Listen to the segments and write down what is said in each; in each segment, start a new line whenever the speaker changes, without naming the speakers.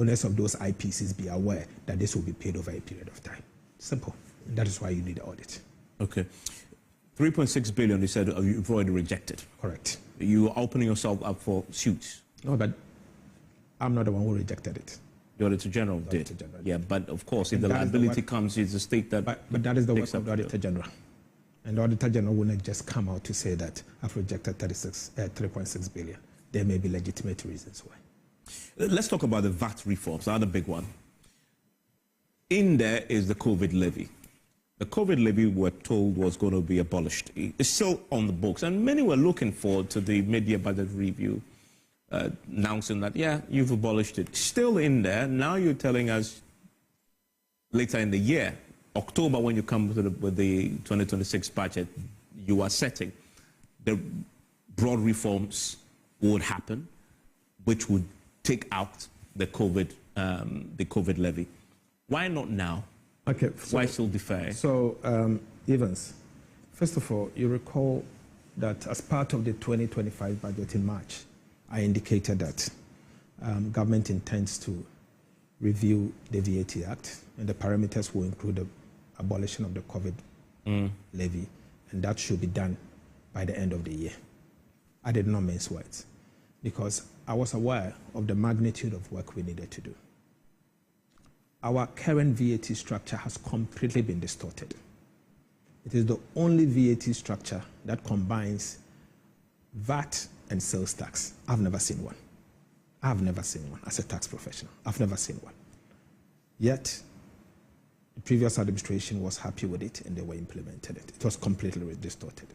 owners of those IPCs be aware that this will be paid over a period of time. Simple. And that is why you need the audit.
Okay. 3.6 billion, you said you've already rejected.
Correct.
You are opening yourself up for suits.
No, but I'm not the one who rejected it.
The Auditor General did. Yeah, but of course, if the liability comes, it's a state that...
But that is the work of the Auditor General. And the Auditor General will not just come out to say that I've rejected 3.6 billion. There may be legitimate reasons why.
Let's talk about the VAT reforms, the other big one. In there is the COVID levy. The COVID levy, we're told, was going to be abolished. It's still on the books, and many were looking forward to the mid-year budget review, announcing that, yeah, you've abolished it. Still in there. Now you're telling us later in the year, October, when you come with the 2026 budget, you are setting the broad reforms would happen, which would take out the COVID levy. Why not now?
Okay.
Why still defer?
So, Evans, first of all, you recall that as part of the 2025 budget in March, I indicated that government intends to review the VAT Act, and the parameters will include the abolition of the COVID levy, and that should be done by the end of the year. I did not mince words, because I was aware of the magnitude of work we needed to do. Our current VAT structure has completely been distorted. It is the only VAT structure that combines VAT and sales tax. I've never seen one. I've never seen one as a tax professional. I've never seen one. Yet, the previous administration was happy with it and they were implementing it. It was completely distorted.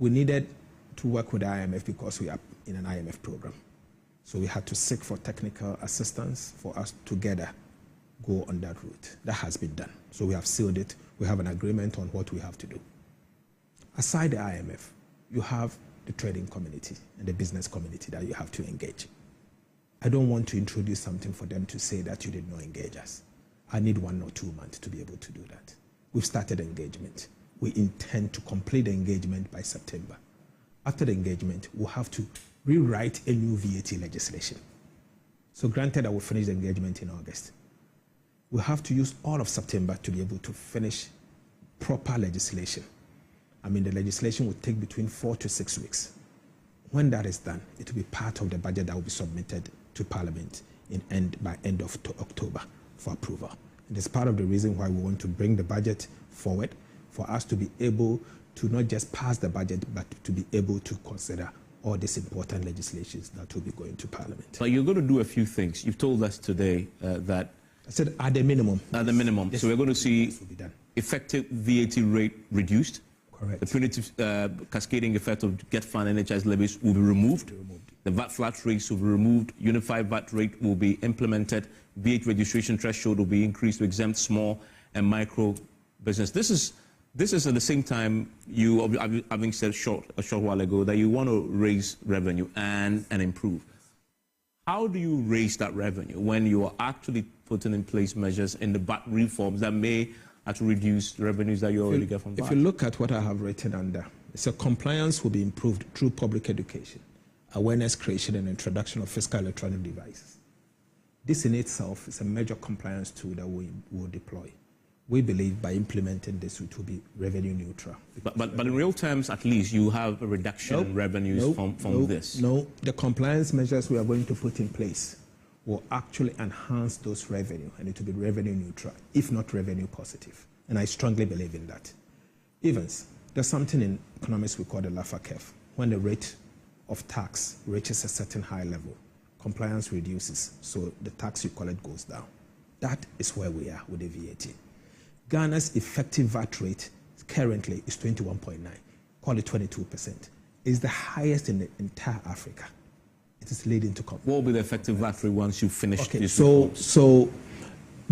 We needed to work with the IMF because we are in an IMF program. So we had to seek for technical assistance for us together go on that route. That has been done. So we have sealed it. We have an agreement on what we have to do. Aside the IMF, you have the trading community and the business community that you have to engage. I don't want to introduce something for them to say that you did not engage us. I need 1 or 2 months to be able to do that. We've started engagement. We intend to complete the engagement by September. After the engagement, we'll have to rewrite a new VAT legislation. So granted, I will finish the engagement in August. We'll have to use all of September to be able to finish proper legislation. I mean, the legislation will take between 4 to 6 weeks. When that is done, it will be part of the budget that will be submitted to Parliament by end of October for approval. And it's part of the reason why we want to bring the budget forward, for us to be able to not just pass the budget, but to be able to consider all these important legislations that will be going to Parliament.
But you're going to do a few things. You've told us today that...
I said at the minimum.
At the minimum. So we're going to see effective VAT rate reduced.
Correct.
The punitive cascading effect of Get Fund and NHS levies will be removed. The VAT flat rates will be removed. Unified VAT rate will be implemented. VAT registration threshold will be increased to exempt small and micro business. This is at the same time you, having said a short while ago, that you want to raise revenue and improve. How do you raise that revenue when you are actually putting in place measures in the VAT reforms that may have to reduce the revenues that you already get from VAT?
If you look at what I have written under, so compliance will be improved through public education, awareness creation and introduction of fiscal electronic devices. This in itself is a major compliance tool that we will deploy. We believe by implementing this, it will be revenue neutral.
But in real terms, at least, you have a reduction in revenues from this.
No, the compliance measures we are going to put in place will actually enhance those revenue, and it will be revenue neutral, if not revenue positive. And I strongly believe in that. Evans, there's something in economics we call the Laffer curve. When the rate of tax reaches a certain high level, compliance reduces, so the tax you collect goes down. That is where we are with the VAT. Ghana's effective VAT rate currently is 21.9, call it 22%. It's the highest in the entire Africa. It is leading to
what will be the effective VAT rate once you finish this?
So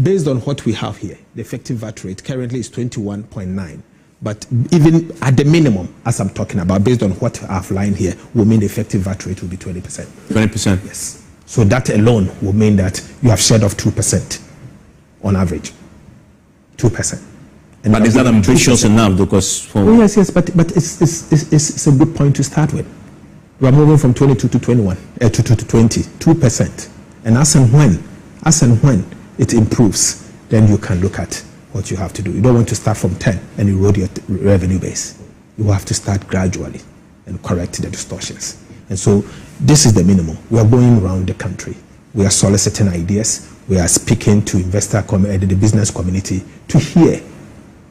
based on what we have here, the effective VAT rate currently is 21.9. But even at the minimum, as I'm talking about, based on what I've lined here, will mean the effective VAT rate will be 20%.
20%?
Yes. So that alone will mean that you have shed off 2% on average. 2%. And
but is that ambitious enough? Because
yes, but it's a good point to start with. We are moving from 22 to 21, to 20, 2%. And as and when it improves, then you can look at what you have to do. You don't want to start from 10 and erode your revenue base. You have to start gradually and correct the distortions. And so this is the minimum. We are going around the country. We are soliciting ideas. We are speaking to the business community to hear.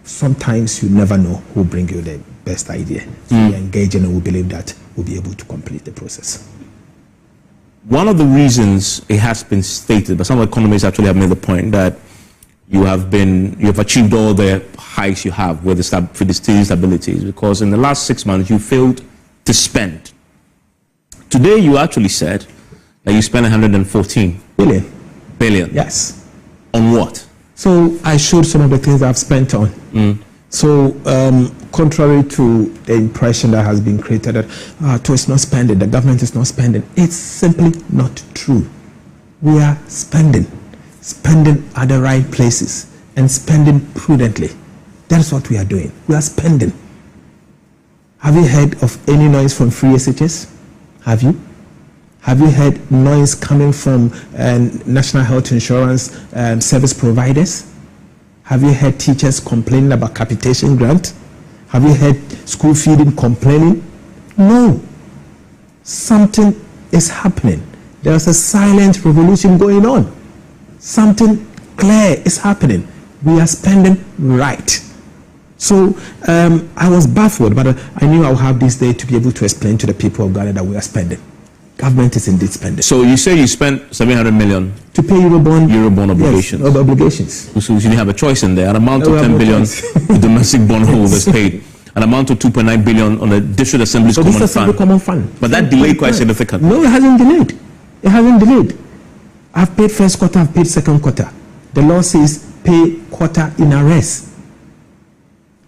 Sometimes you never know who will bring you the best idea. So we are engaging, and we believe that we'll be able to complete the process.
One of the reasons it has been stated, but some economists actually have made the point that you have achieved all the heights you have with the stabilities, because in the last 6 months you failed to spend. Today you actually said that you spent 114 billion.
Yes.
On what?
So I showed some of the things I've spent on. So contrary to the impression that has been created that it's not spending, the government is not spending, it's simply not true. We are spending at the right places and spending prudently. That's what we are doing. We are spending. Have you heard of any noise from free SHS? Have you? Have you heard noise coming from national health insurance service providers? Have you heard teachers complaining about capitation grant? Have you heard school feeding complaining? No. Something is happening. There's a silent revolution going on. Something clear is happening. We are spending right. So I was baffled, but I knew I would have this day to be able to explain to the people of Ghana that we are spending. Government is indeed spending. So
you say you spent 700 million
to pay Eurobond
obligations.
Yes, obligations.
So you didn't have a choice in there. An amount of 10 billion the domestic bondholders paid. An amount of 2.9 billion on the District Assembly's
common fund.
But that delayed quite significantly.
No, it hasn't delayed. It hasn't delayed. I've paid first quarter, I've paid second quarter. The law says pay quarter in arrears.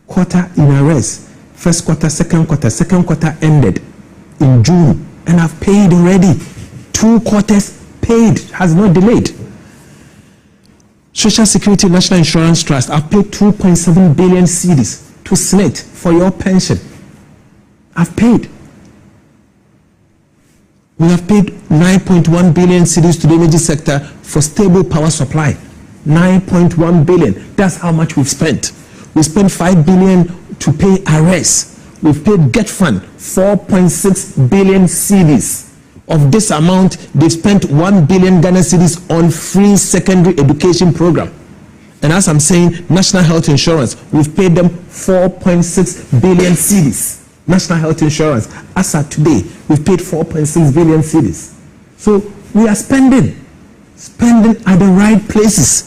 Quarter in arrears. First quarter, second quarter ended in June. And I've paid already. 2 quarters paid, has not delayed. Social Security National Insurance Trust, I've paid 2.7 billion cedis to SNIT for your pension. I've paid. We have paid 9.1 billion cedis to the energy sector for stable power supply. 9.1 billion. That's how much we've spent. We spent 5 billion to pay arrests. We've paid Get Fund 4.6 billion cedis. Of this amount, they've spent 1 billion Ghana cedis on free secondary education program. And as I'm saying, National Health Insurance, we've paid them 4.6 billion cedis. National Health Insurance, as of today, we've paid 4.6 billion cedis. So we are spending at the right places.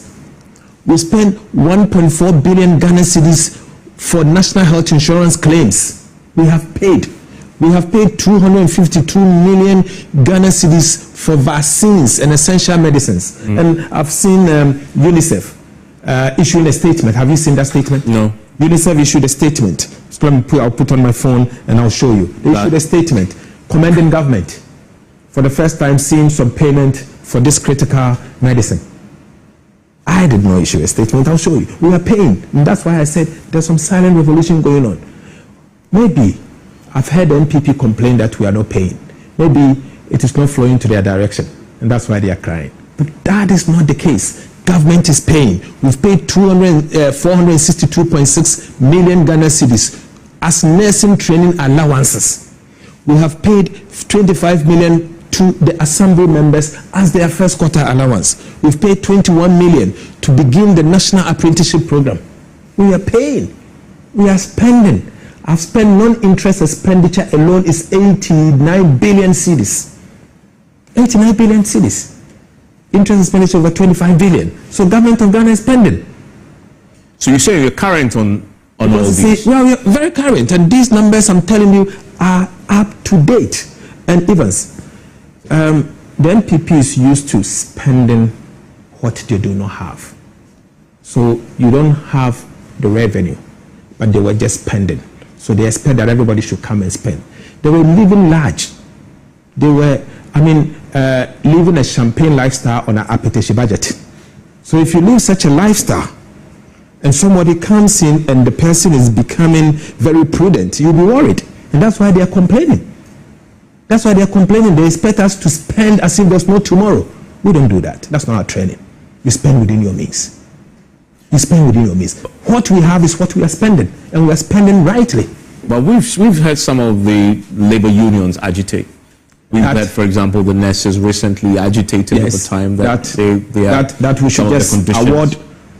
We spent 1.4 billion Ghana cedis for National Health Insurance claims. We have paid 252 million Ghana cedis for vaccines and essential medicines. And I've seen UNICEF issuing a statement. Have you seen that statement?
No.
UNICEF issued a statement. So I'll put on my phone and I'll show you. They issued a statement commending government for the first time seeing some payment for this critical medicine. I did not issue a statement. I'll show you. We are paying. And that's why I said there's some silent revolution going on. Maybe I've heard the NPP complain that we are not paying. Maybe it is not flowing to their direction, and that's why they are crying. But that is not the case. Government is paying. We've paid 462.6 million Ghana cedis as nursing training allowances. We have paid 25 million to the assembly members as their first quarter allowance. We've paid 21 million to begin the national apprenticeship program. We are paying. We are spending. I've spent non-interest expenditure alone is 89 billion cedis. 89 billion cedis. Interest expenditure over 25 billion. So government of Ghana is spending.
So you say you're current on all these?
Well, we're very current, and these numbers I'm telling you are up to date. And Evans, the NPP is used to spending what they do not have. So you don't have the revenue, but they were just spending. So they expect that everybody should come and spend. They were living large. They were, living a champagne lifestyle on an appetition budget. So if you live such a lifestyle, and somebody comes in and the person is becoming very prudent, you'll be worried. And that's why they are complaining. That's why they are complaining. They expect us to spend as if there's no tomorrow. We don't do that. That's not our training. You spend within your means. You spend within your means. What we have is what we are spending, and we are spending rightly.
But we've heard some of the labor unions agitate. We've heard, for example, the nurses recently agitated over time that
we should just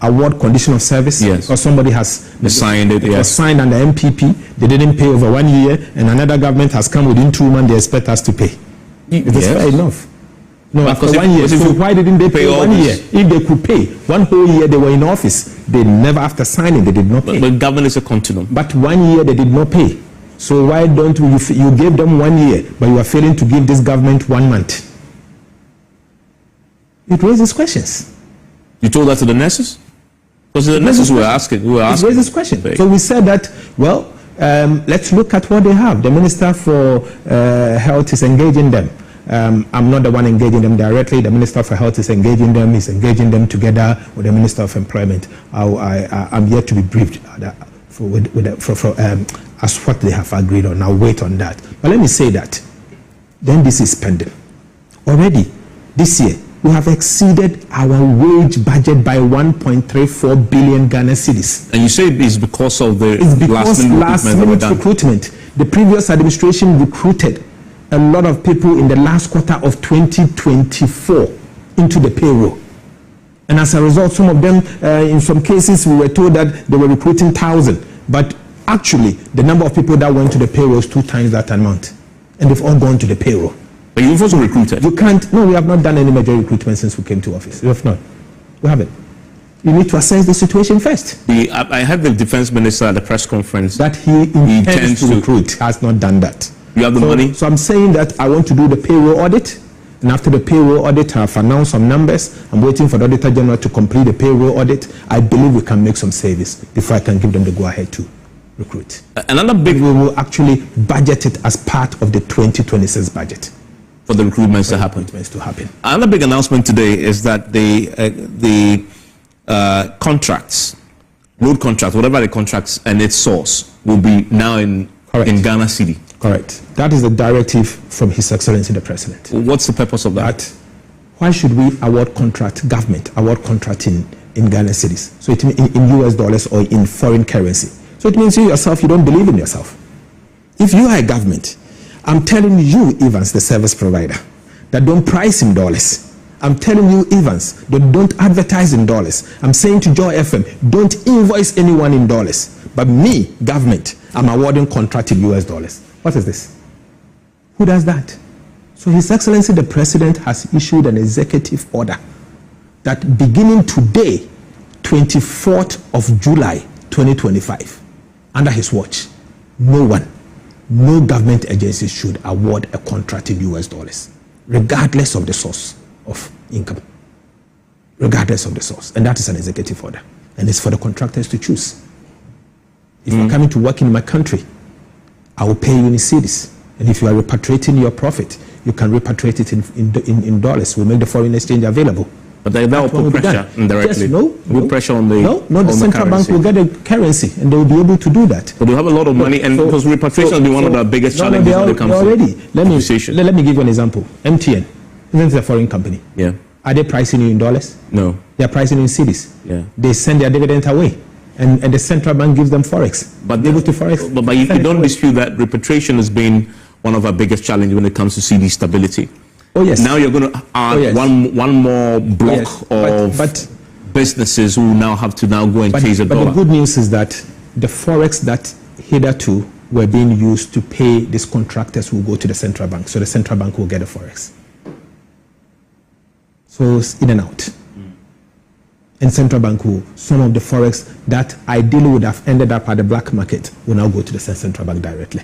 award condition of service.
Yes.
Because somebody has
signed it.
It was signed under MPP. They didn't pay over 1 year, and another government has come within 2 months. They expect us to pay. It is fair enough. No, after 1 year. So why didn't they pay 1 year? If they could pay 1 whole year, they were in office. They never, after signing, they did not pay.
But government is a continuum.
But 1 year they did not pay. So why don't you gave them 1 year, but you are failing to give this government 1 month? It raises questions.
You told that to the nurses? Because the nurses were asking.
It raises questions. So we said that, well, let's look at what they have. The Minister for Health is engaging them. I'm not the one engaging them directly. The Minister for Health is engaging them. He's engaging them together with the Minister of Employment. I'm yet to be briefed as what they have agreed on. I'll wait on that. But let me say that then this is spending. Already this year, we have exceeded our wage budget by 1.34 billion Ghana cedis.
And you say it's because of the
last minute recruitment. The previous administration recruited a lot of people in the last quarter of 2024 into the payroll. And as a result, some of them, in some cases, we were told that they were recruiting 1,000. But actually, the number of people that went to the payroll is 2 times that amount. And they've all gone to the payroll.
But you've also recruited.
You can't. No, we have not done any major recruitment since we came to office. We have not. We haven't. You need to assess the situation first.
I heard the defense minister at the press conference
that he intends to recruit. Has not done that.
You have the money?
So I'm saying that I want to do the payroll audit. And after the payroll audit, I've announced some numbers. I'm waiting for the Auditor General to complete the payroll audit. I believe we can make some savings before I can give them the go-ahead to recruit.
Another big...
We will actually budget it as part of the 2026 budget.
For the recruitments to happen. Another big announcement today is that the contracts, road contracts, whatever the contracts and its source, will be now in Ghana Cedi.
Correct. That is the directive from His Excellency the President.
What's the purpose of that?
Why should we award contract, government award contract in Ghana cedis? So it means in US dollars or in foreign currency. So it means you yourself, you don't believe in yourself. If you are a government, I'm telling you, Evans, the service provider, that don't price in dollars. I'm telling you, Evans, that don't advertise in dollars. I'm saying to Joy FM, don't invoice anyone in dollars. But me, government, I'm awarding contract in US dollars. What is this? Who does that? So His Excellency the President has issued an executive order that beginning today, 24th of July, 2025, under his watch, no government agency should award a contract in US dollars, regardless of the source of income. Regardless of the source. And that is an executive order. And it's for the contractors to choose. If you're coming to work in my country, I will pay you in cedis. And if you are repatriating your profit, you can repatriate it in dollars. We'll make the foreign exchange available.
But that will put pressure indirectly.
No
pressure on the
the central bank will get a currency and they will be able to do that.
But they have a lot of money, and because repatriation will be one of the biggest challenges when it comes to negotiation.
Let me give you an example. MTN, isn't it a foreign company?
Yeah.
Are they pricing you in dollars?
No.
They are pricing you in cedis.
Yeah.
They send their dividend away. And the central bank gives them forex.
But you don't dispute that repatriation has been one of our biggest challenges when it comes to Cedi stability.
Oh yes.
Now you're going to add one more block of businesses who now have to go and chase a dollar.
But the good news is that the forex that hitherto were being used to pay these contractors will go to the central bank. So the central bank will get a forex. So it's in and out. And central bank will, some of the forex that ideally would have ended up at the black market will now go to the central bank directly.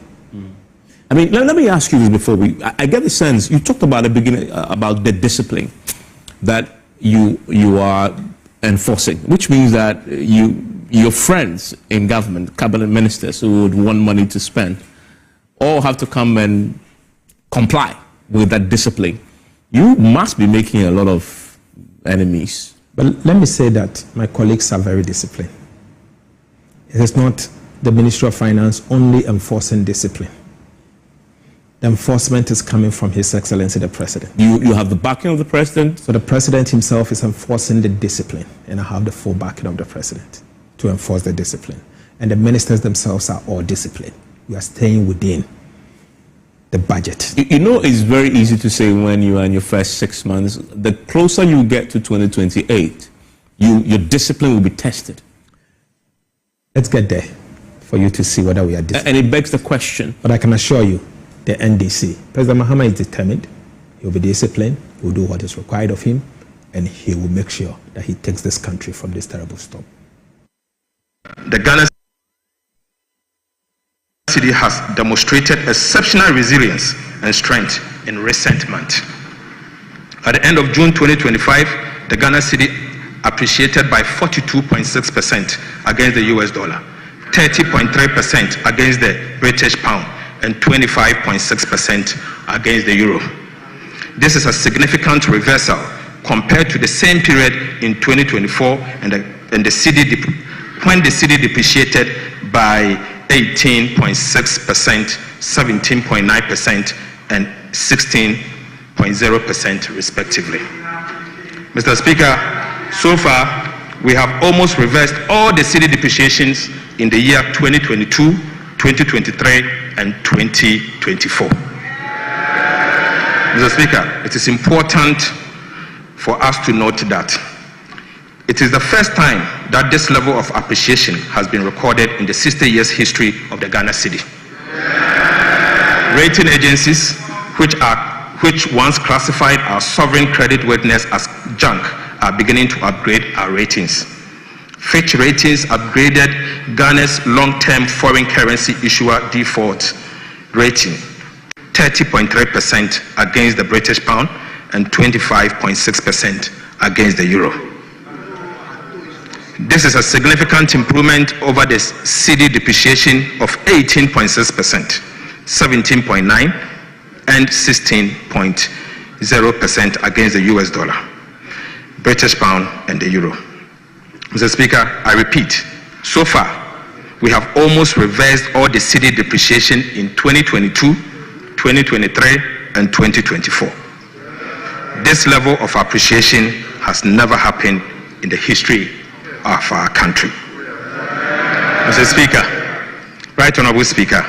I mean, let me ask you this before I get the sense, you talked about the beginning, about the discipline that you are enforcing, which means that your friends in government, cabinet ministers who would want money to spend, all have to come and comply with that discipline. You must be making a lot of enemies.
But let me say that my colleagues are very disciplined. It is not the Ministry of Finance only enforcing discipline. The enforcement is coming from His Excellency the President.
You have the backing of the President?
So the President himself is enforcing the discipline, and I have the full backing of the President to enforce the discipline. And the ministers themselves are all disciplined. We are staying within the budget.
You know, it's very easy to say when you are in your first 6 months. The closer you get to 2028, your discipline will be tested.
Let's get there for you to see whether we are disciplined.
And it begs the question.
But I can assure you, the NDC, President Mahama is determined. He will be disciplined. He will do what is required of him, and he will make sure that he takes this country from this terrible storm.
The Ghana Cedi has demonstrated exceptional resilience and strength in recent months. At the end of June 2025, the Ghana Cedi appreciated by 42.6% against the US dollar, 30.3% against the British pound, and 25.6% against the euro. This is a significant reversal compared to the same period in 2024 and the Cedi when the Cedi depreciated by 18.6%, 17.9%, and 16.0% respectively. Mr. Speaker, so far we have almost reversed all the Cedi depreciations in the year 2022, 2023, and 2024. Mr. Speaker, it is important for us to note that it is the first time that this level of appreciation has been recorded in the 60 years history of the Ghana Cedi. Rating agencies, which once classified our sovereign creditworthiness as junk, are beginning to upgrade our ratings. Fitch Ratings upgraded Ghana's long-term foreign currency issuer default rating 30.3% against the British pound and 25.6% against the euro. This is a significant improvement over the Cedi depreciation of 18.6%, 17.9%, and 16.0% against the US dollar, British pound, and the euro. Mr. Speaker, I repeat, so far, we have almost reversed all the Cedi depreciation in 2022, 2023, and 2024. This level of appreciation has never happened in the history of our country. Mr. Speaker, Right Honorable Speaker,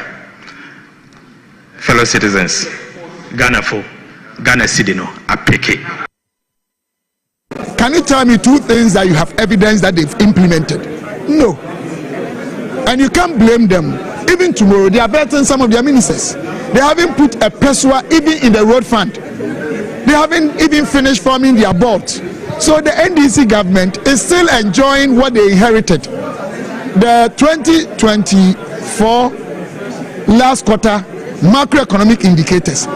fellow citizens, Ghana Cedi no apeke.
Can you tell me two things that you have evidence that they've implemented? No. And you can't blame them. Even tomorrow, they are vetting some of their ministers. They haven't put a peswa even in the road fund. They haven't even finished forming their board. So the NDC government is still enjoying what they inherited. The 2024 last quarter macroeconomic indicators.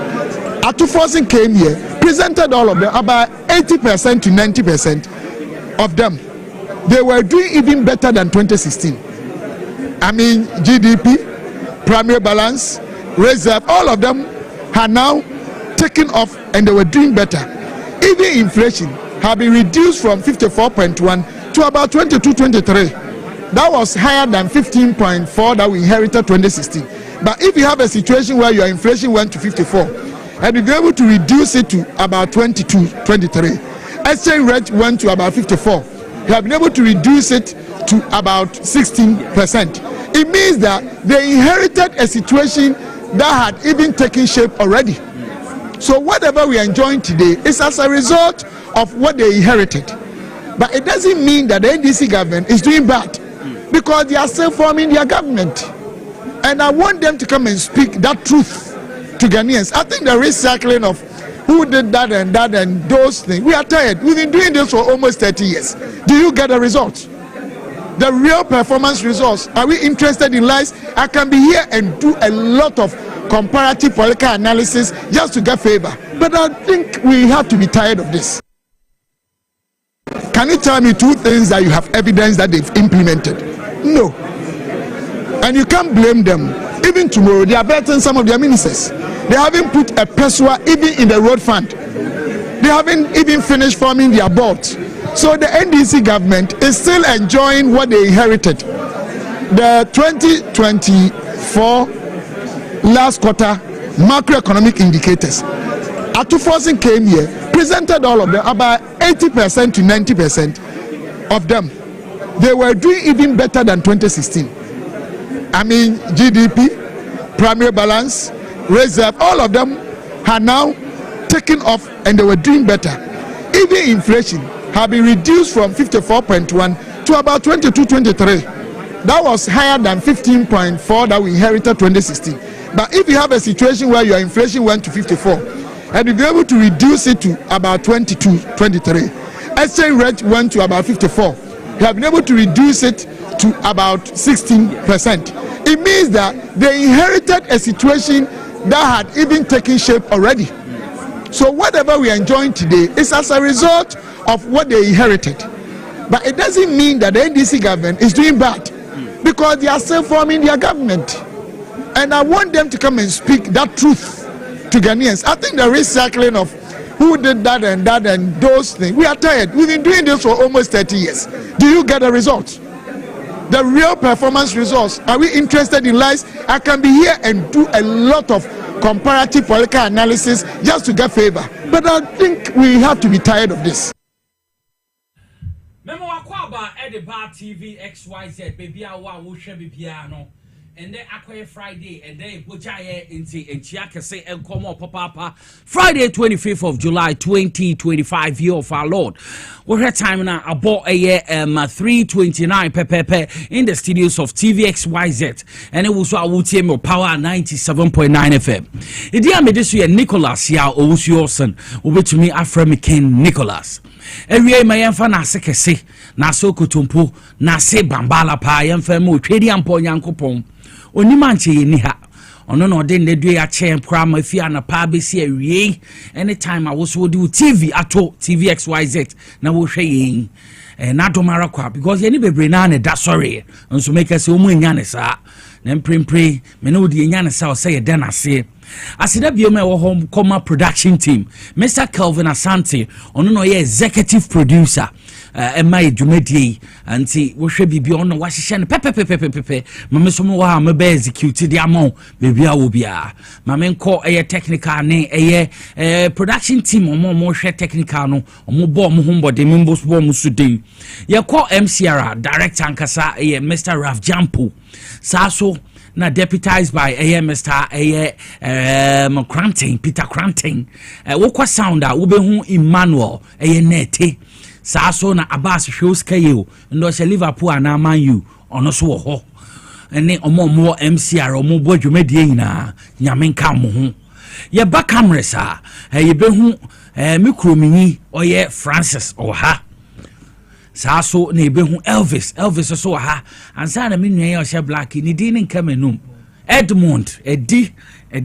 Atuforsin came here, presented all of them, about 80% to 90% of them. They were doing even better than 2016. I mean, GDP, primary balance, reserve, all of them are now taken off and they were doing better. Even inflation have been reduced from 54.1 to about 22, 23. That was higher than 15.4 that we inherited 2016. But if you have a situation where your inflation went to 54, and you've been able to reduce it to about 22, 23, exchange rate went to about 54, you have been able to reduce it to about 16%. It means that they inherited a situation that had even taken shape already. So whatever we are enjoying today is as a result of what they inherited. But it doesn't mean that the NDC government is doing bad, because they are still forming their government. And I want them to come and speak that truth to Ghanaians. I think the recycling of who did that and those things, we are tired. We've been doing this for almost 30 years. Do you get the results? The real performance results. Are we interested in lies? I can be here and do a lot of comparative political analysis just to get favor. But I think we have to be tired of this. Can you tell me two things that you have evidence that they've implemented? No. And you can't blame them. Even tomorrow, they are vetting some of their ministers. They haven't put a peswa even in the road fund. They haven't even finished forming their board. So the NDC government is still enjoying what they inherited. The 2024 last quarter macroeconomic indicators. Atuforsen came here, presented all of them, about 80% to 90% of them. They were doing even better than 2016. I mean, GDP, primary balance, reserve, all of them are now taken off and they were doing better. Even inflation have been reduced from 54.1 to about 22, 23. That was higher than 15.4 that we inherited 2016. But if you have a situation where your inflation went to 54 and you'll be able to reduce it to about 22, 23, exchange rate went to about 54. You have been able to reduce it to about 16%. It means that they inherited a situation that had even taken shape already. So whatever we are enjoying today is as a result of what they inherited. But it doesn't mean that the NDC government is doing bad, because they are still forming their government. And I want them to come and speak that truth to Ghanaians. I think the recycling of who did that and those things, we are tired. We've been doing this for almost 30 years. Do you get the results? The real performance results. Are we interested in lies? I can be here and do a lot of comparative political analysis just to get favor. But I think we have to be tired of this.
Memo akwaba Edibar TV XYZ baby awa wo hwe bibia no. And then Akwe Friday, and then Bojaye into Chiaka say and come up papa. Friday, 25th of July, 2025, year of our Lord. We're at time now about a year 3:29 pepe in the studios of TVXYZ, and it was our UTM Power 97.9 FM. It dear me this year Nicholas ya Owusu over to me Aframican Nicholas. Every my yamfa na sekese na so kutumpo na se bambala pa yamfa mu twedi ampo nyankopon onimanche yeni ha ono no de ne due ya che mpra ma fi ana pa be si awie anytime I was do TV ato TVXYZ na wo hwe yin na domara kwa because yeni bebre na ne da sorry nso make us omu nya ne sa na mprempre me no de nya ne sa o say de na se asida biome wo home comma production team Mr. Kelvin Asante ono no ye executive producer my dwumadi anti wo hwe bibia ono wa hye ne pepepepepepe mame so mo wa me be execute the amount bibia wo bia mame nko technical ne production team mo hwe technical no mo bo mo humbode membo bo mo suden ye call MCR director ankasa Mr. Raf Jampo saso na deputized by Mr. Peter Cranting wo sound a wo be hu Emmanuel nete saso na Abbas shows kayo ndo se Liverpool na Man U ono so wo ho ene omo MCR omo bo dwumadie nyina nyamenka mo ho ye ba cameras a ye be hu mikromini oye Francis oha saso na ebe hu Elvis so ha ansa na menua ye o black ni din nka manum Edmund edi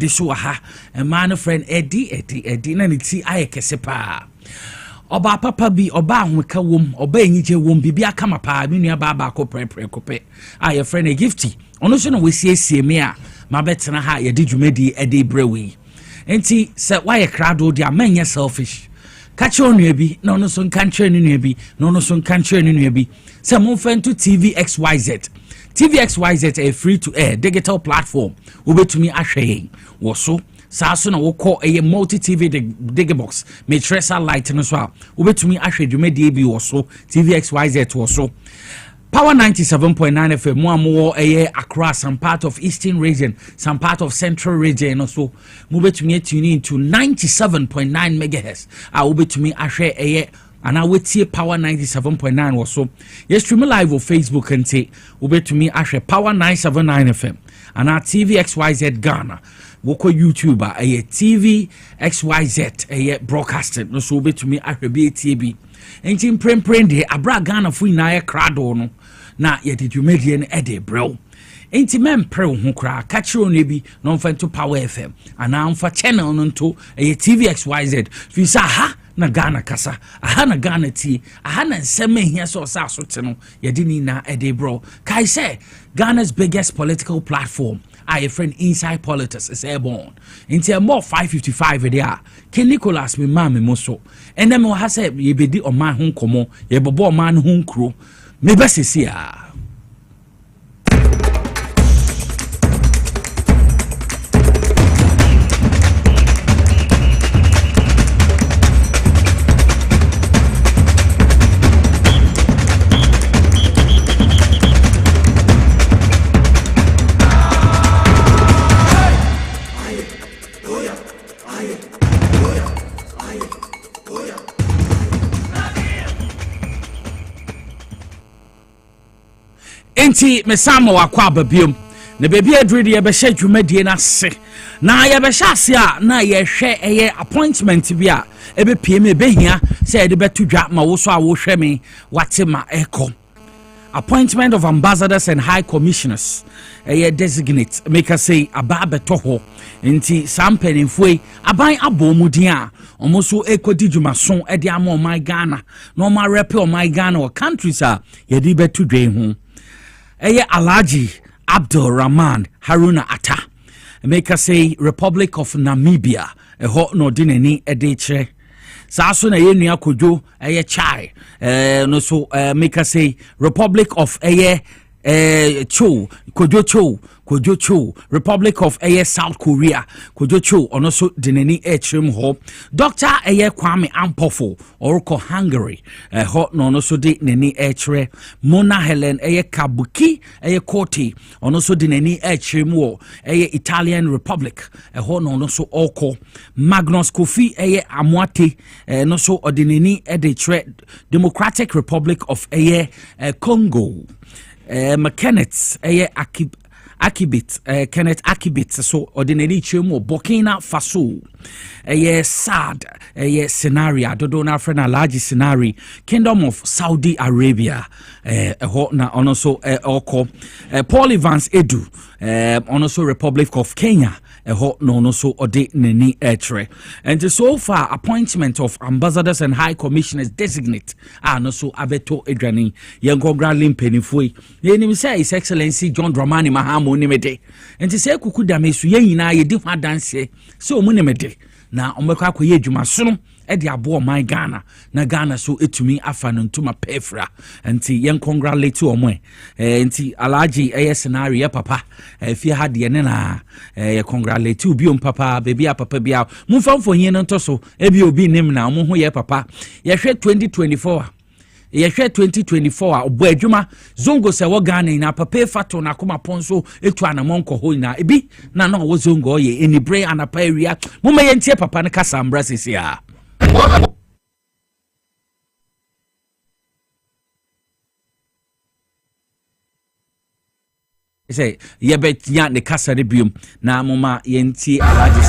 so ha a man friend edi na ni ti ayekese pa oba papa bi oba ahweka wom oba enyije wom bibia kama pa menua ba ko pre aye friend a gifty ono so na we siesie me a mabetena ha ye di dwumadi edi brewi enti se why krado dia manya selfish catch on bi no no so country no bi no no so country no bi say mo fan to TVXYZ a free to air digital platform obetumi ahwe wo so saso na wo call a multi TV digibox me tracer light no so a obetumi ahwe dwumadi bi wo so TVXYZ wo so Power 97.9 FM mo Accra, some part of Eastern region, some part of Central region also. Move to me tune in to 97.9 megahertz. I will be to me ashare and I will see Power 97.9 also. Yes, stream live on Facebook and say will to me ashare Power 979 FM and our TVXYZ Ghana. Woko YouTuber TVXYZ broadcasting no so be to me ashare BTB. Enti mpremprende abra Ghana fu na ye krado no na ye didwumedie ne ede brew enti mempre ho kra ka kiro ne bi no mfa to Power FM ana mfa channel no to TVXYZ fi sa ha na Ghana kasa aha na Ghana ti aha na nseme hia so sa so te no ye di ni na ede brew kai say Ghana's biggest political platform a friend inside politics is airborne. Into more 555 there. Ken Nicholas me mama moso. And then I say ye be di on my home komo, ye bobo man home crew. Me best see ya. enti mesama wakwa ababiom na bebi adredi ye behye dwumadie na se na ye behye ase a na ye hwe eye appointment bi a ebe piem ebehia se ye de betudwa ma wo so a wo hwe me wate ma eko appointment of ambassadors and high commissioners eye designate make us say aba beto ho nti sampenifoi aban abomudin a omoso ekodi dwumason e de ama my Ghana no ma rep o my Ghana or countries a ye de betudwe ho eye Alhaji Abdul Rahman Haruna Atta make us say Republic of Namibia ho no dinani edechere saso na yenua kojo eye chai no so make us say Republic of Cho Kojo Cho Republic of South Korea Kojo Cho ono so dinani echrim ho Dr. Kwame Ampofo orko Hungary ho no so de nani echre Mona Helen Kabuki Koti ono so dinani echrim wo Italian Republic ho no so orko Magnus Kofi Amwate no so ordinani edechre Democratic Republic of Congo Kenneth Akibit Kenneth Akibit so ordinary chemo Burkina Faso sad scenario dodo na friend large scenario Kingdom of Saudi Arabia na also oko Paul Evans Edu also Republic of Kenya no so ode nani etre and so far appointment of ambassadors and high commissioners designate no so abeto edwani yenko grandly penifoi yenim say His Excellency John Dramani Mahama onimede and say kuku dame so yen nyina ye di ho adanse so omunimede na omekwa akoye adwumaso no e de abo my Ghana na Ghana so etumi afa no ntuma pefra enti yen congratulate omo enti Alhaji scenario papa fi ha de ne na ye congratulate obi papa baby papa bia mumfamfo yin no ntoso ebi obi nim na mo ho ye papa ye hwe 2024 ye hwe 2024 a obo adwuma zongo se wo Ghana na papa fato na koma ponso etu anamonko ho na ebi na na wo zongo ye enibre anapa area mumma ye ntie papa ne kasa mbra sisi a say ye bet ya ne kasa de biom na mumma ye ntie Alhaji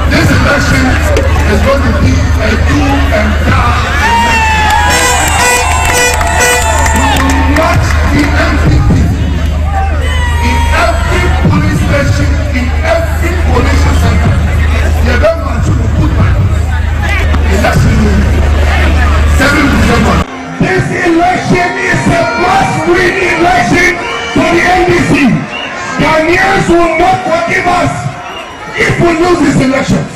This election is going to be a do and die. Watch the MPP in every police station, in every police center. You don't want to put my election in 7 December. This election is a must-win election for the NDC. Ghanaians will not forgive us if we lose these elections.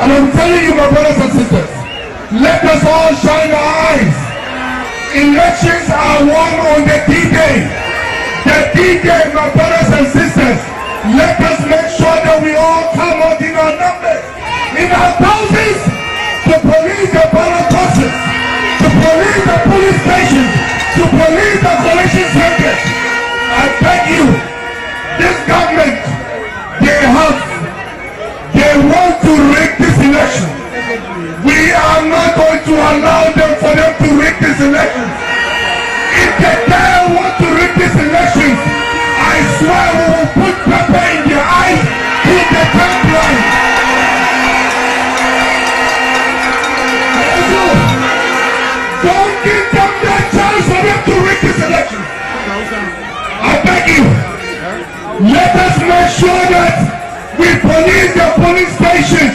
And I'm telling you, my brothers and sisters, let us all shine our eyes. Elections are won on the D-Day. The D-Day, my brothers and sisters, let us make sure that we all come out in our numbers, in our thousands, to police the ballot boxes, to police the police stations, to police the collection centers. I beg you, this government, they want to rig this election. We are not going to allow them for them to rig this election. If they dare want to rig this election, I swear we will put pepper in their eyes till they turn blind. Don't give them that chance for them to rig this election. I beg you, let us make sure that we police the police stations.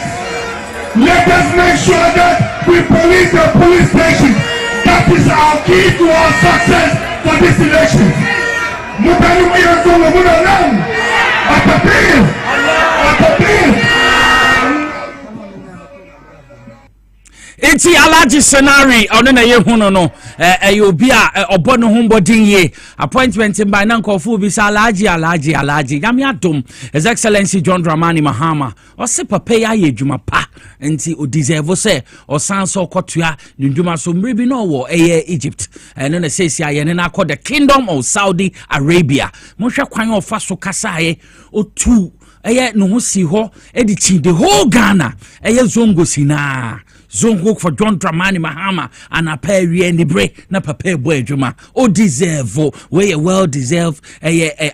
Let us make sure that we police the police stations. That is our key to our success for this election.
Enti Alhaji scenario ono na ye hu no obi a obo no hu bodin ye appointment by na nkofu bi sa Alhaji yam adom His Excellency John Dramani Mahama o se papa ya ye dwuma pa enti o deserve se o san so kotua ne dwuma so mre bi no wo Egypt no na sesi aye ne na the Kingdom of Saudi Arabia mo hwe kwan ofa so kasa ye o tu no ho si ho edichi the whole Ghana zongo sina zongo for John Dramani Mahama and a pair bre na papa boy juma o deserve we well deserve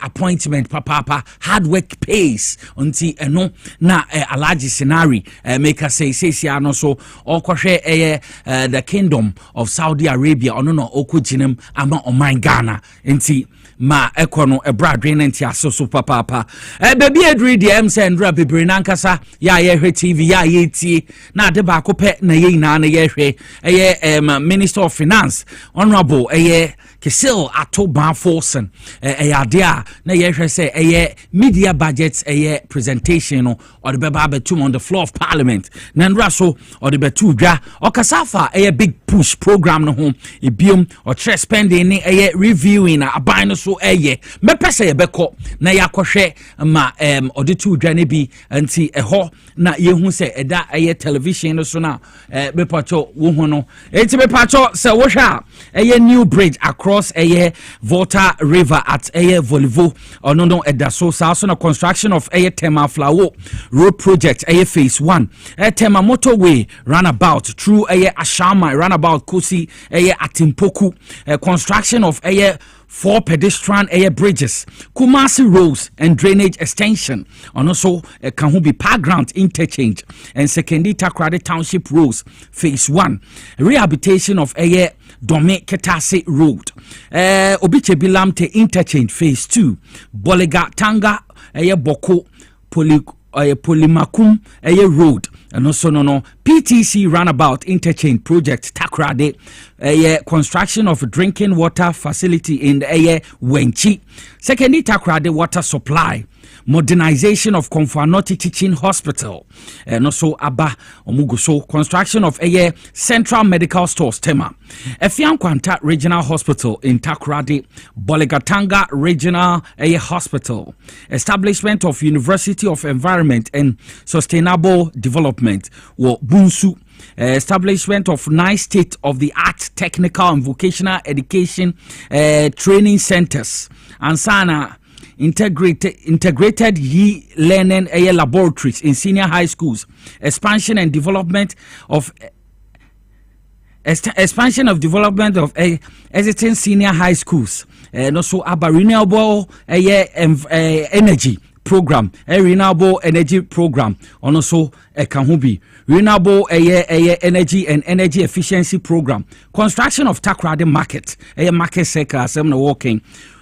appointment papa hard work pays unti eno na alaji scenario make us say no so okwohwe the kingdom of Saudi Arabia ono no okujinem ama oman Ghana nti ma ekono ebradwe nti asoso papa baby edri DM sendra bebre nankasa ya ye TV ya ye tie na ade ba ko pe na ye na ye hwe Minister of Finance Honorable Kisil Atta Forsen ade a na ye hwe say media budgets presentation no or the beba betum on the floor of Parliament na ndra so or the betu dwa okasafa big push program no ho ebiom or tre spending ni reviewing aban no so me pese ye beko na yakohwe ma Audit dwa ne bi anti eho na yehu se eda television no so na be pacho wo hu no enti be pacho se wo hwa new bridge across Volta River at Volivo ono no eda so na construction of Tema Flower road project phase 1 Tema motorway runabout through Ashama runabout Kosi Atimpoku construction of 4 pedestrian bridges, Kumasi roads and drainage extension, and also Kahubi Park Ground interchange and Sekendi Takrade Township roads phase 1, rehabilitation of Dome Ketase road, Obiche Bilamte interchange phase 2, Bolega Tanga Boko Polimakum road and also no PTC runabout interchange project Takrade construction of drinking water facility in the Wenchi. Secondly, Takrade water supply modernization of Konfanoti Teaching Hospital and also Abba Omuguso construction of Central Medical Stores Tema Efiankwanta Regional Hospital in Takrade Bolegatanga Regional Hospital establishment of University of Environment and Sustainable Development wo Bunsu establishment of 9 state-of-the-art technical and vocational education training centers and sana integrated learning laboratories in senior high schools, expansion and development of existing senior high schools, and also about renewable energy program, renewable energy program, and also Kahubi renewable energy and energy efficiency program, construction of Takrade market, market sector as I'm working.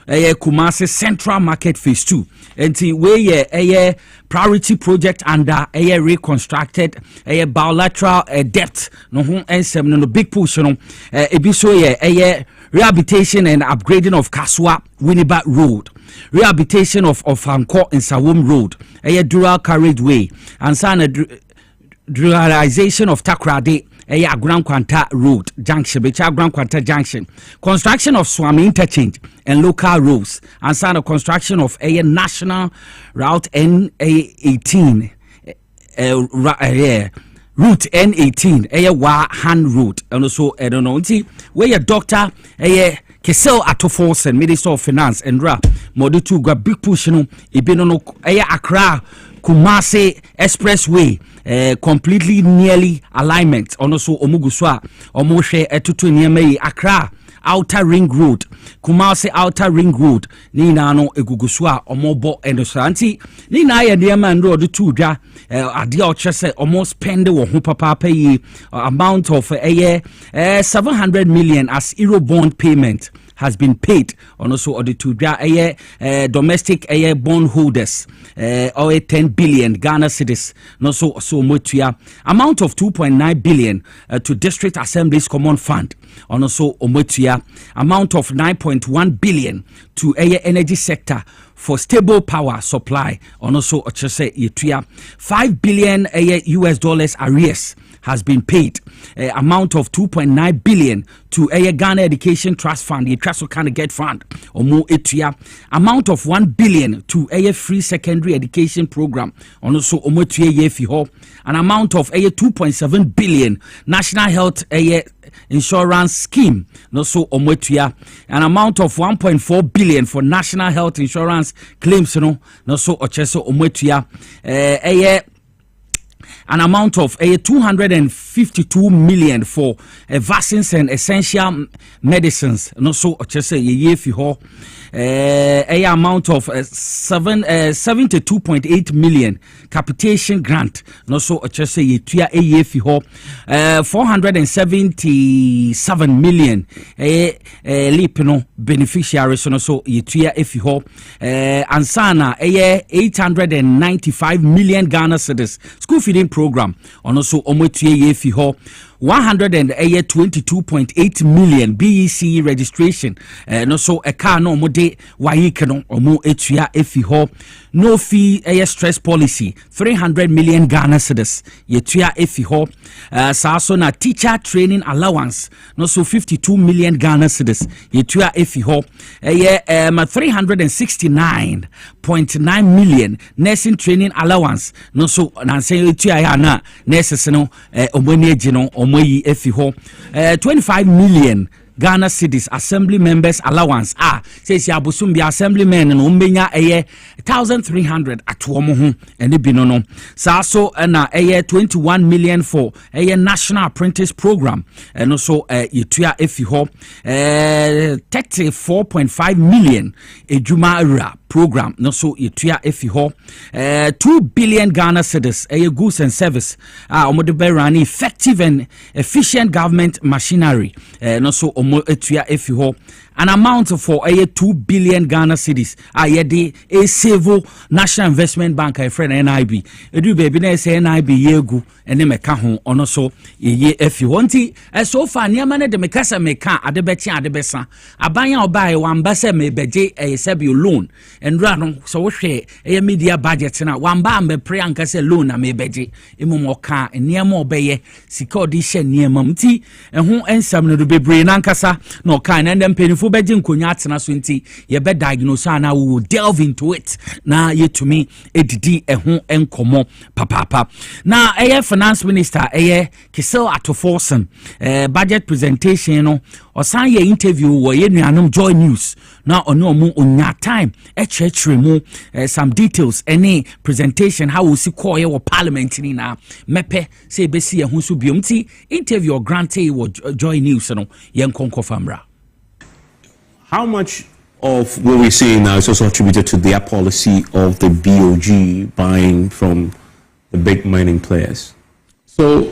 Kumasi Central Market Phase 2 and we priority project under reconstructed bilateral depth no no big push no ebiso rehabilitation and upgrading of Kaswa Winneba Road, rehabilitation of Anko and Sawum Road, dual carriageway and sana dualization of Takrade Grand Quanta Road Junction, Grand Quanta Junction, construction of Swami Interchange and local roads, and sign of construction of a national route N18, route N18, Wahan route, and also I don't know, where your doctor Kisil Atta Forsen, Minister of Finance, and Moditu got big push no, Ibino Accra Kumasi Expressway. Completely nearly alignment on also Omuguswa Omoshe etutu nieme Accra Outer Ring Road Kumasi Outer Ring Road Nina no Eguguswa Omobo and Santi Nina ya niema ndo the two dra adia ochese almost spend wo ho papa pay amount of 700 million as euro bond payment has been paid on also Audit domestic bond holders or 10 billion Ghana cedis no so motua amount of 2.9 billion to district assemblies common fund on also motua amount of 9.1 billion to energy sector for stable power supply on also ochese yetua 5 billion US dollars arrears has been paid. Amount of 2.9 billion to Ghana Education Trust Fund, the Trust of Get Fund, Omo Etuya. Amount of 1 billion to Free Secondary Education Program, also Omo Etuya Yefiho. An amount of 2.7 billion National Health Insurance Scheme, also Omo Etuya. An amount of 1.4 billion for National Health Insurance claims, also Ocheso Omo Etuya. An amount of 252 million for vaccines and essential medicines. No, so just a year for a amount of 72.8 million capitation grant. No, so just a year for 477 million lipno beneficiaries. No, so year for Ansana 895 million Ghana cedis school feeding program on also omotuye yefi ho 122.8 million BEC registration no so a car no mode wayike no omo etua efi ho no fee stress policy 300 million Ghana cedis yetua efi ho so na teacher training allowance no so 52 million Ghana cedis yetua efi ho 369.9 million nursing training allowance no so na say yetua ya na nurses no omoni agi no omoyi efi ho 25 million Ghana cedis assembly members allowance says ya bosum bi assemblymen no mbenya 1300 atomo ho ene bi no so na 21 million for national apprentice program and also yetua efi ho 34.5 million ejuma ra program no so yetua efi ho 2 billion Ghana cedis goods and service omodo be run effective and efficient government machinery no so etua efi ho an amount for 2 billion Ghana cedis yede a civil national investment bank a friend NIB edu baby na say NIB yegu ene meka ho ono so ye efi ho nti so far niam na de mekasa meka adebechi adebesa abanya obae wamba se mebeje sebio loan endra no so wo hwe media budget na wamba ambe pre anka se loan na mebeje emomoka niam obeye sika odi hye niam mti ho ensam no do bebre na ankasa na oka na ndem penifo beje nkonya atena so nti ye be diagnose na we will delve into it na yetumi edidi ho enkomo papa na finance minister Kisel Atoforsen budget presentation no osan ye interview wo ye nuanom Joy News na ono mu onya time echechre mu some details any presentation how we see call ye Parliamentary na mepe say besi ye hu so biomti interview grantee wo Joy News no ye nkonko famra.
How much of what we're seeing now is also attributed to their policy of the BOG buying from the big mining players?
So,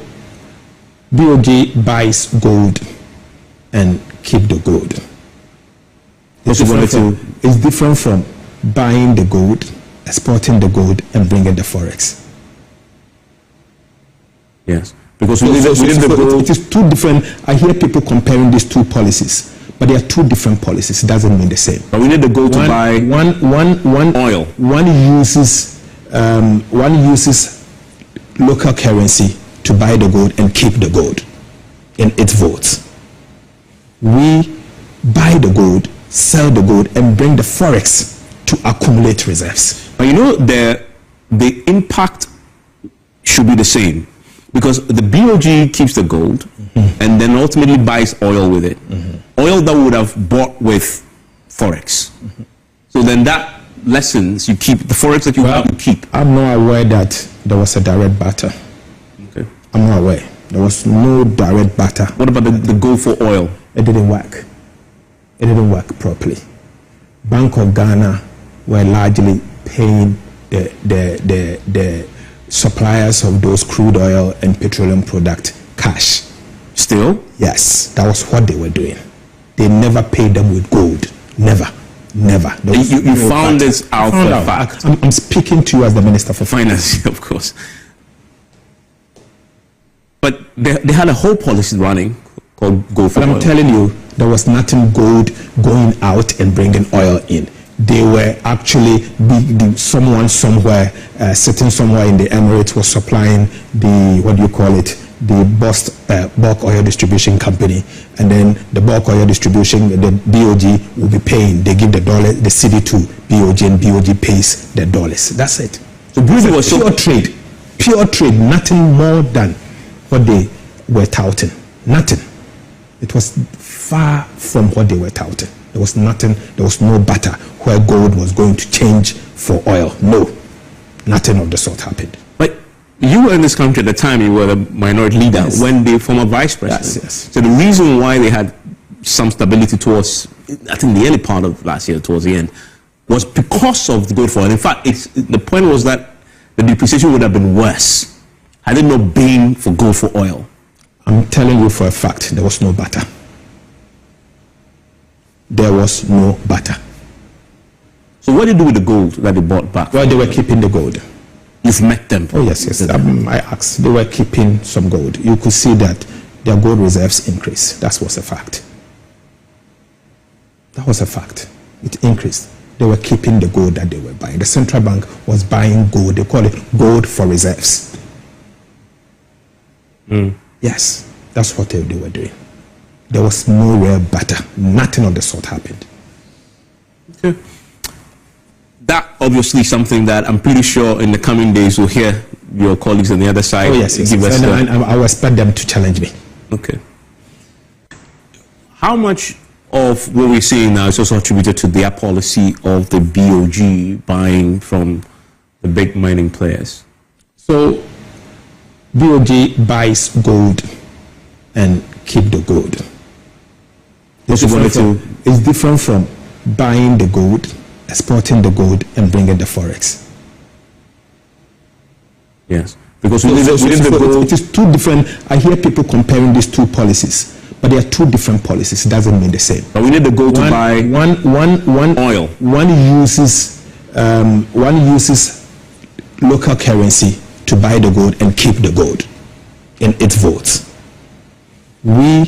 BOG buys gold and keep the gold. It's different from buying the gold, exporting the gold, and bringing the forex.
Yes, because
it is two different. I hear people comparing these two policies. But they are two different policies. It doesn't mean the same.
But we need the gold to buy one oil.
One uses local currency to buy the gold and keep the gold in its votes. We buy the gold, sell the gold, and bring the forex to accumulate reserves.
But you know the impact should be the same because the BOG keeps the gold and then ultimately buys oil with it. Oil that would have bought with forex. So then that lessons you keep the forex that you have to keep.
I'm not aware that there was a direct barter.
Okay.
I'm not aware. There was no direct barter.
What about the gold for oil?
It didn't work. It didn't work properly. Bank of Ghana were largely paying the suppliers of those crude oil and petroleum product cash.
Still?
Yes, that was what they were doing. They never paid them with gold. Never.
You found this out for a fact.
I'm speaking to you as the Minister for
Finance, of course. But they had a whole policy running called Gold for Oil.
I'm telling you, there was nothing gold going out and bringing oil in. They were actually someone somewhere sitting somewhere in the Emirates was supplying the the bulk oil distribution company, and then the bulk oil distribution, the BOG will be paying. They give the Cedi to BOG, and BOG pays the dollars. That's it. So it was pure trade, nothing more than what they were touting. Nothing. It was far from what they were touting. There was nothing. There was no butter where gold was going to change for oil. No, nothing of the sort happened.
But you were in this country at the time. You were the minority leader when the former vice president.
Yes.
So the reason why they had some stability towards, I think, the early part of last year, towards the end, was because of the gold for oil. In fact, the point was that the depreciation would have been worse had it not been for gold for oil.
I'm telling you for a fact, there was no butter. There was no butter.
So what did they do with the gold that they bought back?
Well, they were keeping the gold.
You've met them?
Oh, yes. I asked. They were keeping some gold. You could see that their gold reserves increased. That was a fact. That was a fact. It increased. They were keeping the gold that they were buying. The central bank was buying gold. They call it gold for reserves. Yes, that's what they were doing. There was no real butter. Nothing of the sort happened.
Okay. That obviously something that I'm pretty sure in the coming days we'll hear your colleagues on the other side.
Oh, yes. And I will expect them to challenge me.
Okay. How much of what we're seeing now is also attributed to their policy of the BOG buying from the big mining players?
So, BOG buys gold and keep the gold. It's different from buying the gold, exporting the gold, and bringing the forex.
Yes, because
it is two different. I hear people comparing these two policies, but they are two different policies. It doesn't mean the same.
But we need the gold to buy oil.
One uses local currency to buy the gold and keep the gold in its votes. We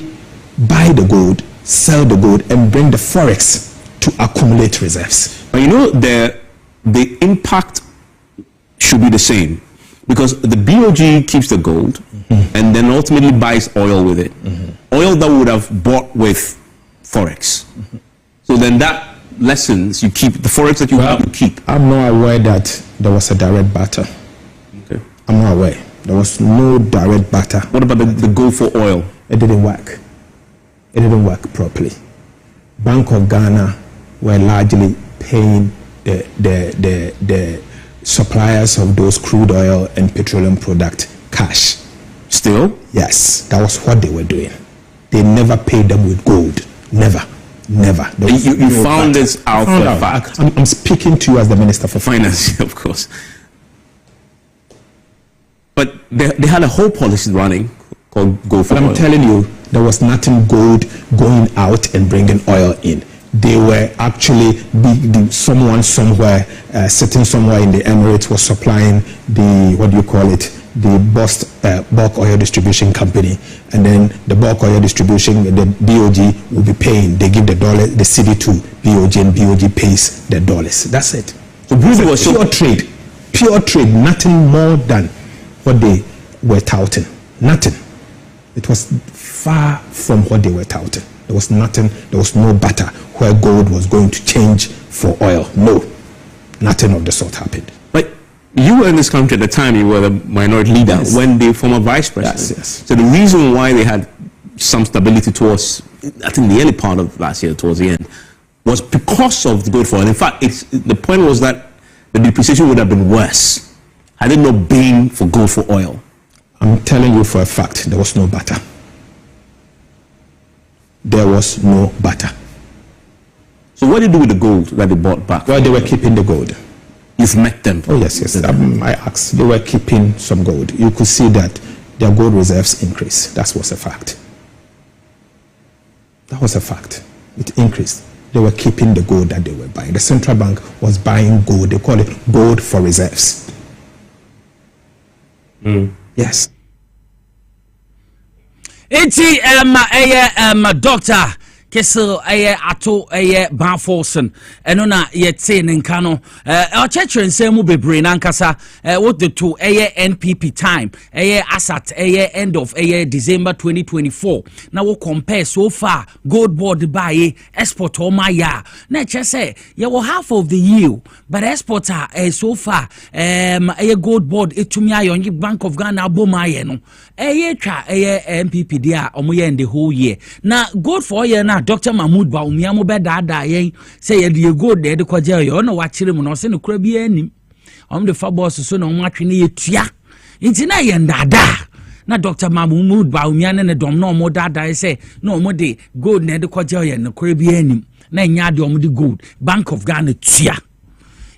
buy the gold, sell the gold, and bring the forex to accumulate reserves.
But you know, the impact should be the same, because the BOG keeps the gold and then ultimately buys oil with it. Oil that we would have bought with forex. So then that lessens, you keep the forex that you have to keep.
I'm not aware that there was a direct barter.
Okay.
I'm not aware. There was no direct barter.
What about the gold for oil?
It didn't work. It didn't work properly. Bank of Ghana were largely paying the suppliers of those crude oil and petroleum product cash.
Still?
Yes, that was what they were doing. They never paid them with gold. Never.
You found this out for a fact?
I'm speaking to you as the Minister for
Finance, of course. But they had a whole policy running called Gold for Oil.
I'm telling you, there was nothing gold going out and bringing oil in. They were actually, someone somewhere, sitting somewhere in the Emirates was supplying the bulk oil distribution company, and then the bulk oil distribution, the BOG will be paying. They give the Cedi to BOG, and BOG pays the dollars. That's it. So it was pure trade, nothing more than what they were touting. Nothing. It was far from what they were touting. There was nothing. There was no butter where gold was going to change for oil. No, nothing of the sort happened.
But you were in this country at the time. You were the minority leader when the former vice president.
Yes.
So the reason why they had some stability towards, I think, the early part of last year, towards the end, was because of the gold for oil. In fact, the point was that the depreciation would have been worse had it not been for gold for oil.
I'm telling you for a fact, there was no butter. There was no butter.
So what did they do with the gold that they bought back?
Well, they were keeping the gold.
You've met them?
Oh, yes. I asked. They were keeping some gold. You could see that their gold reserves increased. That was a fact. That was a fact. It increased. They were keeping the gold that they were buying. The central bank was buying gold. They call it gold for reserves. Yes.
Doctor Fiscal ato Banforsen eno na yetse nenka no church nsem mu bebre na nkasa what the two NPP time asat end of December 2024 na we compare so far gold board buy export o my ya na che say you will half of the yield but exporter so far gold board etumi ayon Bank of Ghana abomaye no twa NPP dia omoye in the whole year na gold for year na Dr. Mahmoud Baumia mo beda yen say ye gold there de kwaje yo no wa kire mu no se no kura bi anim the fa boss so no matwe ne yetua nti na ye ndada na Dr. Mahmoud Baumia ne dom no mo dada say no mo de gold ne de kwaje yo no kura bi anim na nya de om de gold Bank of Ghana tua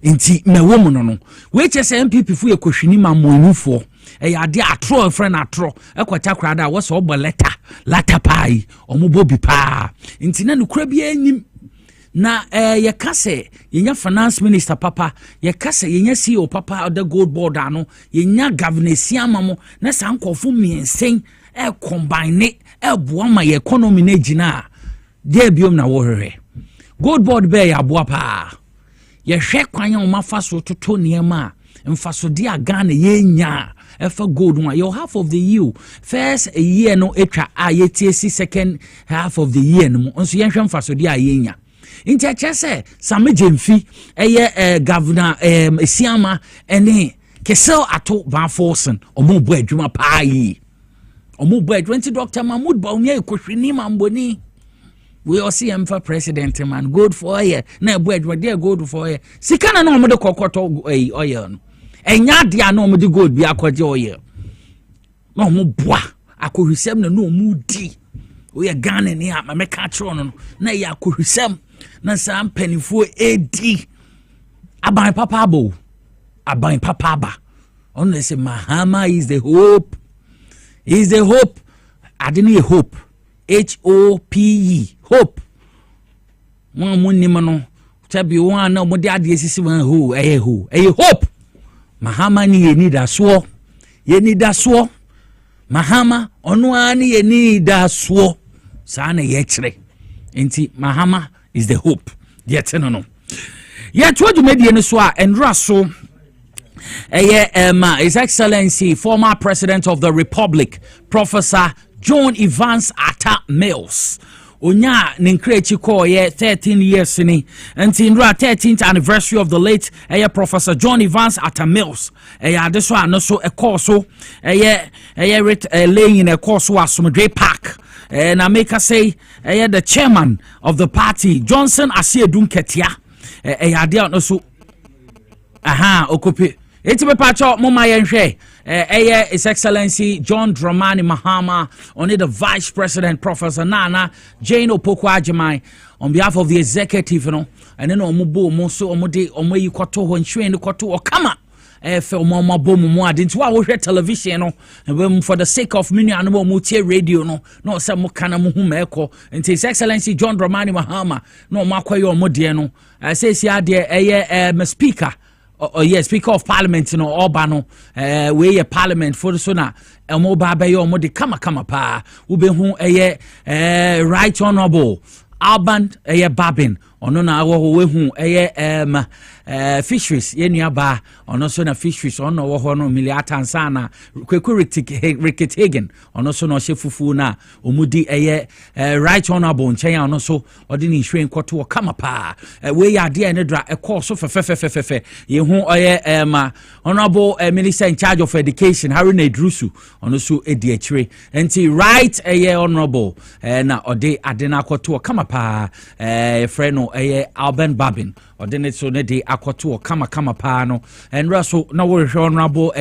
nti na wo mu no we che say MPP fu ye kohwini mamonufo ade atro friend atro ekwacha krada wo so obo letter pai omubo bi pa nti na nukura bi anyim na ye kase yenya finance minister papa ye kase yenya CEO papa of the gold board ano yenya governor siamamo na sankofo miensen combine boa ma ye economy na gina de biom na wo hwehwe gold board be ya boa pa ye hwe kwanya o mafa so toto niema mfaso dia Ghana yenya efa gold one your half of the year first a year no etwa ayetiesi second half of the year no nso yenhwe mfaso dia yenya nti achese samejemfi governor esiama ene Fiscal ato Banforsen omo bo adwuma paayi omo bo 20 Dr. Mahmoud Baumia ekohwini mamboni we all see him for president man good for year na bo adwuma dia gold for year sikana na omo de kokoto oil no enya dia na omo de gold bi akwaje oil na omo boa akohwisem na no omo di we are Ghana ni a me ka tro no na ya akohwisem na sam penifo edi aban papa ba on say Mahama is the hope I didn't hope HOPE hope one munima no tabi one na mo de ade sisi wan hope Mahama ni ye need aso Mahama onu ani ye need aso sa na ye kire enti Mahama is the hope yet no yet what you made so and raso His Excellency former President of the Republic Professor John Evans Atta Mills onya ninkrechi ko ye 13 years ni nti nra 13th anniversary of the late Professor John Evans Atta Mills adeso anoso ekoso laying ekoso Asomdwe Park na make us say the chairman of the party Johnson Asiedun Ketia ade anoso okope etibe pacho moma yenhwe His Excellency John Dramani Mahama, only the Vice President Professor Nana Jane Opoku-Agyeman, on behalf of the executive, you know, and then omubo moso omode omoyi kwato ho nhwe kwato okama FM mama bomu mo adinti wa wo hwe television no for the sake of many animo mo tie radio no se mo kana mo hu meko nti His Excellency John Dramani Mahama no makwaye omode no say si ade me speaker. Yes, Speaker of Parliament, Obano, we a Parliament for the Sona, Moba Bayo, Modi Kama Pa, Ube who Right Honorable Alban Babin, Onona Wehu fisheries, Yeniaba, Onosona fisheries, Ono Wohono Miliata and Sana, Ricket Hagen, Onosono Shefufuna, Umudi Right Honorable, Chaya, Onoso, Odini Shrine Kotu Kamapa, we are dear Nedra, a course of Fefe, Yehu Honorable Minister in charge of Education, Harune Drusu, Onosu Ediatre, and T Right Honorable, na Ode Adena Kotu Kamapa, Freno Alban Babin. Ordinate so ne de akoto kama pa no enra so na wo hwe honorable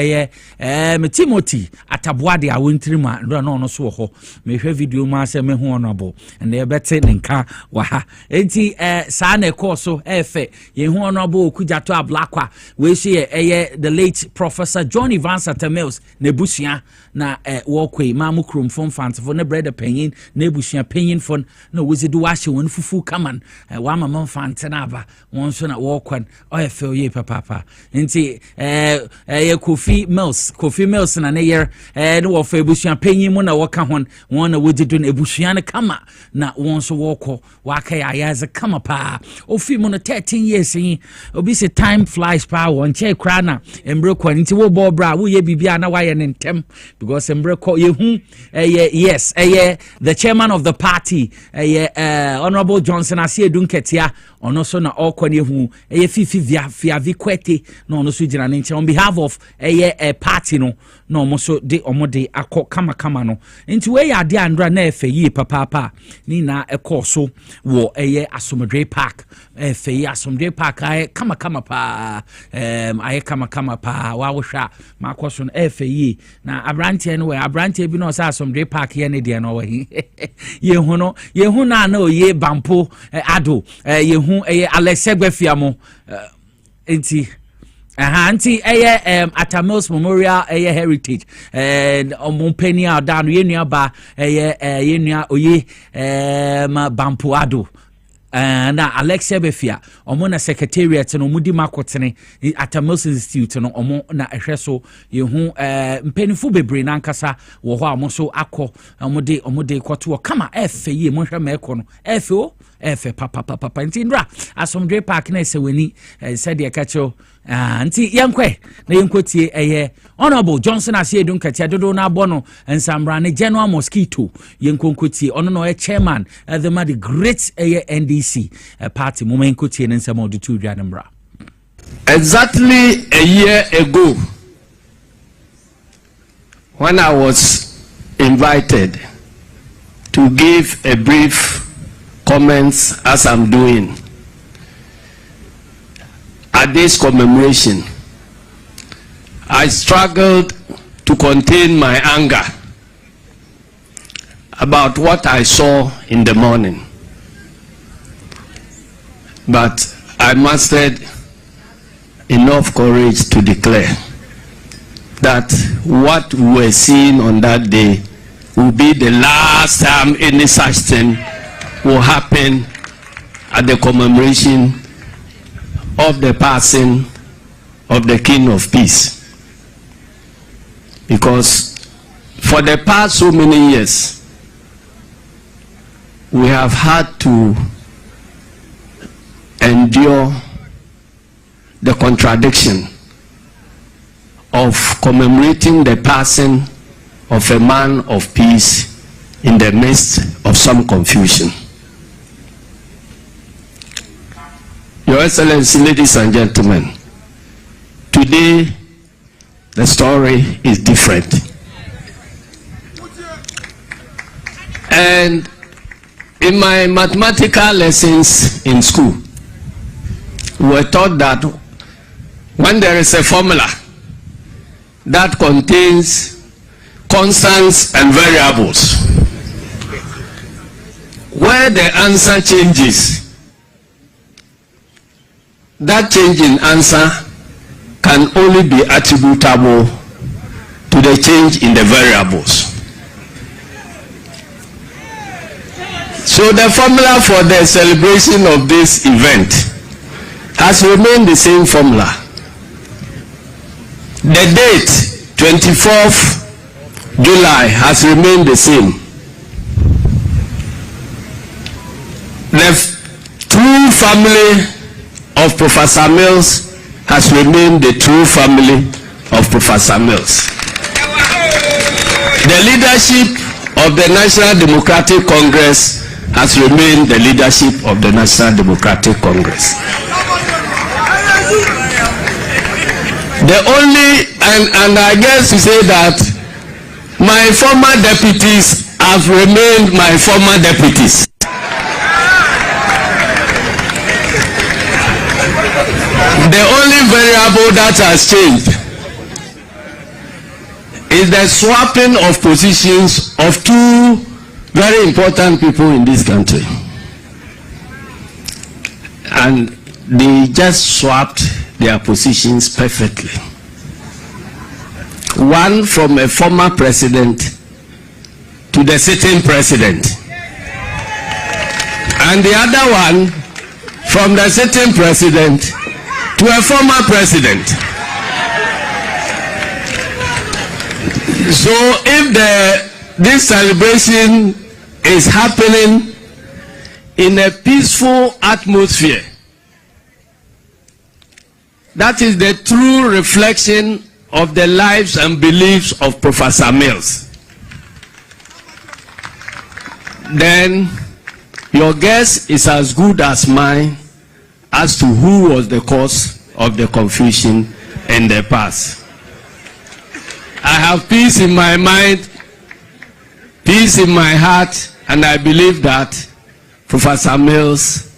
Timothy ataboade a wontirima enra no so ho me hwe video ma se me ho honorable and e bete nka wa ha enti sa na ekoso efe ye ho honorable Okujato Ablakwa we see the late Professor John Evans Atta Mills na busua na wokwe ma mu krom fon fanfo ne brother penyin na busua penyin fon na wozidu wa hye won fufu kaman wa mama fante na aba won onso na walkwan feel ye papa nti Kofi Mills na ne yer no wo fa ebusuan panyin mu na woka hon won na wogido na ebusuan kama na won so woko waka ya za kama pa ofi mu no 13 years yin obi say time flies pa won che kra na embre kwa nti wo bo bra wo ye bibia na wa ye ntem because embre ko ye hu yes the chairman of the party Honorable Johnson Asiedu Nketia ono so na okwane hu fifi via kwete no ono so gina ne on behalf of party no omo so de akọ kama no nti we ya de andra na efe yi papa ni na ekoso wo Asomdwe Park efe yi Asomdwe Park kama pa kama pa wa wo hwa makoso no efe yi na abrante no we abrante bi no sa Asomdwe Park ye ne de no we ye hu na oye bampo ado ye hu Alexegbefiamo enti anti Atta Memorial Heritage and Montpellier down yenua ba yenua oye bampo ado na Alexegbefia omo na secretariat no mudi makotene Atta Institute no omo na ehweso ye hu mpenifo bebre na nkasa wo ho amo so akọ omo de kwoto kama efe ye mo hwe ma ekọ no efe papa nti ndra Asomdwe Park na eseweni said ye kacho anti yankwe na yenkotie Honorable Johnson Asiedu Nketia dodo na abono ensamra ne General Mosquito yenkonkotie ono no chairman the great NDC party momenkotie ne nsamo de tu dwanembra.
Exactly a year ago, when I was invited to give a brief comments as I'm doing at this commemoration, I struggled to contain my anger about what I saw in the morning. But I mustered enough courage to declare that what we were seeing on that day will be the last time any such thing will happen at the commemoration of the passing of the King of Peace. Because for the past so many years, we have had to endure the contradiction of commemorating the passing of a man of peace in the midst of some confusion. Your Excellency, ladies and gentlemen, today the story is different. And in my mathematical lessons in school, we were taught that when there is a formula that contains constants and variables, where the answer changes, that change in answer can only be attributable to the change in the variables. So the formula for the celebration of this event has remained the same formula. The date, 24th July, has remained the same. The true family of Professor Mills has remained the true family of Professor Mills. The leadership of the National Democratic Congress has remained the leadership of the National Democratic Congress. The only, and I guess to say that my former deputies have remained my former deputies. The only variable that has changed is the swapping of positions of two very important people in this country. And they just swapped their positions perfectly. One from a former president to the sitting president, and the other one from the sitting president to a former president. So if this celebration is happening in a peaceful atmosphere, that is the true reflection of the lives and beliefs of Professor Mills. Then your guess is as good as mine as to who was the cause of the confusion in the past. I have peace in my mind, peace in my heart, and I believe that Professor Mills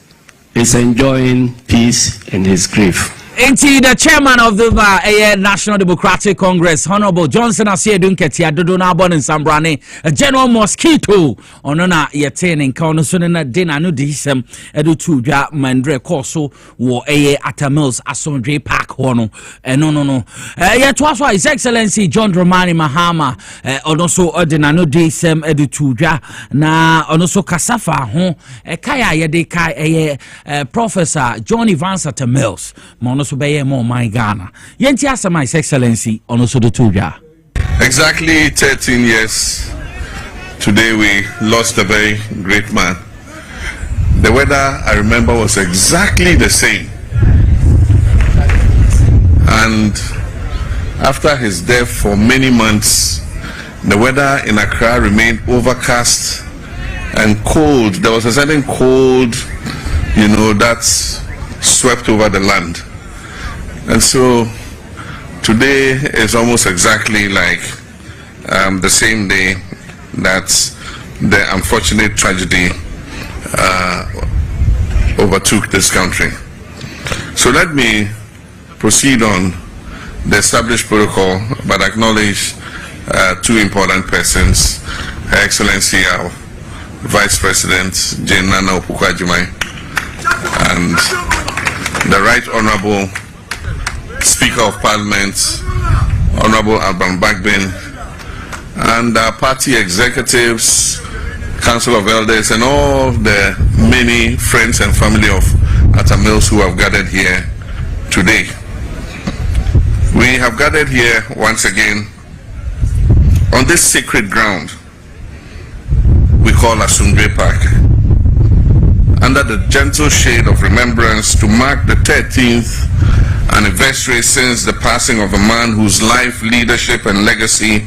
is enjoying peace in his grave.
Indeed, the chairman of the National Democratic Congress, Honorable Johnson Asiedun Ketia Dodona Bon and Sambrane, a general mosquito on Yatin in Kaunusunana Dina Nudisem, Edu Tuja Mandre Corso, war Atta Mills, Asondre Park Hono, and no. Yet was why His Excellency John Dramani Mahama, also Ordinano Disem, Edu Tuja, na also Kasafa, hon, Kaya Yadekai, Professor John Evans Atta Mills, so be more my Ghana. Yenti asa His Excellency on also the Tuja.
Exactly 13 years today we lost a very great man. The weather I remember was exactly the same. And after his death for many months, the weather in Accra remained overcast and cold. There was a certain cold, that swept over the land. And so today is almost exactly like the same day that the unfortunate tragedy overtook this country. So let me proceed on the established protocol, but acknowledge two important persons, Her Excellency our Vice President Jane Nana Opukwa-Jumai and the Right Honorable Speaker of Parliament, Honorable Alban Bagbin, and our party executives, Council of Elders, and all the many friends and family of Atta Mills who have gathered here today. We have gathered here once again on this sacred ground we call Asundwe Park, under the gentle shade of remembrance to mark the 13th anniversary since the passing of a man whose life, leadership, and legacy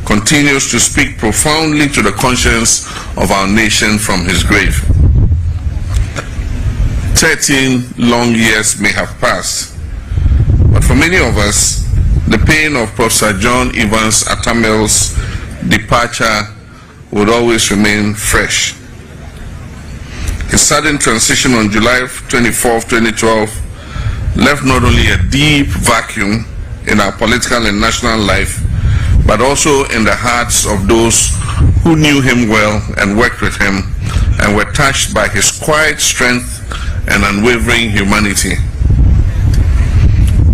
continues to speak profoundly to the conscience of our nation from his grave. 13 long years may have passed, but for many of us, the pain of Professor John Evans Atta Mills' departure would always remain fresh. His sudden transition on July 24, 2012 left not only a deep vacuum in our political and national life, but also in the hearts of those who knew him well and worked with him and were touched by his quiet strength and unwavering humanity.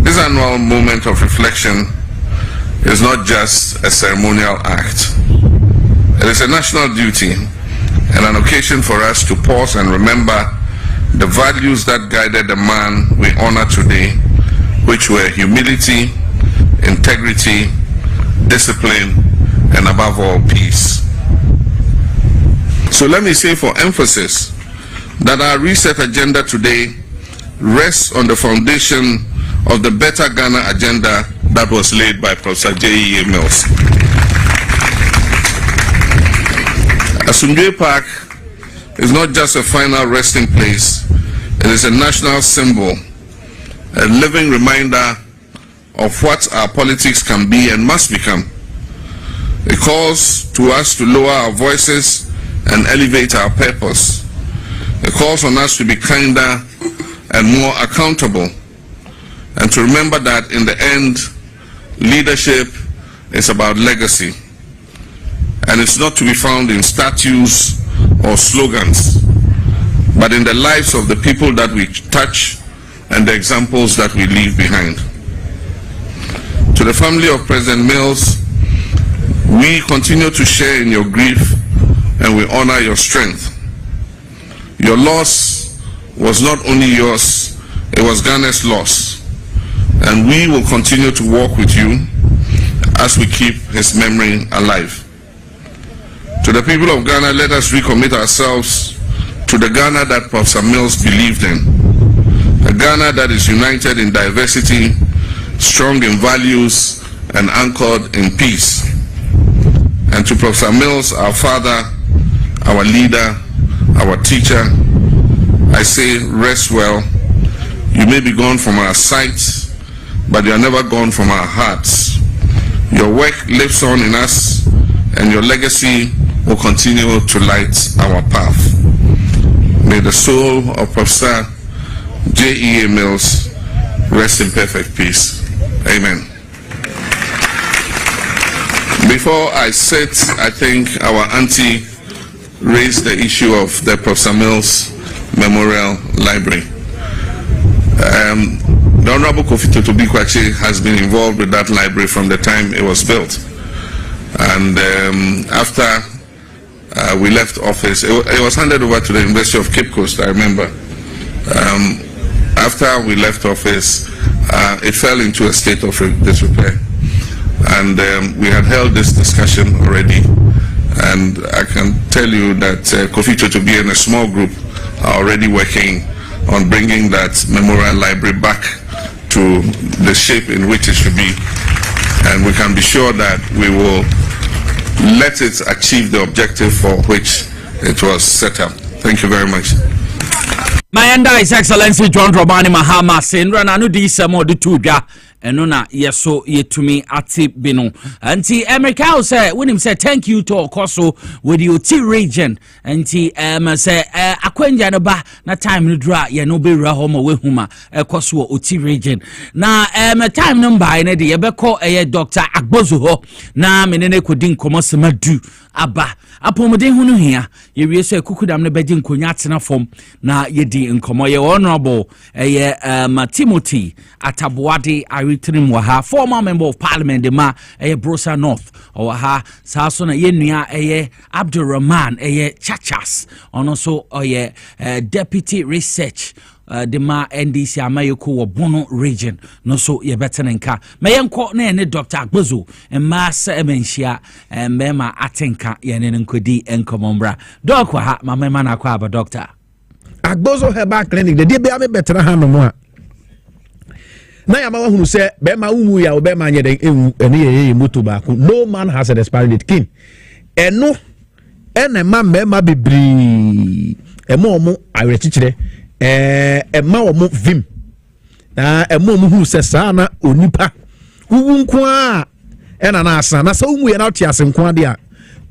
This annual moment of reflection is not just a ceremonial act. It is a national duty and an occasion for us to pause and remember the values that guided the man we honor today, which were humility, integrity, discipline, and above all, peace. So let me say for emphasis that our reset agenda today rests on the foundation of the Better Ghana agenda that was laid by Professor J.E.A. Mills. Asundwe Park is not just a final resting place, it is a national symbol, a living reminder of what our politics can be and must become. It calls to us to lower our voices and elevate our purpose. It calls on us to be kinder and more accountable, and to remember that in the end, leadership is about legacy, and it's not to be found in statues or slogans, but in the lives of the people that we touch and the examples that we leave behind. To the family of President Mills, we continue to share in your grief and we honor your strength. Your loss was not only yours, it was Ghana's loss. And we will continue to walk with you as we keep his memory alive. To the people of Ghana, let us recommit ourselves to the Ghana that Prof. Mills believed in. A Ghana that is united in diversity, strong in values, and anchored in peace. And to Prof. Mills, our father, our leader, our teacher, I say, rest well. You may be gone from our sight, but you are never gone from our hearts. Your work lives on in us, and your legacy will continue to light our path. May the soul of Professor J.E.A. Mills rest in perfect peace. Amen. Before I sit, I think our auntie raised the issue of the Professor Mills Memorial Library. The Honorable Kofi Tobikwache has been involved with that library from the time it was built. And after we left office, it was handed over to the University of Cape Coast, I remember. After we left office, it fell into a state of disrepair. And we had held this discussion already. And I can tell you that Kofi Totobi and a small group are already working on bringing that memorial library back to the shape in which it should be. And we can be sure that we will let it achieve the objective for which it was set up. Thank you very much.
My His Excellency John Dramani Mahama Sendra Nanu di Samo de Tuga Enona yeso yetumi ati bino. Anti America say when him say thank you to Okoso with the Oti region. Anti say akwenja no ba na time no dra ye no be rahoma we huma Okoso Oti region. Na time no ba na de ye beko Dr. Agbozo ho na menene kodin komosema du aba apomode hunu hia ye wie so ekukudam ne beji nkonya atena fom na ye di nkomo ye honorable Timothy Atabuade Aritrim waha former member of parliament de ma Brosa North or ha saso na ye nua Abdurrahman Chachas ono so deputy research the ma NDC amayoko wo Bono region no so ye betenenka meyenko na ne Dr. Agbozo emasa emenhia mema atenka ye ne nkodi enkomombra doc ha mama na kwa aba doctor
Agbozo Herbal Clinic the dey be better ha no mo a na ya ma hunu se be ma umu ya be ma nyede ene ye moto ba ko no man has an expiry date kin eno ene ma bebri emo mo awerechichire ema omo vim na emo mo hu se sa na onipa wuwu nko a ena na asa na sa umu ye na oti ase nko ade a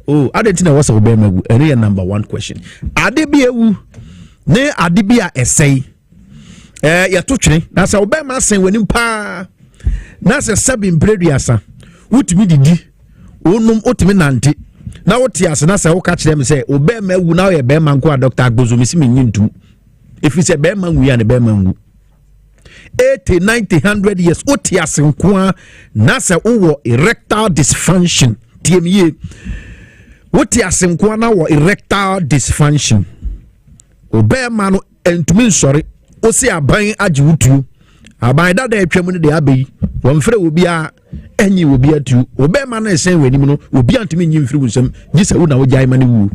oh adenti na wo se be magu ene ye number 1 question ade bi ewu ne ade bi a esei ya to twene na sa obe ma sen wani pa na se sabin brediasa wutumi didi onum otumi nante na wote ase na se wo ka kire me se obe ma wu na ye be ma nko a Dr. Agbozo mi si me nyintu if you say be ma wu ya ne be ma wu 80 90 100 years wote ase nko a na se wo erectile dysfunction TME wote ase nko a na wo erectile dysfunction obe ma no entumi nsori osi aban ajiwutu aban dada etwam ne de abai wonfre obi a enyi obi atu obema na esen wanim no obi antimi nyi mfiri wusam gisa wo na wo jai mane wu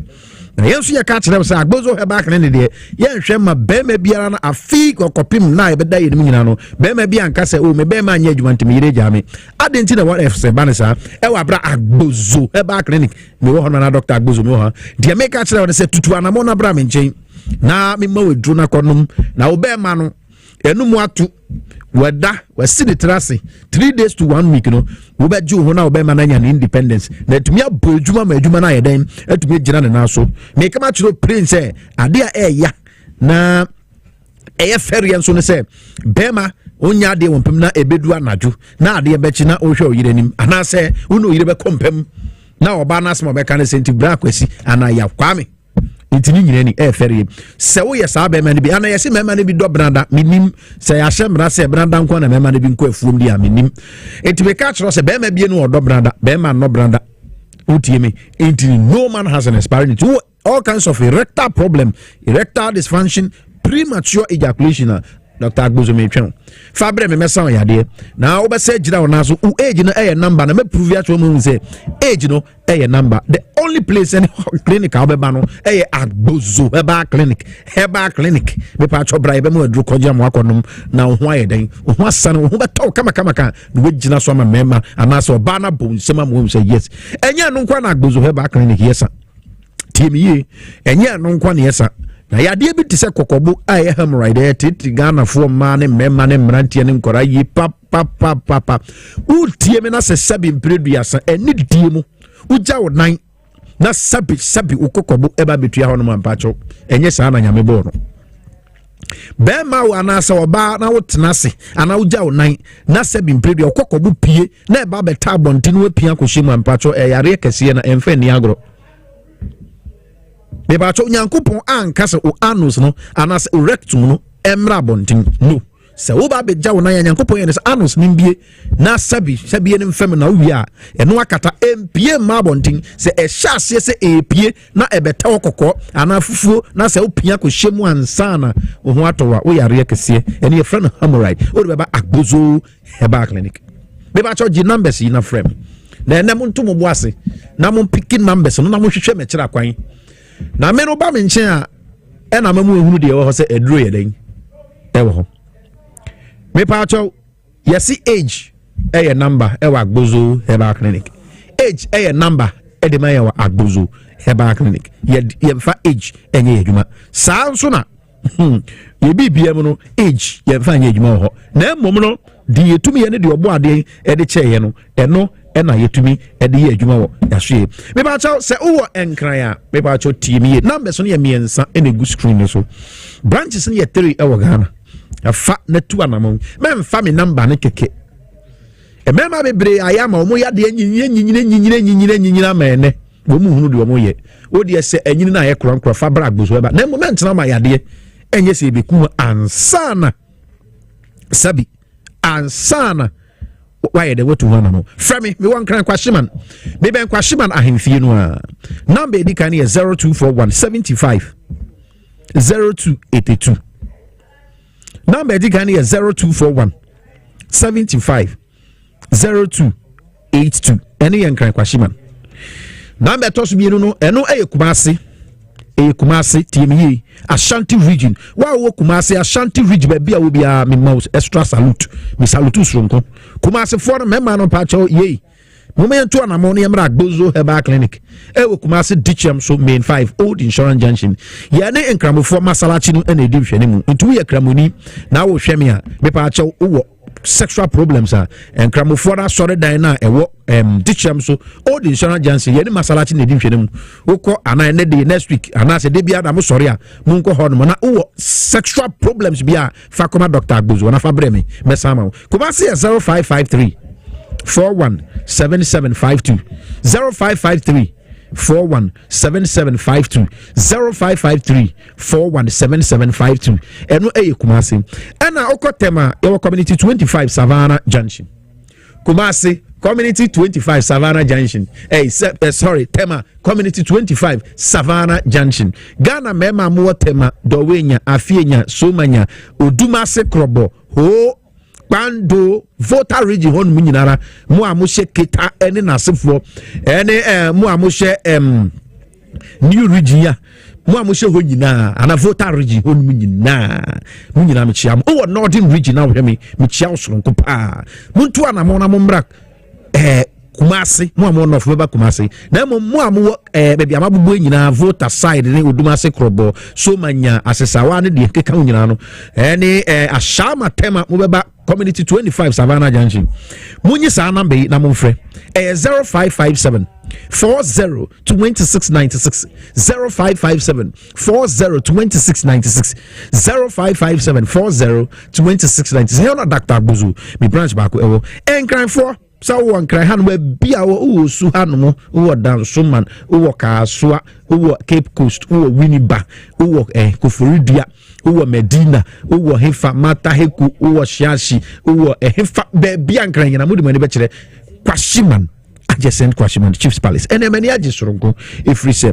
na yenso ye ka kire sa Agbozo Herbal Clinic de ye nhwe ma bema biara na afi kokopim na ebeda ye nim nyina no bema bia anka se o me bema anya adwuma ntimi yire jame adenti na what fse banisa e wa bra Agbozo Herbal Clinic me wo hono na Dr. Agbozo me wo ha de me ka kire se tutu anamo na bra me nchen na me ma wedru na konum na obema no enum atu weda wasi de trase 3 days to 1 week no wo be ju ho na obema na nya independence na tumi abodwuma ma adwuma na yeden atumi gina ne na so me kama chiro prince ade a ya na ferie nso ne se bema onya ade wompem na ebedu anaju na ade be chi na ohwe oyire nim ana se uno oyire be kompem na oba na asma be kan senti bra kwasi ana ya kwame intini nyine ni ferie se wo yesa be ma ne bi ana yesi mema ne bi do branda minim se ya hye mra se branda nko na mema ne bi nko afuom di aminim entibe ka chiro se be ma bi enu odo branda be ma no branda utiemi intini no man has an expiry date all kinds of erectile problem erectile dysfunction
premature ejaculation Dr. Agbozo metwen fabre me mesa on yade na obese gira wona so age no eye number na me prove ya mu say age no eye number the only place any clinic abeba no eye Agbozo herbal clinic me pa chobra e be mu aduru koja mo akonom na ho ayeden ho asane ho beto kama ka no we gina so ma mema anase oba na bo nsema mo say yes enye no nkwa na Agbozo herbal clinic yesa tie enye no nkwa na yesa na yade bi tise kokobo aye hemorrhoid titi Ghana fo ma ne mema ne mrantie ne nkora yi papa utie me na se sabi mpreduasa eni die mu uja wo nan na sabi ukokobo eba betua ho no mampacho enye saa na nyame bo no be ma wo anasa oba na wo tenase ana uja wo nan na sabi mpredu ukokobo pie na eba beta bontinu we pia ko hyimu mampacho yare kese na emfa ni agro Bebacho nyankopon ankase o anus no anase o rectum no emra bontin no se wo ba beja wo na nyankopon ye se anus nimbie na sabi ne mfem na wi a eno akata empie ma bontin se e hyase se epie na ebeta okoko ana fufuo na se opia ko hyemu ansana wo ho atowa wo yare kese ene ye friend hemorrhoid o de beba Agbozo herbal clinic bebacho gi numbers yi na frame na enem ntomo boase na mo picking numbers no na mo hwehwe me kira kwan na me no ba me nchen a e na mamu ehunu de wo ho se eduro ye den e wo ho me pa cho yesi age e ye number e wa Agbozo herbal clinic age e ye number e de ma ye wa Agbozo herbal clinic ye fa age enye adwuma saa nso na ye bibiem no age ye fa enye adwuma ho na emom no di yetumi ye ne de obo ade e de che ye no eno ena yetumi ede ye adwuma wo yahwe me ba chaw se wo enkran a me ba chaw tie numbers no ye miensa ene gu screen so branches no ye 3 e wo Ghana afa na tu anamon me mfa me number ne keke e me ma bebre ayama o mo ya de nyinyina ma ene wo mu hunu de wo mo ye wo de se anyini na ye kronkro fa bra Agbozo ba na moment na ma ya de enye se be ku ansana sabi ansana why they went to one no frame me one cran kwashiman me ben kwashiman ahemfie no a number edi kan 0241 75 0282 number edi kan 0241 75 0282 ene yen cran kwashiman number to so bi no eno Kumasi TME Ashanti region wa wo Kumasi Ashanti region be bia wo bia me mouse extra salute me salute sronko Kumasi for me ma no pa cho ye moment to anamo ne mra Agbozo herbal clinic e wo Kumasi Dichem so main 5 old insurance junction ye ne enkramofo masalachi no ene di hwene mu ntu ye kramoni na wo hwe me a me pa cho wo sexual problems and cramofo na sore dan na ewo Dichem so old insurance agency ye ni masalachi na edin hwene mu wokọ ana ne day next week ana se de bia na mo sore a mo nko ho no na wo sexual problems bia fa koma Dr. Agbozo na fa breme mesama kuma se 0553 417752 0553 417752 0553 417752 eno eye Kumasi ena okotema your community 25 Savannah Junction Kumasi community 25 Savannah Junction sorry tema community 25 Savannah Junction Ghana mema mo tema dowenya afienya somanya odumase krobo ho Bando voter region hon mu nyinara mu amhye keta ene nasefo ene mu amhye new region ya mu amhye ho nyina ana voter region hon mu nyina me chiam o northern region na hwe me chiam soronko pa muntu ana mo na mo mra Kumasi mu amon of beba Kumasi na mu amu bebi amabubu nyina voter side ne odumase krobo so manya asesawa ne de keka nyina no ene ashama tema mu beba community 25 Savannah Junction munyi sa number na mo mfre 0557 40 2696 0557 40 2696 0557 40 2696 here na Dr. Agbozo mi branch back ewo enkran for so one cry han we bia wo su hanu wo dansoman wo kasoa wo Cape Coast wo Winneba wo Koforidua wo Medina wo Hefa Mata Heku wo Shiashi wo Hefa be bia nkran yana mudu mani be kire Kwashiman adjacent Kwashiman Chiefs Palace. And then many adjacent soronko if we say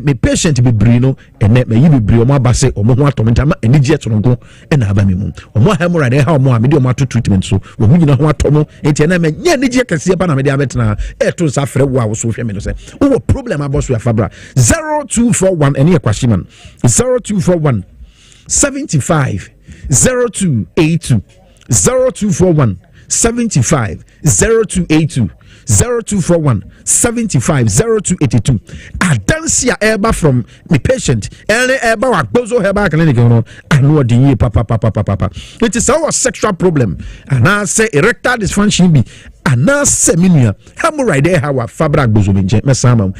me patient be brino and me you be brio ma base or mo atomenta and jet soronko and abamimu or more hemorrhage how more medium to treatment so we you know what tomo and na me nya nije kase pa na me diabetna e to safre wa so hwe me no say wo problem about we fabra 0241 and here Kwashiman 0241 75 0282 0241 75 0282 0241 75 0282. Adansia eba from the patient and eba wa bozo heba clinic no anu odi papa. It is our sexual problem and I say erectile dysfunction be and I say minua hemorrhoid ha wa fabra bozo menje mesama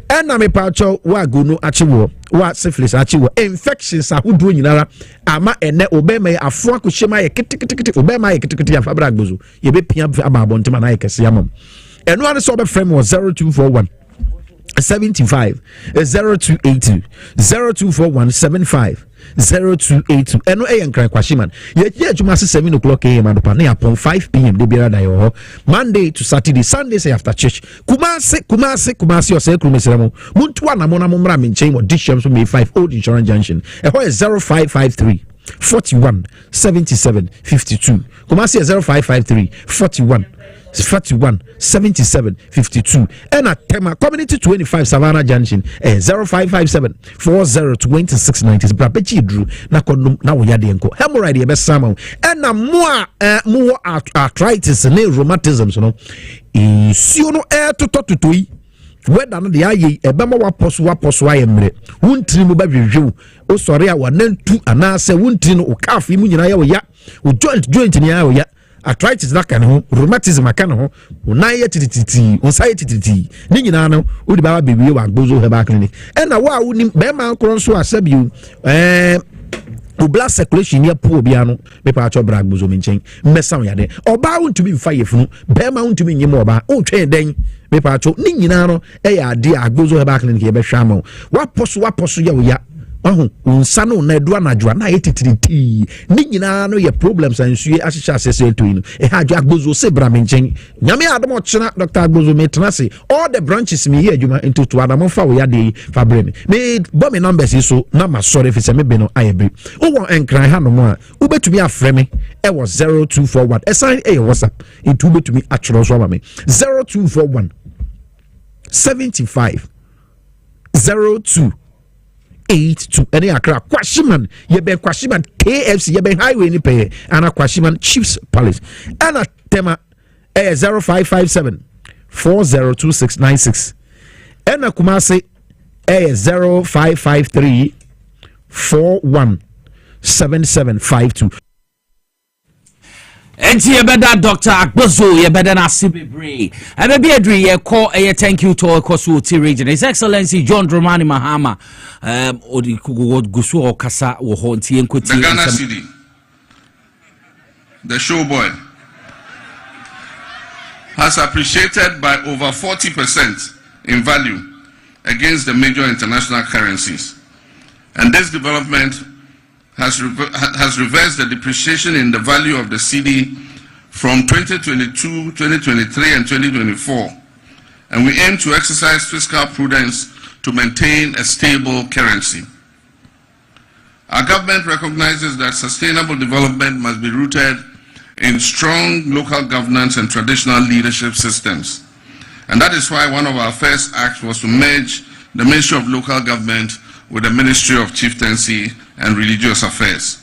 and na me pacho wa gunu achiwo wa syphilis achiwo infections ahudu nyinara ama ene obema afo akohyema ye kitikiti obema ye kitikiti fabra bozo ye be pia ababontima na ye kese amam. And one is over frame was 0241 75 0282 0241 75 0282. And no and cry Kwashiman. Yet you must 7 o'clock a.m. and upon 5 p.m. de bira dayo Monday to Saturday, Sunday say after church. Kumasi or say Kumisamo. Muntwana Mona Mumra in chain or dishes from May 5 Old Insurance Junction. And what is 0553 41 77 52. Kumasi 0553 41 77 52 and at Tema Community 25 Savannah Junction 0557 40 26 90 Brabechi Drew Nakonum now Yadienko hemorrhoid best salmon and more arthritis and rheumatism so no siono air to totui whether no the aye ebema waposo ayemre wuntiri mu ba hwehwe o sori a wanantu anase wuntiri no o kafi mu nyina ya o ya o joint ni ya o ya arthritis that can ho rheumatism can ho unaye tititi unsaye tititi ni nyina no odi baba bewie wa gbozo heba clinic and na wa uni be man kron so asabiu o blood circulation ya po bia no me pa cho bra gbozo menchen mmesa ya de oba untumi mfa yefunu be ma untumi nyim oba o twen den me pa cho ni nyina no e ya de agbozo heba clinic ye be hwa ma wa poso ya o ya unsano na edu anadwa na yetitiriti ni nyina no ye problems ansue ahyehyɛ asese to yin e ha adwa agbozo se bra menchen nyame adom chena Dr. Agbozo metenase all the branches me here adwuma into to adamo fa wo ya de fa bre me bo me numbers so na ma sorry fi se me be no ayebe wo won enkran ha no mo a wo betumi afrɛ me e was 0241 assign e WhatsApp into betumi atworo so ba me 0241 75 02 82 any akra Kwashiman ye ben Kwashiman KFC ye ben highway ni pay and Kwashiman Chiefs Palace and a tema 0557 402696 and a Kumasi 0553 417752.
Enti ye beda Dr. Agbozo ye beda na sibebre ebe bi adri ye call thank you to Kosu T region His Excellency John Dramani Mahama odi gusu okasa wo ho nti enkoti
the Ghana Cedi, the showboy, has appreciated by over 40% in value against the major international currencies, and this development has reversed the depreciation in the value of the Cedi from 2022, 2023 and 2024, and we aim to exercise fiscal prudence to maintain a stable currency. Our government recognizes that sustainable development must be rooted in strong local governance and traditional leadership systems, and that is why one of our first acts was to merge the Ministry of Local Government with the Ministry of Chieftaincy and Religious Affairs.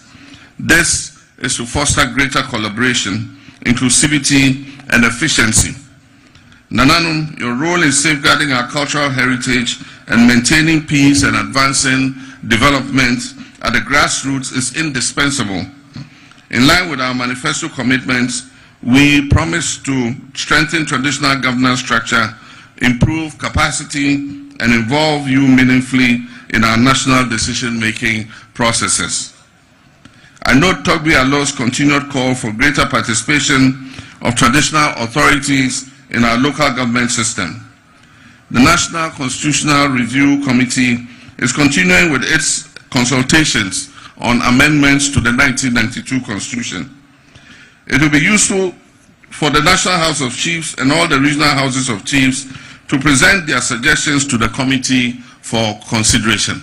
This is to foster greater collaboration, inclusivity, and efficiency. Nananum, your role in safeguarding our cultural heritage and maintaining peace and advancing development at the grassroots is indispensable. In line with our manifesto commitments, we promise to strengthen traditional governance structure, improve capacity, and involve you meaningfully in our national decision-making processes. I note Togbi Allo's continued call for greater participation of traditional authorities in our local government system. The National Constitutional Review Committee is continuing with its consultations on amendments to the 1992 Constitution. It will be useful for the National House of Chiefs and all the regional houses of chiefs to present their suggestions to the committee for consideration.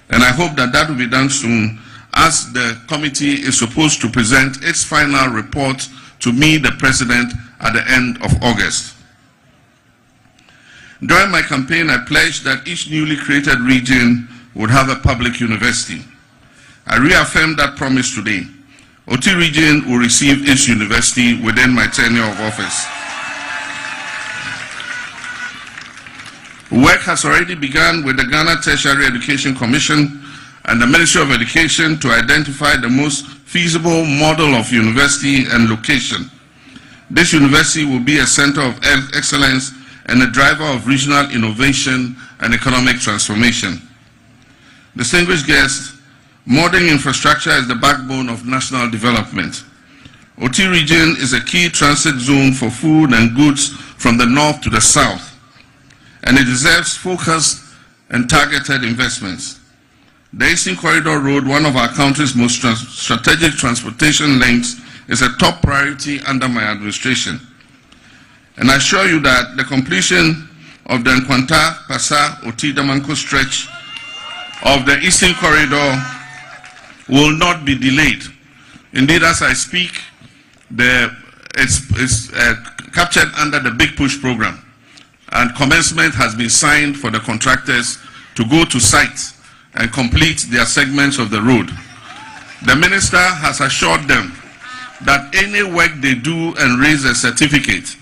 And I hope that that will be done soon, as the committee is supposed to present its final report to me, the President, at the end of August. During my campaign, I pledged that each newly created region would have a public university. I reaffirm that promise today. Oti region will receive its university within my tenure of office. Work has already begun with the Ghana Tertiary Education Commission and the Ministry of Education to identify the most feasible model of university and location. This university will be a center of excellence and a driver of regional innovation and economic transformation. Distinguished guests, modern infrastructure is the backbone of national development. Oti region is a key transit zone for food and goods from the north to the south, and it deserves focused and targeted investments. The Eastern Corridor Road, one of our country's most strategic transportation links, is a top priority under my administration. And I assure you that the completion of the Nkwanta, Pasa, Oti, Damanko stretch of the Eastern Corridor will not be delayed. Indeed, as I speak, it's captured under the Big Push program, and commencement has been signed for the contractors to go to site and complete their segments of the road. The minister has assured them that any work they do and raise a certificate,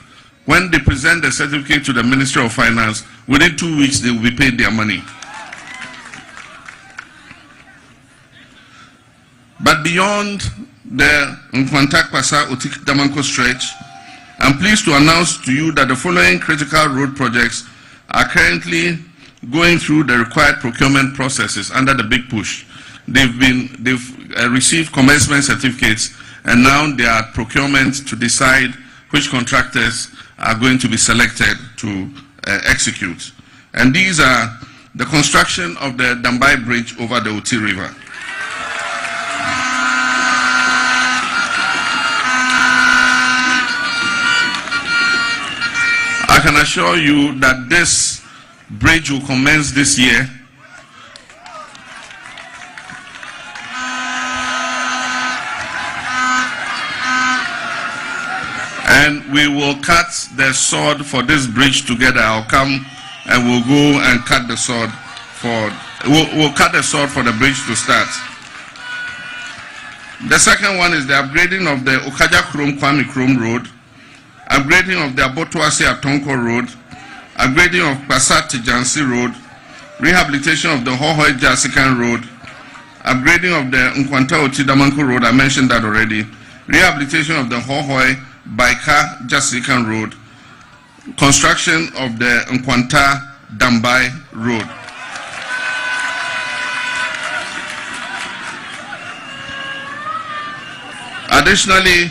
when they present the certificate to the Ministry of Finance, within 2 weeks they will be paid their money. But beyond the Nkwantak Pasa Otik Damanko stretch, I'm pleased to announce to you that the following critical road projects are currently going through the required procurement processes under the Big Push. They've received commencement certificates, and now they are procurement to decide which contractors are going to be selected to execute. And these are the construction of the Dambai Bridge over the Oti River. I can assure you that this bridge will commence this year. And we will cut the sword for this bridge together. I'll come and we'll go and cut the sword for, we'll cut the sword for the bridge to start. The second one is the upgrading of the Okaja Krom Kwame Krom Road, upgrading of the Abotuase Atonko Road, upgrading of Pasat Jansi Road, rehabilitation of the Hohoi Jasikan Road, upgrading of the Nkwanta Oti Damanko Road, I mentioned that already, rehabilitation of the Hohoi Baika Jasikan Road, construction of the Nkwanta Dambai Road. Additionally,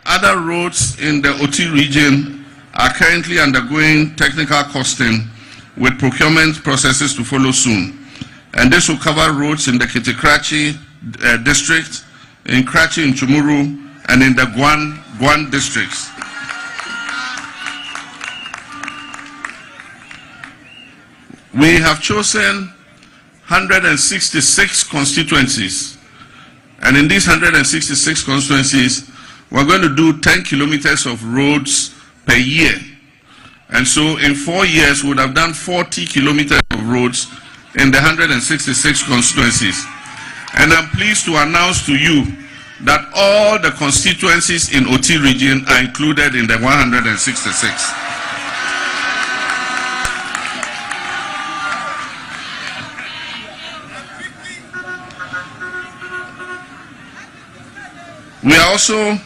other roads in the Oti region are currently undergoing technical costing with procurement processes to follow soon. And this will cover roads in the Kitikrachi district, in Krachi, in Chumuru, and in the Guan districts. We have chosen 166 constituencies. And in these 166 constituencies, we're going to do 10 kilometers of roads per year. And so in 4 years, we would have done 40 kilometers of roads in the 166 constituencies. And I'm pleased to announce to you that all the constituencies in Oti region are included in the 166. We are also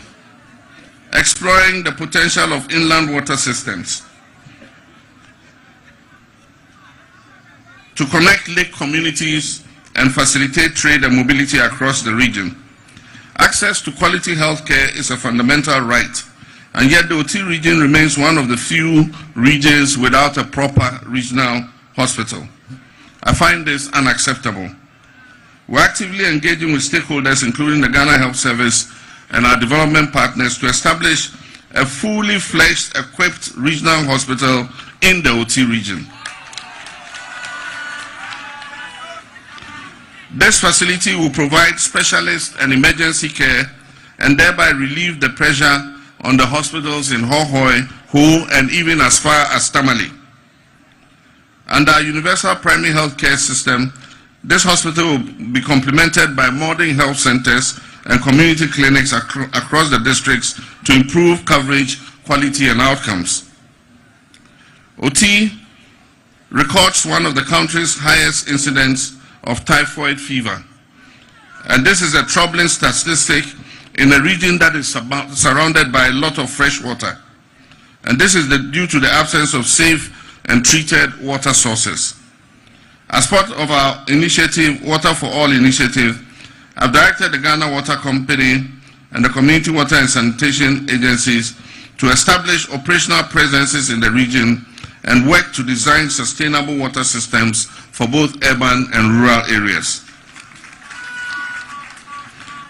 exploring the potential of inland water systems to connect lake communities and facilitate trade and mobility across the region. Access to quality healthcare is a fundamental right, and yet the Oti region remains one of the few regions without a proper regional hospital. I find this unacceptable. We're actively engaging with stakeholders, including the Ghana Health Service, and our development partners to establish a fully fledged, equipped regional hospital in the OT region. This facility will provide specialist and emergency care and thereby relieve the pressure on the hospitals in Hohoi, Ho, and even as far as Tamale. Under our universal primary health care system, this hospital will be complemented by modern health centers and community clinics across the districts to improve coverage, quality, and outcomes. OT records one of the country's highest incidents of typhoid fever. And this is a troubling statistic in a region that is surrounded by a lot of fresh water. And this is due to the absence of safe and treated water sources. As part of our initiative, Water for All initiative, I've directed the Ghana Water Company and the Community Water and Sanitation Agencies to establish operational presences in the region and work to design sustainable water systems for both urban and rural areas.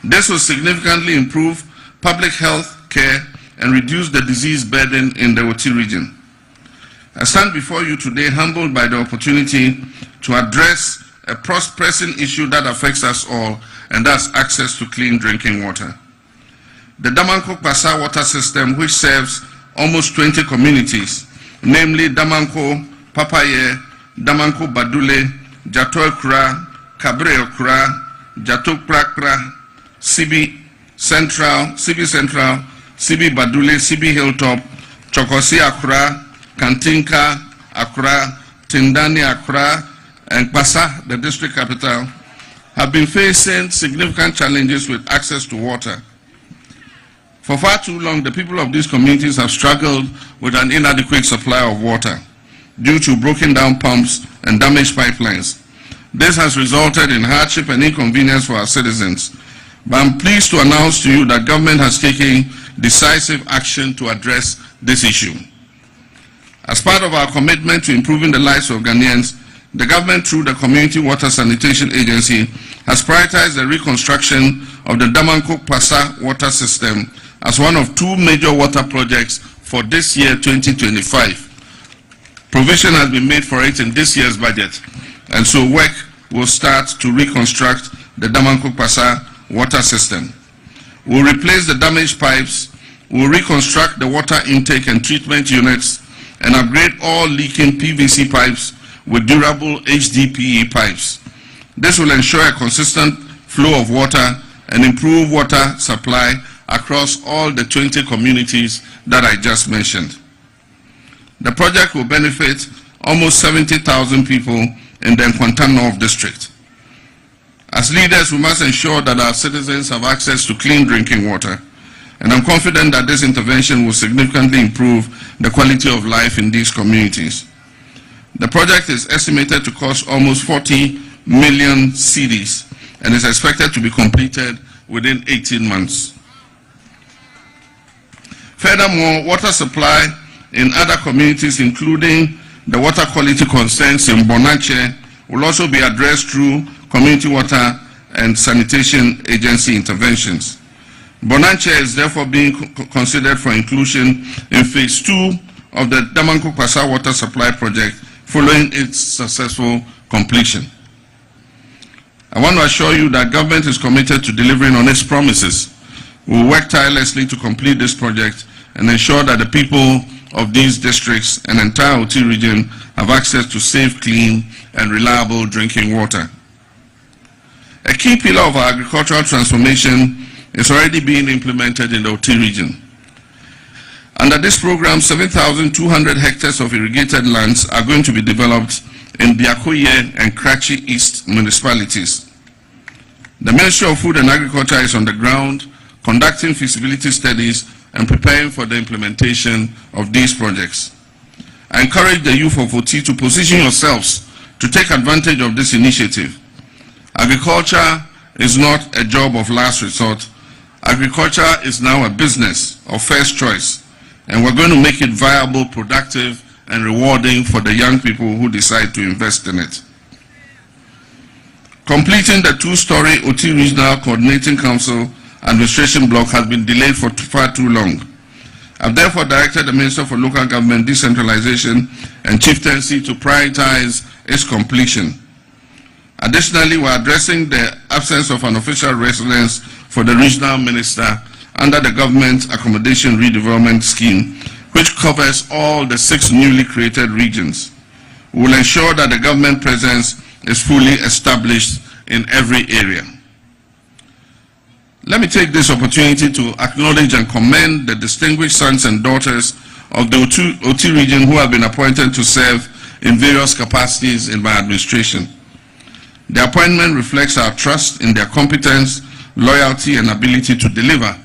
This will significantly improve public health care and reduce the disease burden in the OT region. I stand before you today humbled by the opportunity to address a pressing issue that affects us all, and that's access to clean drinking water. The Damanko Pasa water system, which serves almost 20 communities, namely Damanko, Papaye, Damanko Badule, Jato Kura, Kabre Kura, Jato Prakra, Cedi Central, Cedi Badule, Cedi Hilltop, Chokosi Accra, Kantinka Accra, Tindani Accra, and Pasa, the district capital, have been facing significant challenges with access to water. For far too long, the people of these communities have struggled with an inadequate supply of water due to broken down pumps and damaged pipelines. This has resulted in hardship and inconvenience for our citizens. But I'm pleased to announce to you that government has taken decisive action to address this issue. As part of our commitment to improving the lives of Ghanaians, the government, through the Community Water Sanitation Agency, has prioritized the reconstruction of the Damanko Pasa water system as one of two major water projects for this year, 2025. Provision has been made for it in this year's budget, and so work will start to reconstruct the Damanko Pasa water system. We'll replace the damaged pipes, we'll reconstruct the water intake and treatment units, and upgrade all leaking PVC pipes with durable HDPE pipes. This will ensure a consistent flow of water and improve water supply across all the 20 communities that I just mentioned. The project will benefit almost 70,000 people in the Nkwanta North district. As leaders, we must ensure that our citizens have access to clean drinking water, and I'm confident that this intervention will significantly improve the quality of life in these communities. The project is estimated to cost almost 40 million cedis and is expected to be completed within 18 months. Furthermore, water supply in other communities, including the water quality concerns in Bonanche, will also be addressed through Community Water and Sanitation Agency interventions. Bonanche is therefore being considered for inclusion in phase 2 of the Damanko Pasa water supply project following its successful completion. I want to assure you that government is committed to delivering on its promises. We will work tirelessly to complete this project and ensure that the people of these districts and entire OT region have access to safe, clean, and reliable drinking water. A key pillar of our agricultural transformation is already being implemented in the OT region. Under this program, 7,200 hectares of irrigated lands are going to be developed in Biakoye and Kratchi East municipalities. The Ministry of Food and Agriculture is on the ground, conducting feasibility studies and preparing for the implementation of these projects. I encourage the youth of OT to position yourselves to take advantage of this initiative. Agriculture is not a job of last resort. Agriculture is now a business of first choice, and we're going to make it viable, productive, and rewarding for the young people who decide to invest in it. Completing the 2-story OT Regional Coordinating Council administration block has been delayed for far too long. I've therefore directed the Minister for Local Government Decentralization and Chieftaincy to prioritize its completion. Additionally, we're addressing the absence of an official residence for the regional minister under the Government Accommodation Redevelopment Scheme, which covers all the 6 newly created regions. We will ensure that the government presence is fully established in every area. Let me take this opportunity to acknowledge and commend the distinguished sons and daughters of the OT region who have been appointed to serve in various capacities in my administration. The appointment reflects our trust in their competence, loyalty, and ability to deliver.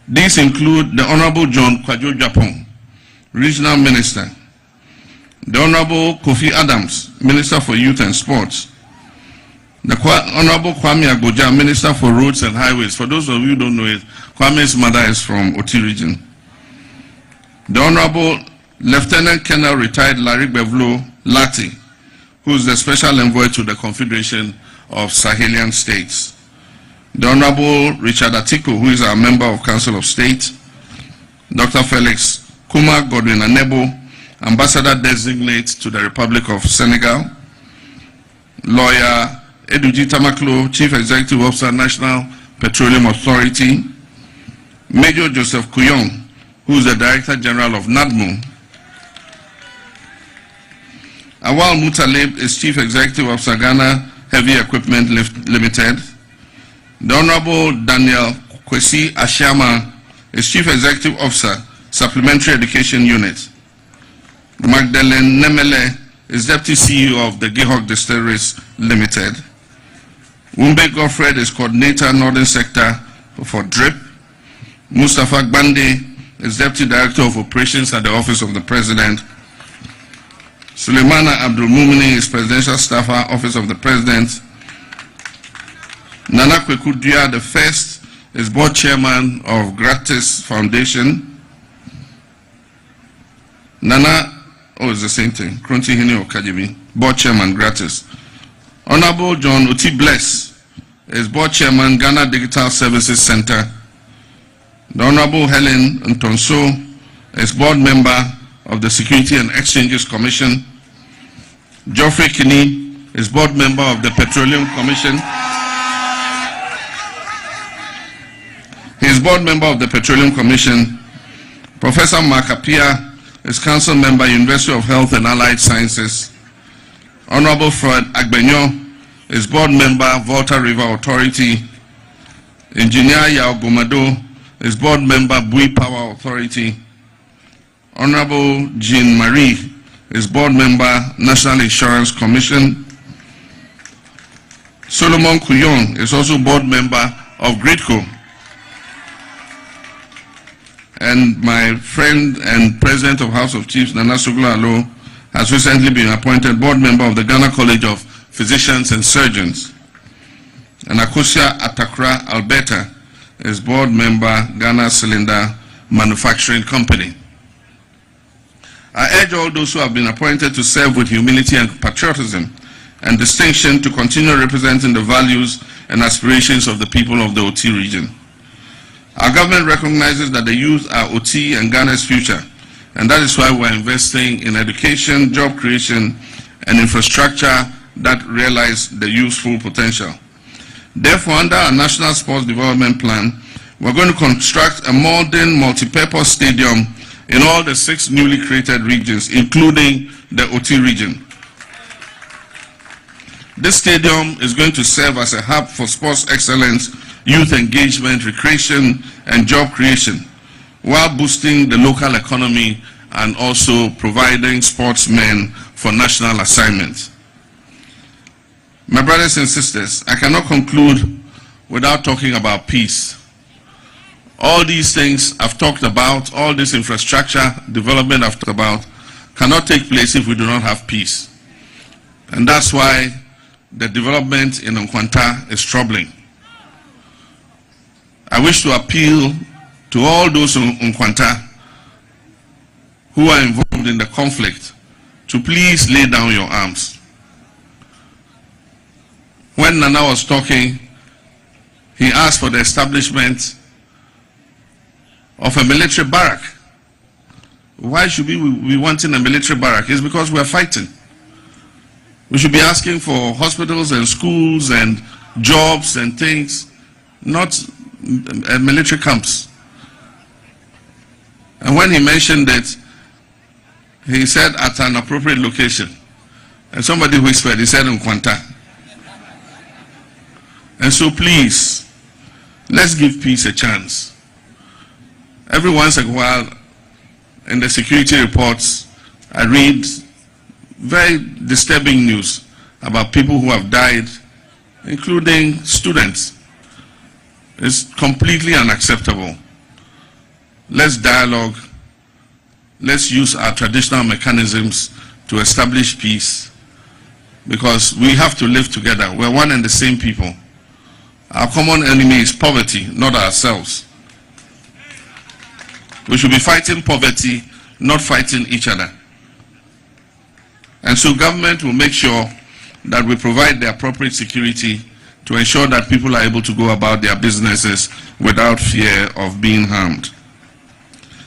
These include the Honorable John Kwajo Japong, Regional Minister, the Honorable Kofi Adams, Minister for Youth and Sports, the Honorable Kwame Agboja, Minister for Roads and Highways. For those of you who don't know it, Kwame's mother is from Oti region. The Honorable Lieutenant Colonel Retired Larry Bevlo Lati, who is the Special Envoy to the Confederation of Sahelian States. The Honorable Richard Atiko, who is our Member of Council of State. Dr. Felix Kumar Godwin Anebo, Ambassador Designate to the Republic of Senegal. Lawyer Eduji Tamaklo, Chief Executive Officer, National Petroleum Authority. Major Joseph Kuyong, who is the Director General of NADMO. Awal Mutalib is Chief Executive Officer, Ghana Heavy Equipment Limited. The Honorable Daniel Kwesi Ashama is Chief Executive Officer, Supplementary Education Unit. Magdalene Nemele is Deputy CEO of the Gihok Distilleries Limited. Wumbe Goffred is Coordinator Northern Sector for DRIP. Mustafa Gbande is Deputy Director of Operations at the Office of the President. Suleimana Abdul Mumini is Presidential Staffer, Office of the President. Nana Kwekudia the First is Board Chairman of Gratis Foundation. It's the same thing. Kronti Hini Okajimi, Board Chairman Gratis. Honorable John Oti Bless is Board Chairman, Ghana Digital Services Center. The Honorable Helen Ntonso is Board Member of the Security and Exchanges Commission. Geoffrey Kinney is Board Member of the Petroleum Commission. He is Board Member of the Petroleum Commission. Professor Mark Appiah is Council Member, University of Health and Allied Sciences. Honorable Fred Agbenyo is Board Member, Volta River Authority. Engineer Yao Gomado is Board Member, Bui Power Authority. Honorable Jean Marie is Board Member, National Insurance Commission. Solomon Kuyon is also Board Member of GRIDCO. And my friend and President of House of Chiefs, Nana Suglo Alo, has recently been appointed Board Member of the Ghana College of Physicians and Surgeons. And Akosia Atakra Alberta is Board Member, Ghana Cylinder Manufacturing Company. I urge all those who have been appointed to serve with humility and patriotism and distinction to continue representing the values and aspirations of the people of the OT region. Our government recognizes that the youth are OT and Ghana's future, and that is why we're investing in education, job creation, and infrastructure that realize the youth's full potential. Therefore, under our National Sports Development Plan, we're going to construct a modern multi-purpose stadium in all the 6 newly created regions, including the OT region. This stadium is going to serve as a hub for sports excellence, youth engagement, recreation, and job creation, while boosting the local economy and also providing sportsmen for national assignments. My brothers and sisters, I cannot conclude without talking about peace. All these things I've talked about, all this infrastructure development I've talked about, cannot take place if we do not have peace. And that's why the development in Nkwanta is troubling. I wish to appeal to all those in Nkwanta who are involved in the conflict to please lay down your arms. When Nana was talking, he asked for the establishment of a military barrack. Why should we be wanting a military barrack? It's because we are fighting. We should be asking for hospitals and schools and jobs and things, not military camps. And when he mentioned it, he said at an appropriate location. And somebody whispered, he said in Kwanta. And so please, let's give peace a chance. Every once in a while, in the security reports, I read very disturbing news about people who have died, including students. It's completely unacceptable. Let's dialogue. Let's use our traditional mechanisms to establish peace, because we have to live together. We're one and the same people. Our common enemy is poverty, not ourselves. We should be fighting poverty, not fighting each other. And so government will make sure that we provide the appropriate security to ensure that people are able to go about their businesses without fear of being harmed.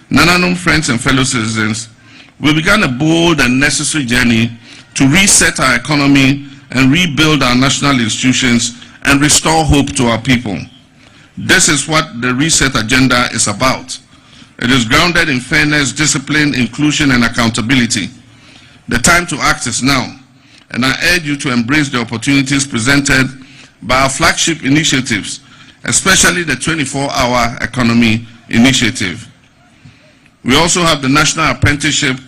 Nananum friends and fellow citizens, we began a bold and necessary journey to reset our economy and rebuild our national institutions and restore hope to our people. This is what the reset agenda is about. It is grounded in fairness, discipline, inclusion, and accountability. The time to act is now, and I urge you to embrace the opportunities presented by our flagship initiatives, especially the 24-hour economy initiative. We also have the National Apprenticeship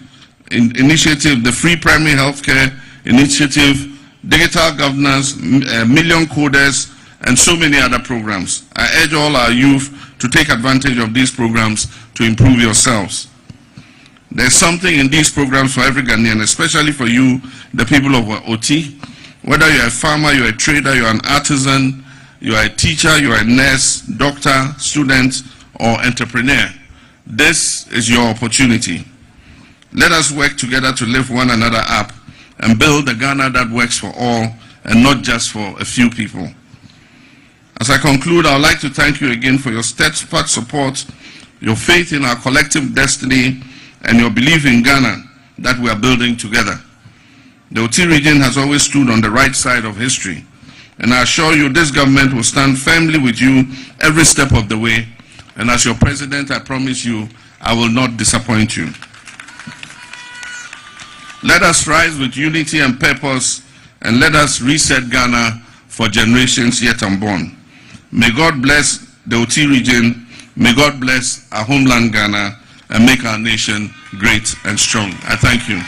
Initiative, the Free Primary Healthcare Initiative, Digital Governance, Million Coders, and so many other programs. I urge all our youth to take advantage of these programs to improve yourselves. There's something in these programs for every Ghanaian, especially for you, the people of OT. Whether you're a farmer, you're a trader, you're an artisan, you're a teacher, you're a nurse, doctor, student, or entrepreneur. This is your opportunity. Let us work together to lift one another up and build a Ghana that works for all and not just for a few people. As I conclude, I would like to thank you again for your steadfast support, your faith in our collective destiny, and your belief in Ghana that we are building together. The OT region has always stood on the right side of history, and I assure you this government will stand firmly with you every step of the way, and as your president, I promise you, I will not disappoint you. Let us rise with unity and purpose, and let us reset Ghana for generations yet unborn. May God bless the OT region, may God bless our homeland Ghana, and make our nation great and strong. I thank you.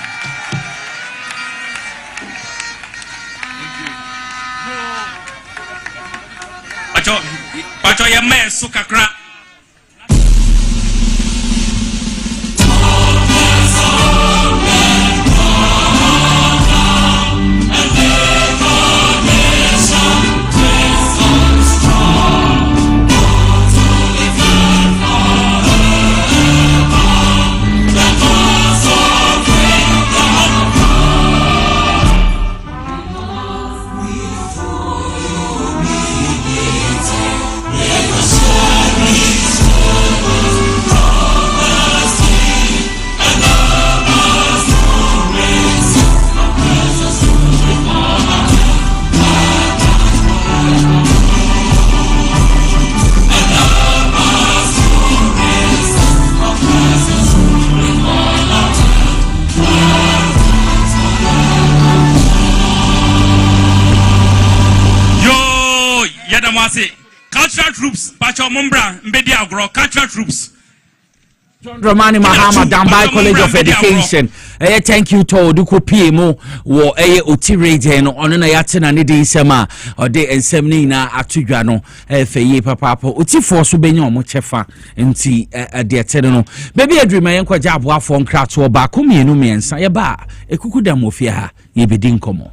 Cultural troops, Pacho Mumbra, Mbedia Agro, cultural troops.
Romani Mahama Dambai College of Education. Thank you to Duku PMO wo OT region on na yatina ne de nsema ode ensem ni na atudwa no feye papapo OT force benyo mo chefa nti de tene no baby adwuma yenkwaja aboafo nkrato ba ko mienu miensa ye ba ekuku da mofia ha ye bedi nkomo.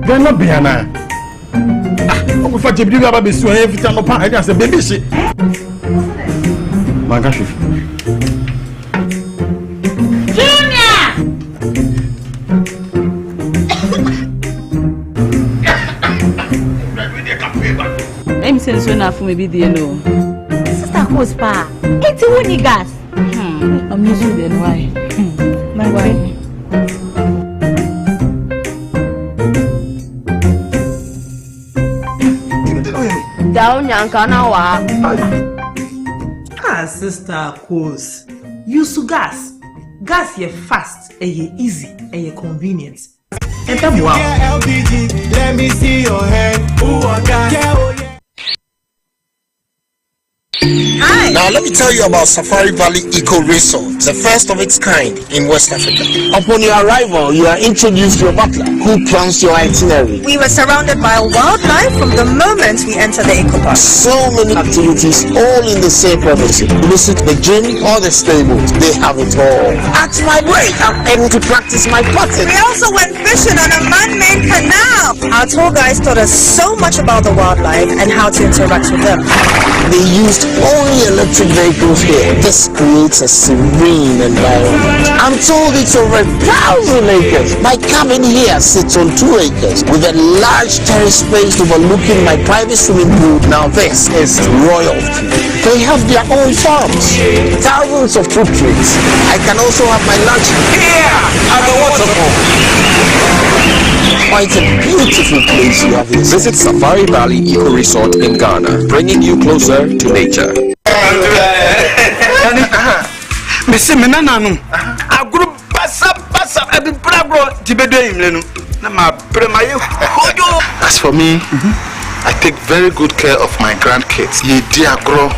Then not be ana. I'm going to you about this every time I just say baby shit. My gosh.
I'm saying so enough for me be there no.
Sister Coast pa. It's only gas.
I'm using then why? My why?
Down yankana wa.
Ah, Sister Coast. Use gas. Gas ye fast, ye easy, ye convenient.
LPG, let me see your hand. Ooh,
Hi. Now let me tell you about Safari Valley Eco Resort, the first of its kind in West Africa. Upon your arrival, you are introduced to a butler who plans your itinerary.
We were surrounded by wildlife from the moment we entered the eco park.
So many activities, all in the same premises. Visit the gym or the stables, they have it all. At my break, I'm able to practice my putting.
We also went fishing on a man-made canal. Our tour guides taught us so much about the wildlife and how to interact with them.
They used only electric vehicles here. This creates a serene environment. I'm told it's over 1,000 acres. My cabin here sits on 2 acres with a large terrace space overlooking my private swimming pool. Now this is royalty. They have their own farms, thousands of fruit trees. I can also have my lunch here at the waterfall. Quite a beautiful place you have here.
Visit Safari Valley Eco Resort in Ghana, bringing you closer to nature.
As for me, I take very good care of my grandkids. Ye dear grow,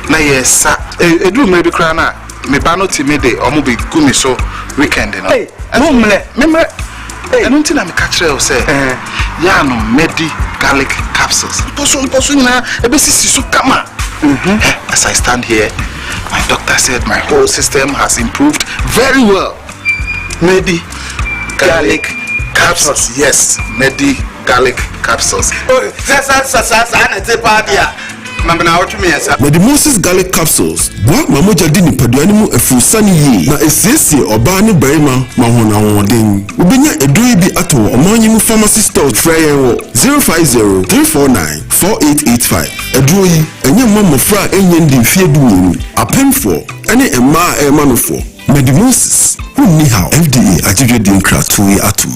na yes, do maybe crana, me bano timide, or maybe gumi so weekend. Hey, remember, I don't think I'm a catcher say, Yano Medi garlic capsules. Posuna, a basis so come. As I stand here, my doctor said my whole system has improved very well. Medi garlic capsules. Yes, Medi garlic capsules.
Medi Moses garlic capsules. Black mamoja dini paduanimu efusani ye. Na esiesie obani berima mahona wodin. Ubinya edui bi ato omanyimu pharmacy store trayen 050-349-4885. Edui enye mamofra enye ndi fie duwenu. Apemfo ene ema emanofo. Medi Moses unni how FDA ajije din kratui atu.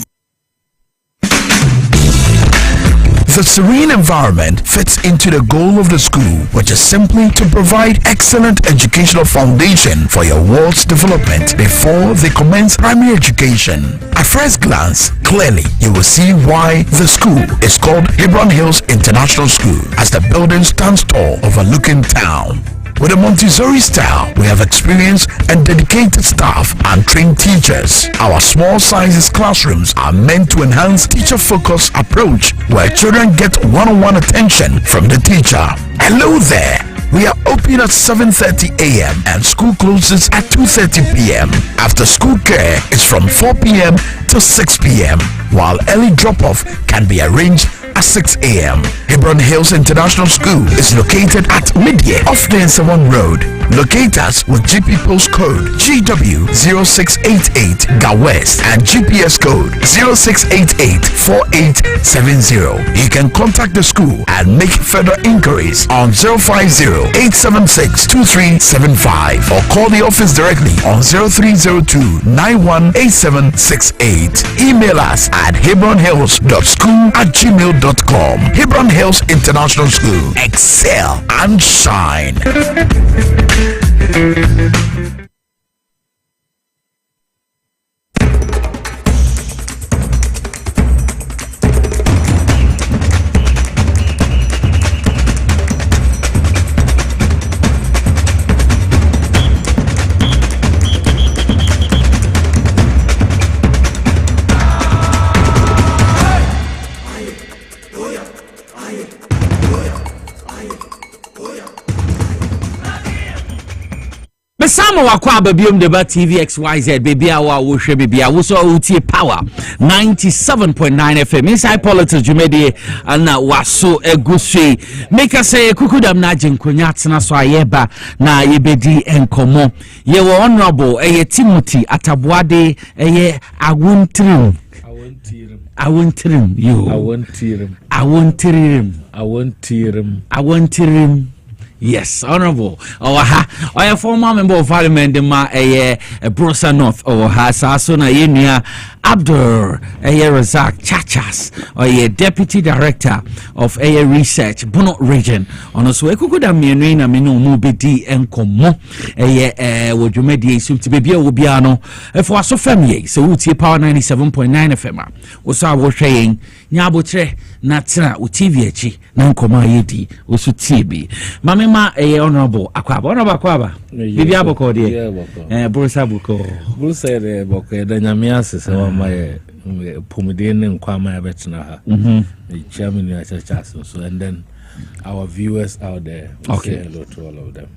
The serene environment fits into the goal of the school, which is simply to provide excellent educational foundation for your world's development before they commence primary education. At first glance, clearly you will see why the school is called Hebron Hills International School, as the building stands tall overlooking town. With a Montessori style, we have experienced and dedicated staff and trained teachers. Our small sizes classrooms are meant to enhance teacher-focused approach where children get one-on-one attention from the teacher. Hello there. We are open at 7:30 a.m. and school closes at 2:30 p.m. After school care is from 4 p.m. to 6 p.m. while early drop-off can be arranged at 6 a.m. Hebron Hills International School is located at Midye off the N7 Road. Locate us with GP postcode GW0688 GA West and GPS code 06884870. You can contact the school and make further inquiries on 050-876-2375 or call the office directly on 0302-918768. Email us at hebronhills.school@gmail.com. Hebron Hills International School. Excel and shine.
Yesama wakwa babium deba TV XYZ baby awa wo hwe baby awo so utie power 97.9 FM inside politics jumedi na waso egusui make us say kukudam na jinkonya atena so ayeba na yebedi enkomo ye wo honorable Timothy Atabuade awuntirim yes, honorable. I former member of Parliament, Brosa North, Sasona Yenia Abdur, Razak Chachas, Deputy Director of Research, Bono Region. On a swear, Kukuda Mianina Mino Mubidi and Como, would you mediate to be Ubiano, for us family, so Uti Power 97.9 FM. Was I was saying, Nyabotre, Natsina, Utiviachi, Nankoma Yedi, Usu TB. Mamma, honorable Aquaba, Bibi Aboko, Brusa Buko, Brusa, Boke, Danyamias, my Pumidin and Kwama Betna, the chairman of Chasson. So, and then our viewers out there, okay, hello to all of them.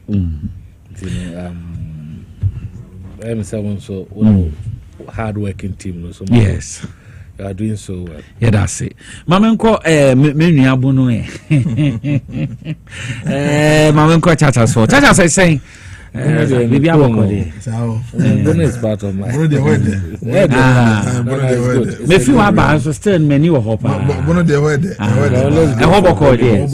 M7 so hard working team, so yes. You are doing so well. Yeah, that's it. Mamenko menu abono Mamenko Chacha so. Chacha saying maybe aboko dey. Bono is part of my. Bono dey where dey. Me feel aba so still many wo hopa.
Bono dey where dey.
Hoboko dey.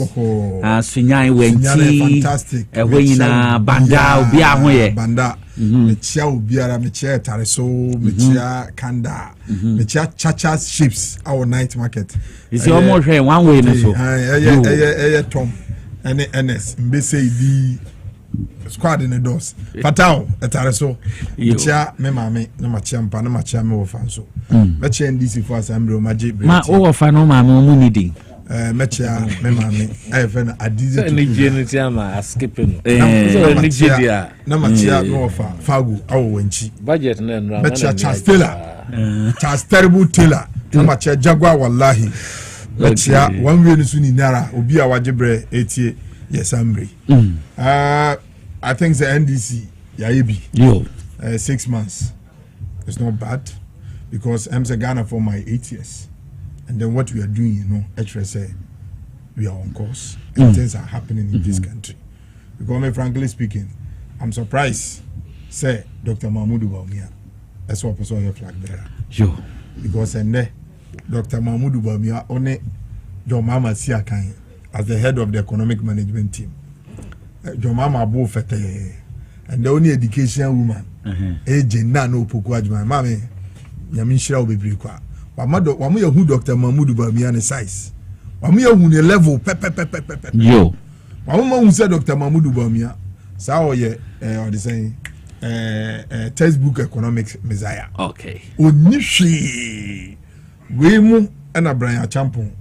Sunyan wenti.
Fantastic.
Ehwina banda obi ahoye.
Banda. Mechia ubiara, mechia tareso, mechia kanda, mechia chachas ships, our night market.
It's almost one way so.
Tom, NS, mbese di squad in the doors. Patao, tareso, mechia me mame, no machia mpa, no machia me ofanso. Mechia ndisi for assembly magic.
Ma ofano mame munidi.
Mechia me mame, I fen adize.
Nigeria ama skipping.
Nigeria. Na machia no offer fagu awo wenchi.
Budget na nra.
Mechia Chastela. Chas terrible Taylor. Na machia Jaguar wallahi. Mechia one way nisu ni nara obi a wajebre etie yesambre. I think the NDC yaebi. Yo. 6 months. It's not bad because I'm Ghana for my 8 years. And then what we are doing, you know, actually say we are on course and things are happening in this country. Because frankly speaking, I'm surprised, say Dr. Mahmoud Bawumia, that's what person your flag bearer. Sure. Because Dr. Mahmoud Bawumia only John Mama Siakan as the head of the economic management team. John Mama Bo Fete and the only education woman, Ejena no Pokuajman, Mammy, Yamisha Obibrikwa. Wamu ya hu Dr. Mahmoud Bawumia ne size. Wamu ya hu ne level pe. Yo. Wamu hu say Dr. Mahmoud Bawumia sa o ye or the saying textbook economics messiah. Okay. Onishi we mu na Brian Champon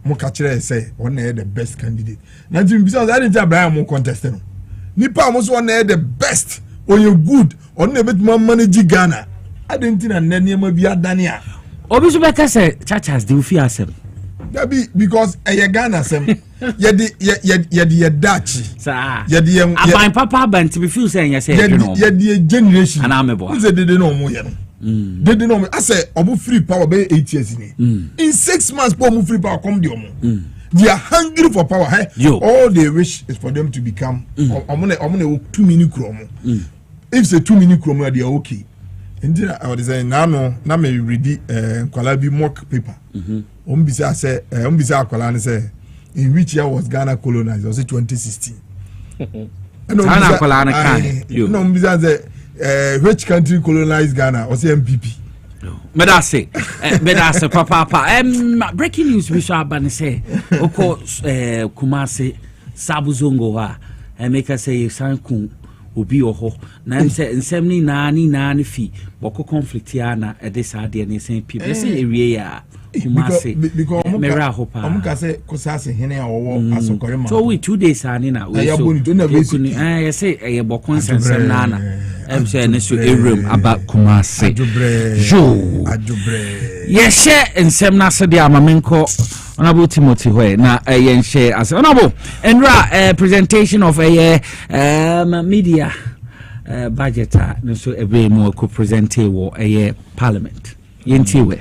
mo ka kire say one na the best candidate. Na nti because I didn't Brian mo contest no. Nipa mo so one na the best or you good on na betima manage Ghana. I didn't na nneema bi adania.
Obisubeka say chachas dey fi asem.
That be because Ghana asem. Ye Dutch.
Sir. Ye aban papa ban to be feel say you say
ye generation.
And amebo.
Who say they no mo ye no. They no me. I say obu free power be 8 years in 6 months obu free power come the omo. They are hungry for power. All they wish is for them to become omone 2 minute kromo. If say 2 minute kromo they are okay. Indeed, I was saying now me read Kwalabi mock paper. Umbisa say Umbisa Kwalani say in which year was Ghana colonized? Was it 2016? No, Umbisa say which country colonized Ghana? Was it MPP?
But I say, papa. Breaking news, we shall ban say, Oko Kumasi Sabuzongo wa, and make us say Sankun. Obi oho na nsem ni nani fi boko conflict ya na this ade na sen people say ewie ya Kumasi mera hopa
omuka say kosase hene a owo asokore ma
so we 2 days ani na we so you say e boko nsem na na em say ne so ewrem aba Kumasi ajubre yes nsem na se dia amamenko Honorable Timothy Hoe na yen share as honorable enra presentation of a media budget so ebe mo ko present wo parliament yentiwe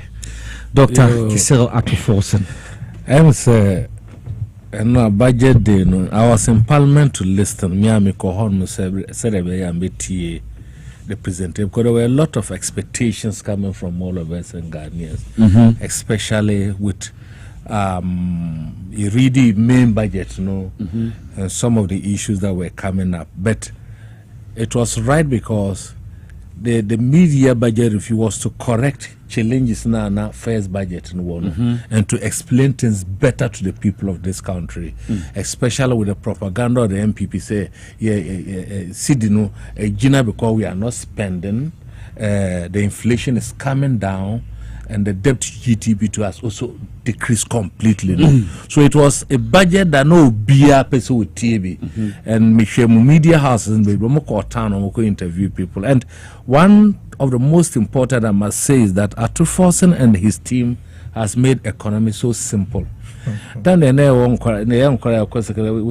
Dr. Kisel Atoforsen.
I'm say no budget day no. I was in Parliament to listen. Me and me cohort said the representative because there were a lot of expectations coming from all of us and Ghanaians, especially with really main budget, and some of the issues that were coming up. But it was right because the media budget review was to correct challenges now first budget in one and to explain things better to the people of this country, especially with the propaganda of the MPP say Cedi no Gina because we are not spending, the inflation is coming down and the debt to GDP to us also decreased completely. So it was a budget that no beer person with TV and media houses and we interview people. And one of the most important I must say is that Atoforsen and his team has made economy so simple. Then we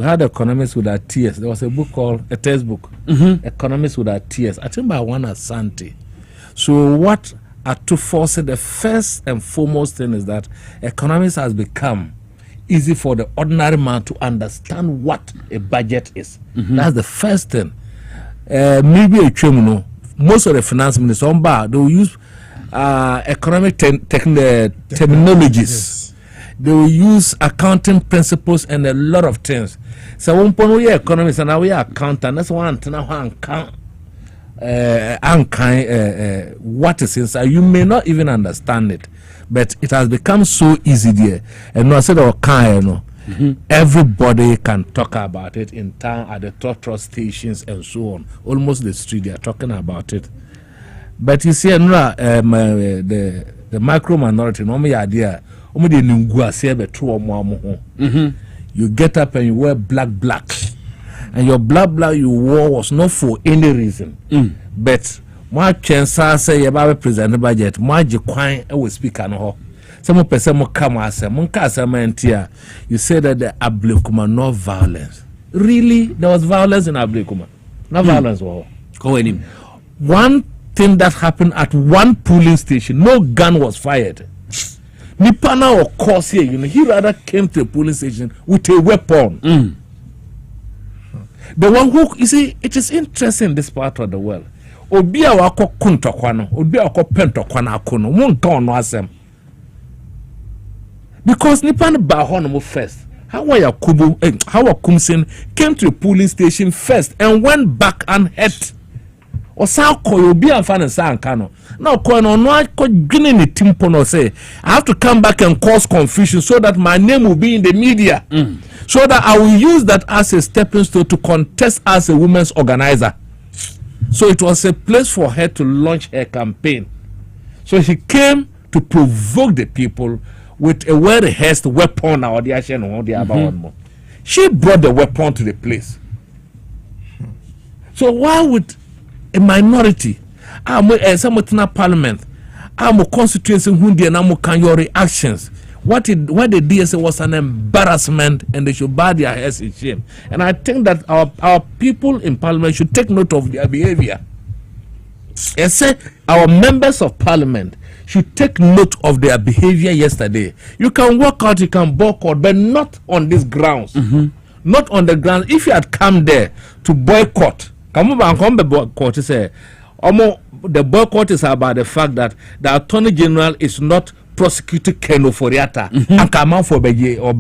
had economists with our tears. There was a book called a textbook, Economists with Our Tears. I think by one Asante. So what Atoforsen, the first and foremost thing is that economics has become easy for the ordinary man to understand what a budget is. That's the first thing. Maybe a criminal. Most of the finance ministers they will use economic terminologies. They will use accounting principles and a lot of things. So one point we are economists and now we are accountant. That's one count. What is inside, you may not even understand it, but it has become so easy there. And no, I said, everybody can talk about it in town at the top stations and so on. Almost the street they are talking about it. But you see, the micro minority, you get up and you wear black. And your black you wore was not for any reason. But my chance say about present budget, my Jaquine will speak on her. Some person will come as a Munkasa. You say that the Ablikuma no violence. Really, there was violence in Ablikuma. No violence. One thing that happened at one polling station, no gun was fired. Nipana or course here, he rather came to a polling station with a weapon. The one who, you see, it is interesting in this part of the world. Obia wako kunto kwano, obia wako pento kwana kono, munka no asem. Because nipan bahono first. How Kumsin came to a polling station first and went back and hit. Or sao koyo obia fan and san kano. Now kono no ko gini ni timpono say, I have to come back and cause confusion so that my name will be in the media. So that I will use that as a stepping stone to contest as a women's organizer. So it was a place for her to launch her campaign. So she came to provoke the people with a well-rehearsed weapon. She brought the weapon to the place. So why would a minority, parliament, constituency can your reactions? What they did was an embarrassment, and they should bow their heads in shame. And I think that our people in parliament should take note of their behavior. And say our members of parliament should take note of their behavior yesterday. You can walk out, you can boycott, but not on these grounds. Not on the grounds. If you had come there to boycott, the boycott is about the fact that the Attorney General is not prosecuted Keno for Atta and come out for Beje or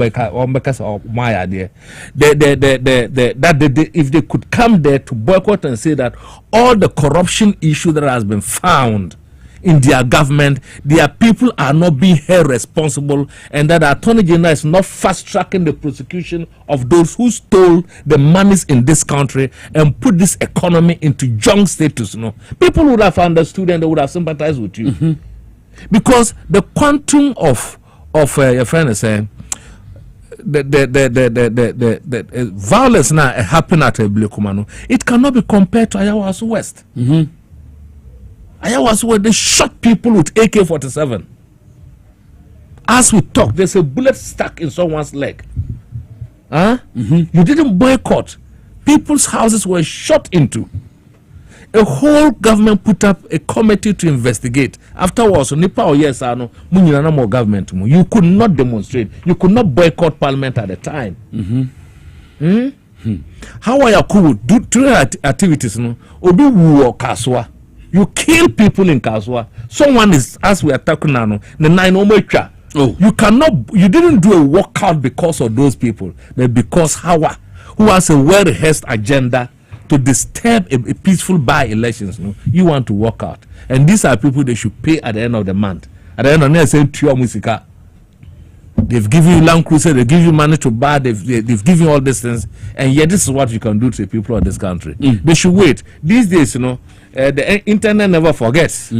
because of my idea. If they could come there to boycott and say that all the corruption issue that has been found in their government, their people are not being held responsible, and that the Attorney General is not fast tracking the prosecution of those who stole the monies in this country and put this economy into junk status. People would have understood and they would have sympathized with you. Because the quantum of your friend is saying the violence now happened at Eblekumano, it cannot be compared to Ayawaso West. Ayawaso West, they shot people with AK-47. As we talk, there's a bullet stuck in someone's leg. You didn't boycott. People's houses were shot into. a whole government put up a committee to investigate. Afterwards, Nipa or yes, I know, no more government. You could not demonstrate. You could not boycott Parliament at the time. How are you cool? Do activities, no? Obi wu Kaswa. You kill people in Kaswa. Someone is, as we are talking now, the 9 omecha. Oh, you didn't do a walkout because of those people, but because Hawa, who has a well-rehearsed agenda to disturb a peaceful by-elections, you want to walk out. And these are people they should pay at the end of the month. At the end of the month, they've given you Land Cruiser, they give you money to buy, they've given you all these things, and yet this is what you can do to the people of this country. They should wait. These days, the internet never forgets.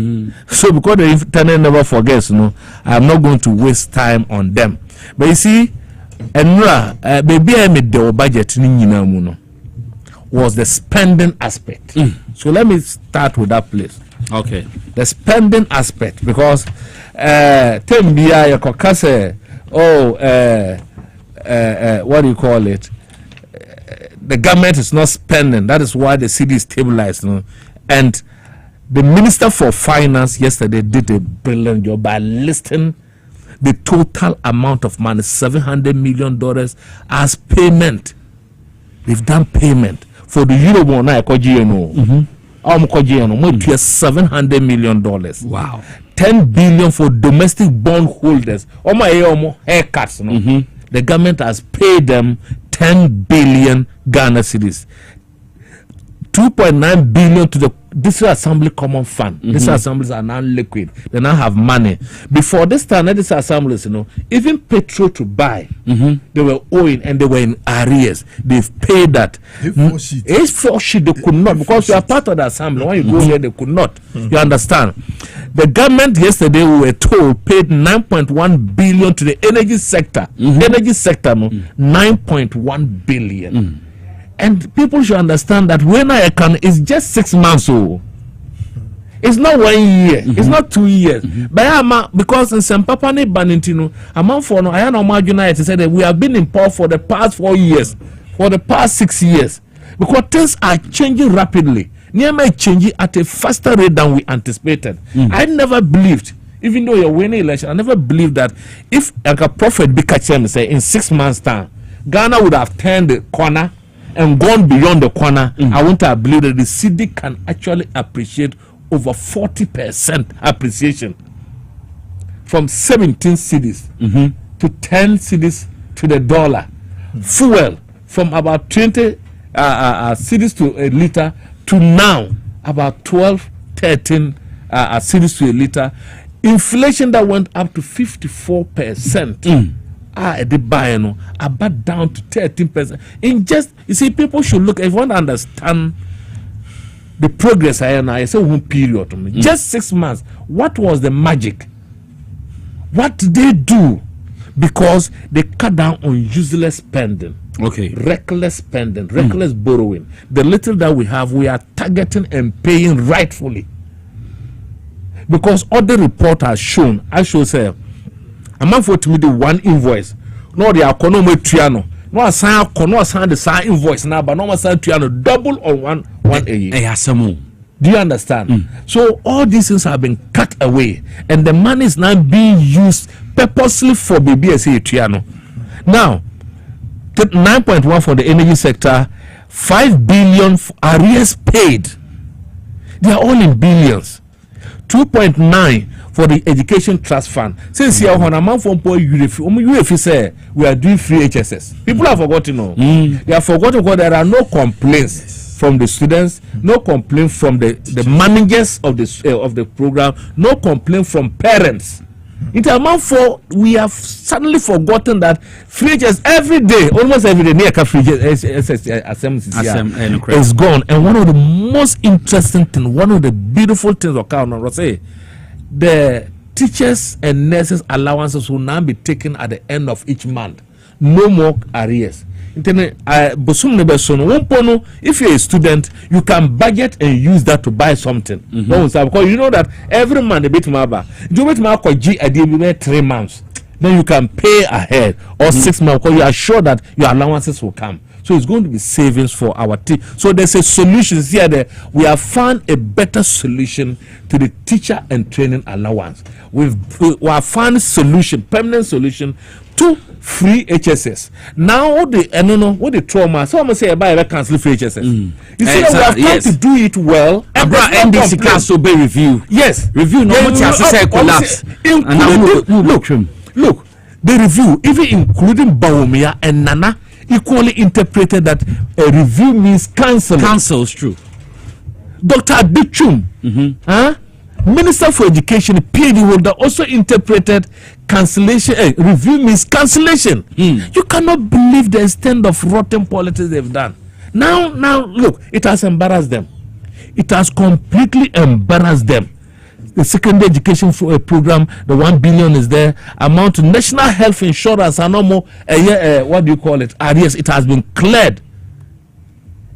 So because the internet never forgets, I'm not going to waste time on them. But you see, baby, I made the budget was the spending aspect. So let me start with that place. Okay. The spending aspect, because what do you call it? The government is not spending. That is why the city is stabilized. And the Minister for Finance yesterday did a brilliant job by listing the total amount of money, $700 million as payment. They've done payment for the Eurobond. $700 million. Wow. 10 billion for domestic bond holders. Haircuts. The government has paid them 10 billion Ghana cedis. 2.9 billion to the District Assembly Common Fund. These assemblies are now liquid. They now have money. Before this time, these assemblies, even petrol to buy, they were owing and they were in arrears. They've paid that. H4 they could not, because you are part of the assembly. When you go here, they could not. You understand? The government yesterday, we were told, paid 9.1 billion to the energy sector. Energy sector, 9.1 billion. And people should understand that when I can, it's just 6 months old. It's not 1 year. It's not 2 years. But because in St. Papa ne Banintino, among for no, I am United to say that we have been in power for the past 4 years, for the past 6 years, because things are changing rapidly. Near may changing at a faster rate than we anticipated. I never believed, even though you're winning election, I never believed that if like a prophet be catching say in 6 months' time, Ghana would have turned the corner and gone beyond the corner. I want to believe that the Cedi can actually appreciate over 40% appreciation from 17 cedis to 10 cedis to the dollar. Fuel from about 20 cedis to a liter to now about 12, 13 cedis to a liter. Inflation that went up to 54%. About down to 13%. In just, you see, people should look, if you want to understand the progress I say one period, just 6 months, what was the magic? What did they do? Because they cut down on useless spending. Okay. Reckless spending, reckless borrowing. The little that we have, we are targeting and paying rightfully. Because other report has shown, I should say, I'm not for to me the one invoice. No, the economy triano. No, assign the same invoice now, but no assign triano double on one a year. Do you understand? So all these things have been cut away, and the money is now being used purposely for BBSA triano. Now, 9.1 for the energy sector, 5 billion arrears paid. They are all in billions. 2.9 for the education trust fund. Since here on a month from UFI say we are doing free HSS. People have forgotten. They have forgotten because there are no complaints from the students, no complaint from the managers of the program, no complaint from parents. In the amount for we have suddenly forgotten that free HSS every day, almost every day, near free HSS is gone. And one of the most interesting things, one of the beautiful things of Kano was say the teachers and nurses allowances will now be taken at the end of each month. No more arrears. If you're a student, you can budget and use that to buy something. Because you know that every month a bit maba. Do it now 3 months. Then you can pay ahead or 6 months because you are sure that your allowances will come. So it's going to be savings for our team. So there's a solution here. We have found a better solution to the teacher and training allowance. We have found a solution, permanent solution to free HSS. Now what the trauma, so I'm gonna say about cancel free HSS. You see that we have tried to do it well.
And NDC class obey review.
Yes.
Review no what you say collapse.
Look, the review, even including Baumia and Nana, equally interpreted that a review means cancel.
Cancel is true.
Dr. Adichum, Minister for Education, PhD holder, also interpreted cancellation. Review means cancellation. You cannot believe the extent of rotten politics they've done. Now, look, it has embarrassed them. It has completely embarrassed them. The secondary education program, the 1 billion is there. Amount to national health insurance and no more. What do you call it? Arrears. It has been cleared.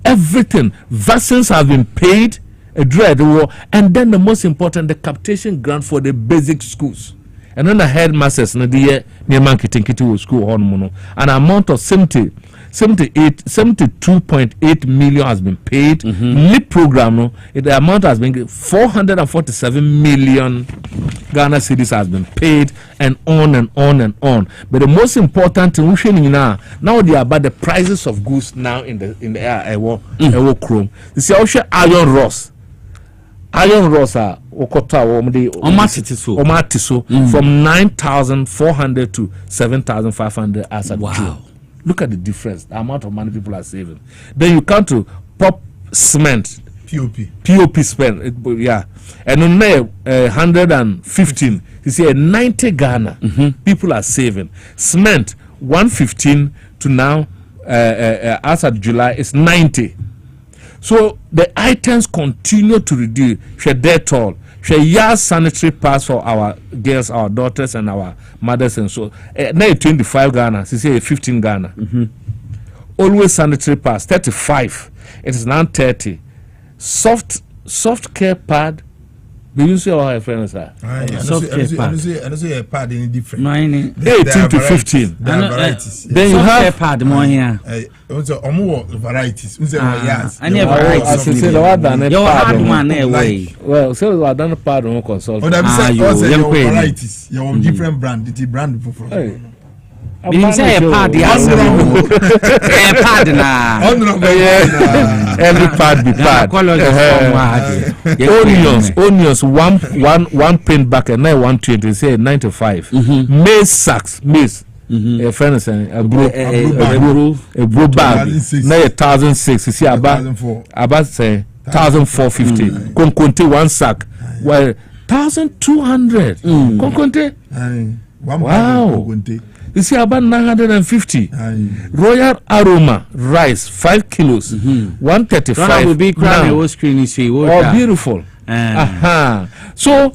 Everything. Vaccines have been paid. And then the most important, the capitation grant for the basic schools. And then the headmasters, the Near school, an amount of 72.8 million has been paid. LIP program, the amount has been 447 million Ghana cedis has been paid, and on and on and on. But the most important thing now they are about the prices of goods now in the air chrome. You see, also iron rods are from 9,400 to 7,500 as a June. Look at the difference, the amount of money people are saving. Then you come to pop cement, POP spend, and on there 115. You see, 90 Ghana people are saving. Cement 115 to now as of July is 90. So the items continue to reduce. Dettol, sanitary pads for our girls, our daughters, and our mothers, and so. Now 25 Ghana, say 15 Ghana. Always sanitary pads 35. It is now 30. Soft care pad. Do you see how our friends are?
Soft care pad. I don't see a pad any different.
18 to 15.
There are varieties.
Then you have
soft care pad more here.
Also, varieties. Yes.
And you varieties.
You
hard one way.
Well, so I don't pad on consult.
Oh, that means varieties. You have different brand. It's a brand before.
You say a pad, pad na.
Every pad be pad. Onions, one pin back and now 120. Say 95. Maize sacks, maize. A friend is a brew bag. Now 1,006. You see about say 1,450. Conconte one sack. Well, 1,200. Conconte. Wow. You see about 950. Royal Aroma rice 5 kilos, 135.
Will be now. Screen you see.
Oh, beautiful. So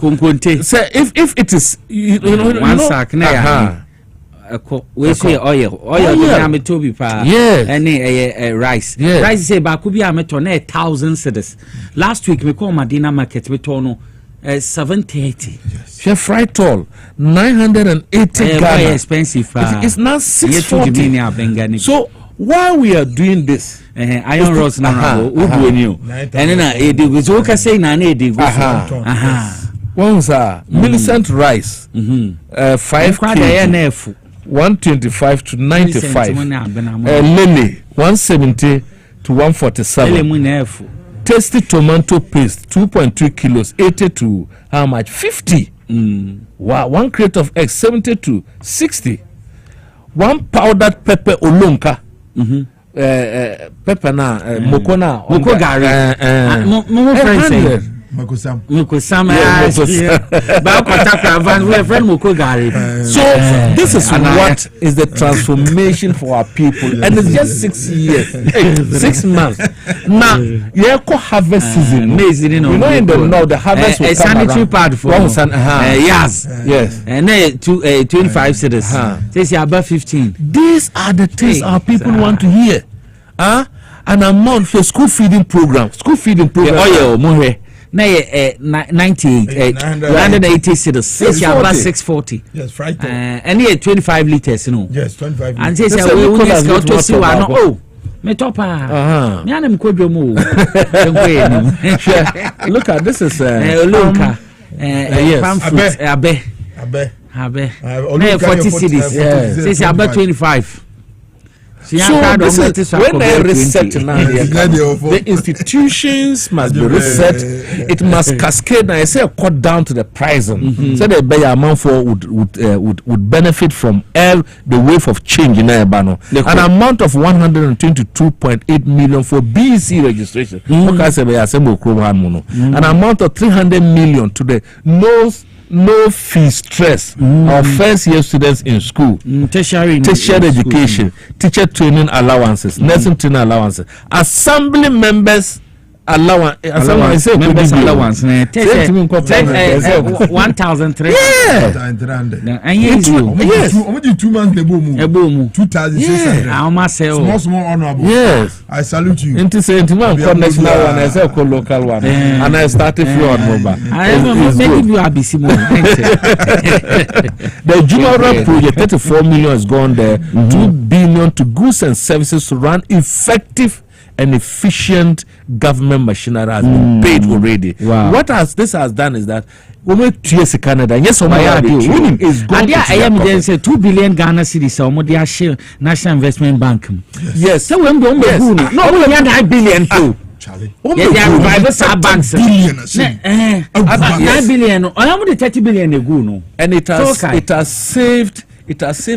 say if it is
one sack we say oil be to be pa any rice. Rice say ba ku bi ameto na 1,000 cedis. Last week me call Madina market me to no 730.
She fried tall 980 Ghana.
Expensive.
It's now 640. So while we are doing this,
iron rods now we do new. And then we so say na dey go.
Once Millicent rice 5 kg 125 to 95. Lily 170 to 147. Tasty tomato paste 2.2 kilos 80 to how much 50. Wow, 1 crate of eggs 70 to 60. 1 powdered pepper olonka pepper na moko
gari
Mukosam.
So this is what is the transformation for our people, and it's just 6 years, 6 months. Now, harvest season.
You
know, in the north, the harvest will come
sanitary pad for yes, and then 25 cedis. Says you about 15.
These are the things our people want to hear. An amount for school feeding program.
Na 980 cedis. Says you about 640.
Yes, Friday.
And 25 liters,
Yes, 25 liters.
And says you will to see one. Oh, Me top
Uh-huh.
Yana mkodwomu.
Look at this is
yes. Pamphlet. Abe. 40 cities. Says about 25.
So this is when they reset now, the institutions must be reset. It must cascade. Now I say cut down to the pricing. So the buyer amount for would benefit from the wave of change in Ebano. An amount of 122.8 million for BEC registration. An amount of 300 million to the no fee stress of first year students in school, tertiary education, teacher training allowances, nursing training allowances, assembly members allowance, members allowance,
1,300.
Yeah,
and yes,
2 months ebomu 2,600. Small honorable.
Yes,
I salute you.
Into say into one national one, I say local one, and I started few on mobile.
I am making you ABC.
The Jumara project 34 million is gone there. 2 billion to goods and services to run effective and efficient government machinery has been paid already.
Wow.
What this has done is that when we to Canada, yes, is going to
I am there say 2 billion Ghana cedis or more share National Investment Bank.
Yes.
So when we no 9 billion too. Charlie. Yes, they are private banks. 9 billion. I am the 30 billion no.
And it has saved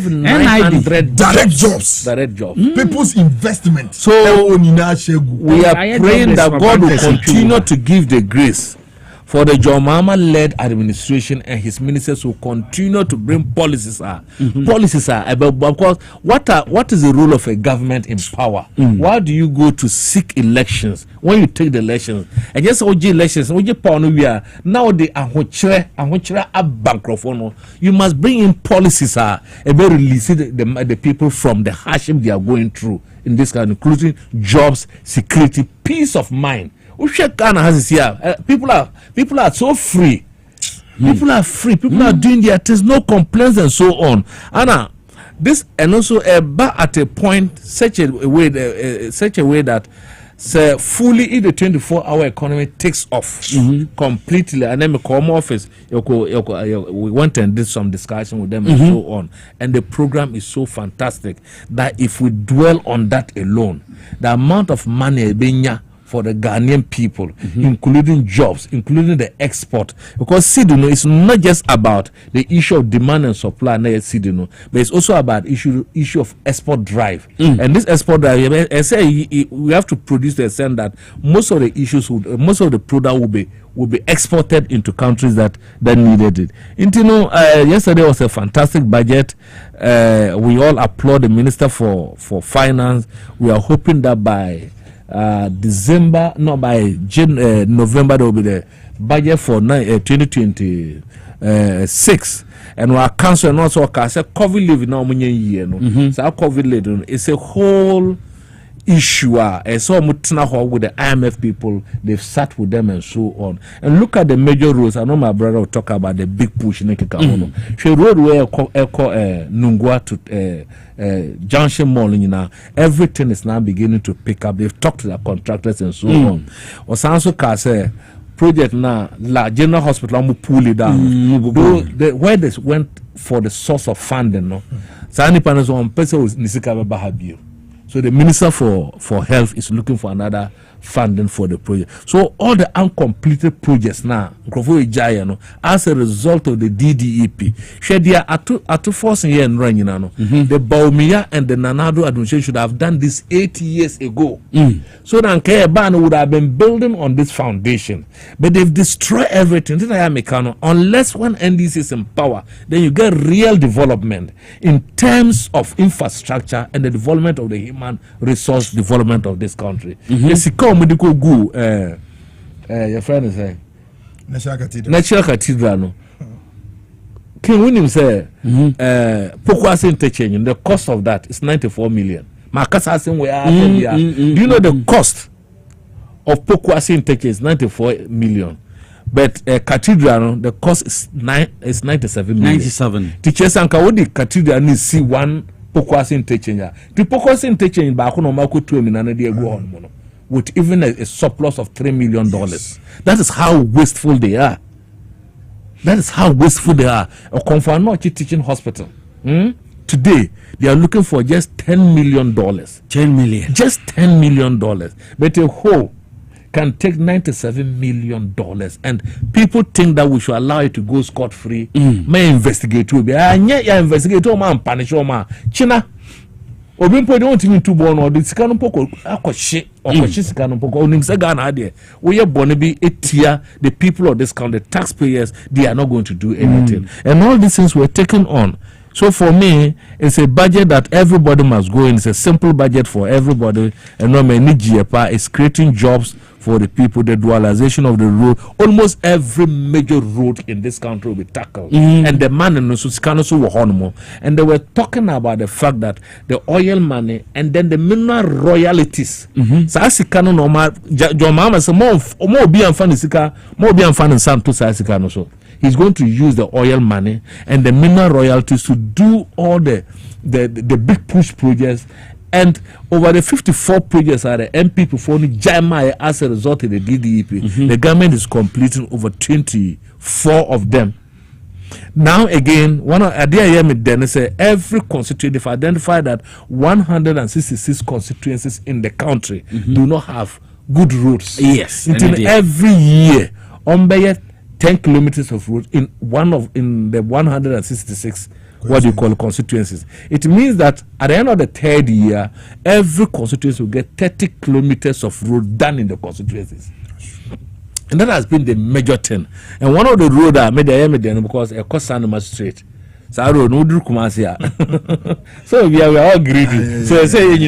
900
direct jobs. People's investment.
So we are praying that God will continue to give the grace for the John Mahama-led administration, and his ministers will continue to bring policies. Policies are about, because what is the role of a government in power? Why do you go to seek elections when you take the elections? And just OG elections, OG power now they are bankrupt. You must bring in policies about releasing the people from the hardship they are going through in this country, including jobs, security, peace of mind. Ghana has here. People are so free. People are free. People are doing their things, no complaints and so on. Anna, this and also at a point such a way that fully if the 24-hour economy takes off completely, and then we come office, we went and did some discussion with them and so on, and the program is so fantastic that if we dwell on that alone, the amount of money being for the Ghanaian people, including jobs, including the export. Because Cedi is not just about the issue of demand and supply, but it's also about issue of export drive. And this export drive, I say we have to produce the sense that most of the product will be exported into countries that needed it. Yesterday was a fantastic budget. We all applaud the Minister for Finance. We are hoping that by November there will be the budget for 2026, and we are canceling also COVID leave now. So COVID leave is a whole issue. And so with the IMF people, they've sat with them and so on. And look at the major roads. I know my brother will talk about the big push in the road where Nungwa to Junction Mall, everything is now beginning to pick up. They've talked to their contractors and so on. Also project now, La General Hospital, pull it down. Where they went for the source of funding, so the Minister for Health is looking for another funding for the project. So all the uncompleted projects now, as a result of the DDEP, at forcing here and running, the Baumia and the Nanado administration should have done this 80 years ago. So then Ban would have been building on this foundation, but they've destroyed everything. Unless when NDC is in power, then you get real development in terms of infrastructure and the development of the human resource development of this country. Medical go your friend is saying National Cathedral no King William say Pokwase interchange, the cost of that is 94 million. Makasa saying we are do you know the cost of Pokwase interchange is 94 million, but Cathedral the cost is 97 million. 97 teachers and Kawodi Cathedral needs see 1 pokwase interchange. The pokwase interchange ba ko no ma ko tu mi na na de egu on mo no. With even a surplus of $3 million. Yes. That is how wasteful they are. That is how wasteful they are. A Confanochi teaching hospital. Today, they are looking for just $10 million.
10 million.
Just $10 million. But a whole can take $97 million. And people think that we should allow it to go scot-free. May investigate too. Investigate man punish man. China. Obimpo don't even to born or the Sikano Poko Akoshi or Sikano Poko Nimsagana there. We are Bonaby Etia, the people of this country, the taxpayers, they are not going to do anything. And all these things were taken on. So for me, it's a budget that everybody must go in. It's a simple budget for everybody. And no many GFA is creating jobs for the people, the dualization of the road. Almost every major road in this country will be tackled. And the man in the and they were talking about the fact that the oil money and then the mineral royalties. So as you can know, your mama say more be and fun sika, more be and fun in Santo Sasikano. So he's going to use the oil money and the mineral royalties to do all the big push projects. And over the 54 projects are the MP performing JMI as a result of the DDEP. The government is completing over 24 of them. Now again, one of then say every constituency, if identified that 166 constituencies in the country do not have good roads.
Yes.
Until every year, on 10 kilometers of road in the 166 what do you call constituencies. It means that at the end of the third year, every constituency will get 30 kilometers of road done in the constituencies. And that has been the major thing. And one of the roads I made the because a Kosanuma Street. So I don't know So we are all greedy. So I say we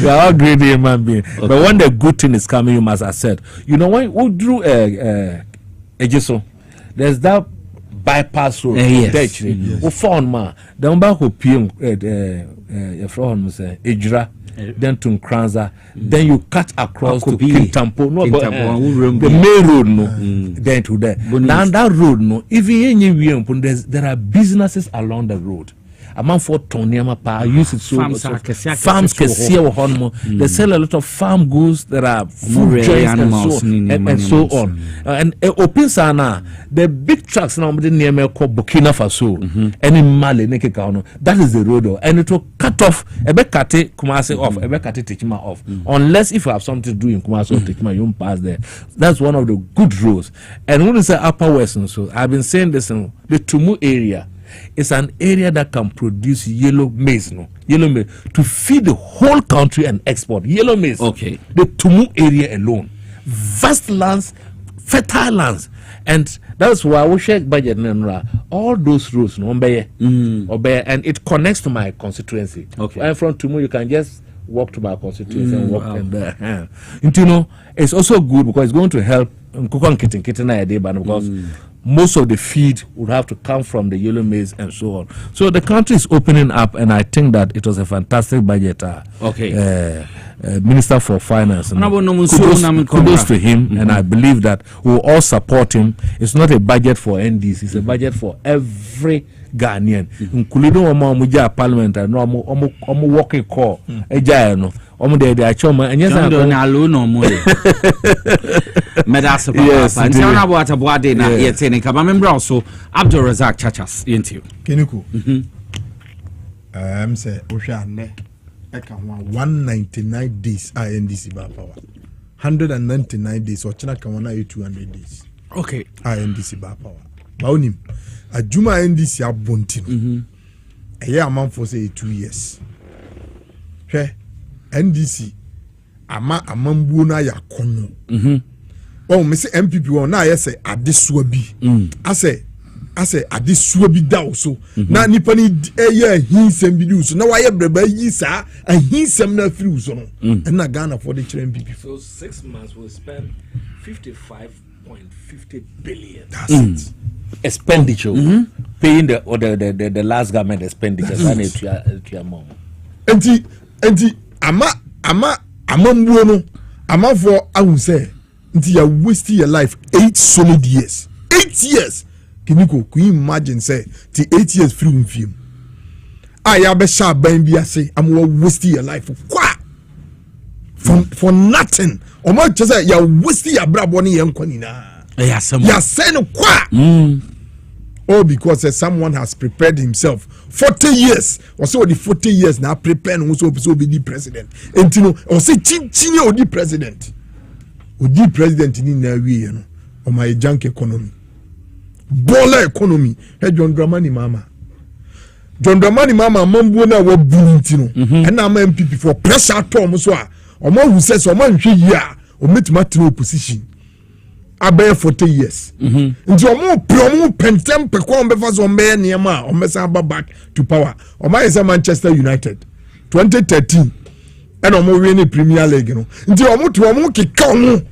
are all greedy human beings. Okay. But when the good thing is coming, you must accept. You know when we drew Ejiso, there's that bypass road.
Yes.
We found ma. Then back who PM from say Ejra, then to Nkranza, then you cut across to Kintampo. No, the main road no. Then to there. Now that road no. Even there are businesses along the road. A man for Tonyama Pa use it so farms can see they sell a lot of farm goods. There are food joints and so on. And open sana the big trucks now near me called Burkina Faso and in Mali that is the road and it will cut off a Bekate Kumasi off a Bekate Tikima off unless if you have something to do in Kumasi or Tikima you won't pass there. That's one of the good roads. And when you say Upper Western, so I've been saying this in the Tumu area. It's an area that can produce yellow maize, to feed the whole country and export yellow maize.
Okay.
The Tumu area alone, vast lands, fertile lands, and that's why we share budget. All those roads, and it connects to my constituency.
Okay.
And from Tumu, you can just walk to my constituency and walk in there. And it's also good because it's going to help because most of the feed would have to come from the yellow maize and so on. So the country is opening up, and I think that it was a fantastic budget. Minister for Finance. Kudos to him, and I believe that we'll all support him. It's not a budget for NDs, it's a budget for every Ghanaian, including Omuja Parliament and Omu working call. They are choma and yes,
also Abdul Razak Chachas into
Keniku. Say Oshane 199 days INDC bar power. 199 days or China Kawana 200 days.
Okay.
INDC bar power. Baunim. A Juma NDC are bunting. A year amount for say 2 years. NDC ama amambuna ya kono oh me say MPP won na ye say adesua bi ase adesua bi da so na nipa ni eye hinsem bi du so na waye breba yi sa hinsem na free so no na Ghana for the MPP
so 6 months will spend 55.50 billion.
That's it.
Expenditure paying the last government expenditures and to your mom.
Enti ama mbuono ama for I will say until you wasting your life 8 solid years. 8 years Kiniko, can you imagine say the 8 years free with him? I have a sharp bang be say I'm wasting your life for nothing. Or more just say you're wasting your braboni young konina. You're saying qua. All because someone has prepared himself 40 years or so the 40 years now preparing also be the president. And you know, or say chinyo or the president. Or the president in Nawi, you know, or my junk economy. Bola economy. Hey, John Dramani Mama. John Dramani Mama, Mambuna were bullying, and I'm MPP for pressure Tom so or more who says or man ya or meet Martin opposition. I bear 40 years. Into a more promo pentem pecom before some bear near ma or Messamba back to power. Or my is a Manchester United 2013 and a more winning Premier League. You know, into a more to a more kikomo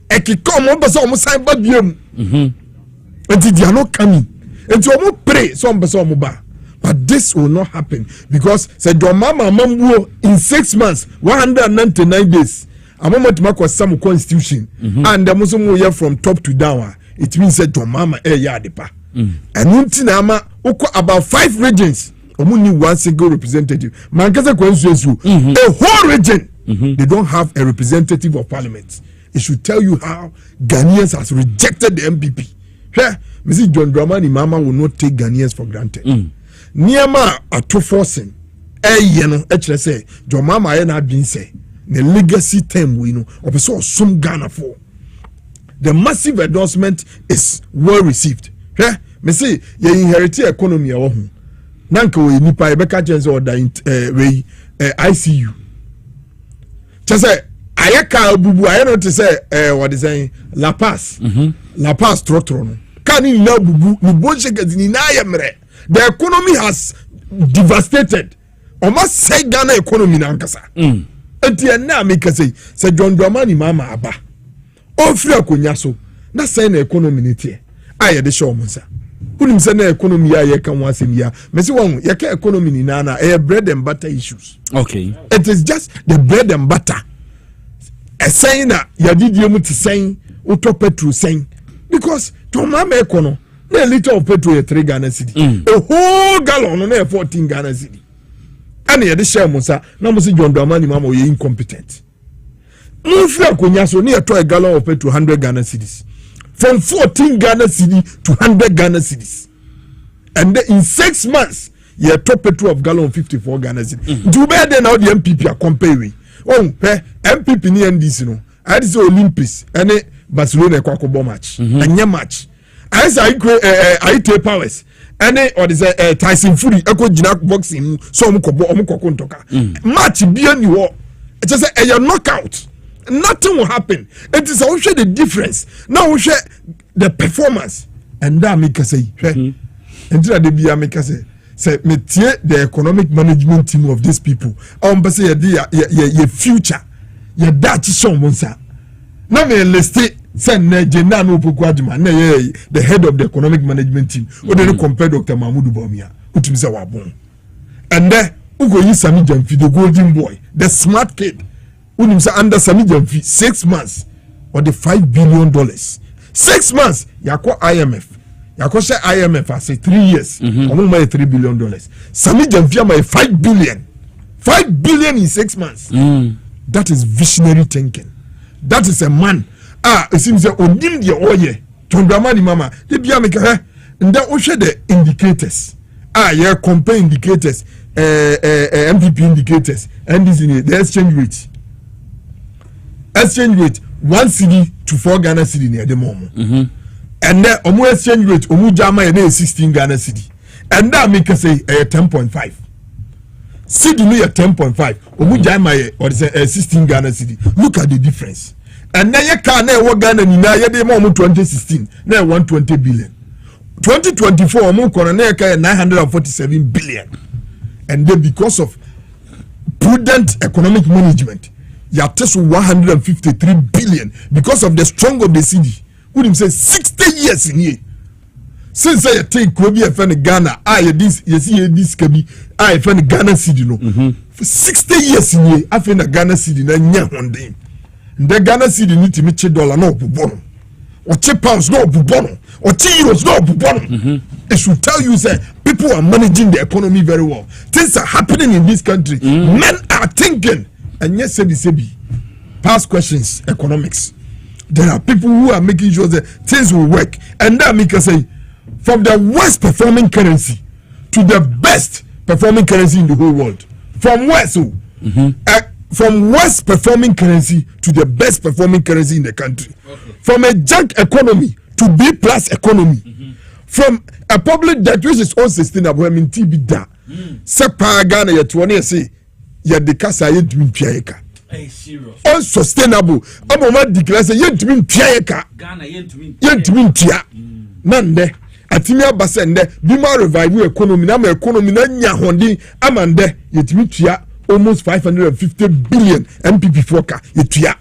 a kikomo, but almost I but you. Until they are not coming. Into a more pray some besomoba. But this will not happen because said your mama mambo in 6 months, 199 days. A moment mark was some constitution and the Muslim year from top to down. It means that your mama yardipa. And Untinama about 5 regions. Only one single representative. Mankaza constituency, a whole region. They don't have a representative of parliament. It should tell you how Ghanaians has rejected the MPP. Here, Mrs. John Dramani Mama will not take Ghanaians for granted. Niama are too forcing. Say, John Mama had been say. The legacy term we know of so some Ghana for the massive endorsement is well received. Me say you inherit economy or home. Nanka we nipa ebeka chance order in ICU. Just say ayaka bubu I know to say what is saying La Paz. La Paz trotro no. Can you now bubu ni bonche gazini na yemre. The economy has devastated. Almost say Ghana economy na nkasa. Eti na make say John Dramani Mama aba. O free akonya so. Na say na economy ni tie. Aye de show monsa. Unim say na economy ya kan wasem ya. Me say won ye ka economy ni na bread and butter issues. Okay. It is just the bread and butter. A saying na ya didie mu ti saying auto petrol saying because to mama econo na liter of petrol ye 3 Ghana cedi. A whole gallon na 14 Ghana cedi. And the share Musa, now Mr. John Dramani Mama were incompetent. Mufia Kunyaso near to a gallon of petrol 100 Ghana cedis. From 14 Ghana cedi to 100 Ghana cedis. And then in 6 months, you top petrol of gallon of 54 Ghana cedis. Do better now the MPP are comparing. Oh, MPP ni NDC no. I say Olympics and Barcelona Kwakobo match. And your match. I say I take powers. Any or is a Tyson Fury echo Jinak boxing so omukokontoka match beyond you it's just a knockout. Nothing will happen. It is also the difference. Now we share the performance and that make us say and that be make us say metie the economic management team of these people say your future your Dutch someone now me list send Jena no Pokwadima the head of the economic management team or then compare Dr. Mahmoud Bawumia utimisa wabon and then ugo yi Sami Jamfi the golden boy the smart kid unimsa under Sami Jamfi 6 months or the $5 billion 6 months yako IMF yako share IMF I say 3 years omo my $3 billion Sami Jamfi my $5 billion in 6 months that is visionary thinking. That is a man. It seems that onim the oye John Dramani Mama they be make and then we share the indicators yeah compare indicators MPP indicators and this in the exchange rate 1 cedi to 4 Ghana cedi near the moment and then omo exchange rate omo jama e 16 Ghana cedi and that make us say 10.5 cedi no 10.5 omo jama or say 16 Ghana cedi. Look at the difference. And now you can now Ghana ni na yede mo 2016 na 120 billion 2024 mo kono na ka 947 billion and then because of prudent economic management you have to 153 billion because of the strong of the city. Would him say 60 years in here since I take Kobe and Ghana this you see this kabi I find Ghana city no for 60 years in here I find Ghana city na nya honde the Ghana city need to meet $1 no or pounds no bubono, or euros no bubono. It should tell you that people are managing the economy very well. Things are happening in this country. Men are thinking, and yes, sebi. Past questions, economics. There are people who are making sure that things will work, and that make us say, from the worst performing currency to the best performing currency in the whole world. From where so? From worst performing currency to the best performing currency in the country. From a junk economy to B+ economy. From a public debt which is unsustainable. I mean, TB da. Sepa Ghana yet one say ya de kasa ye dumi piaeka. Unsustainable. Aboma declare say ye dumi piaeka. Ghana ye dumi tia. Nande atimi abasende bima revive economy na economy na nya hondi amande ye dumi tia almost 550 billion MPP foka yetua.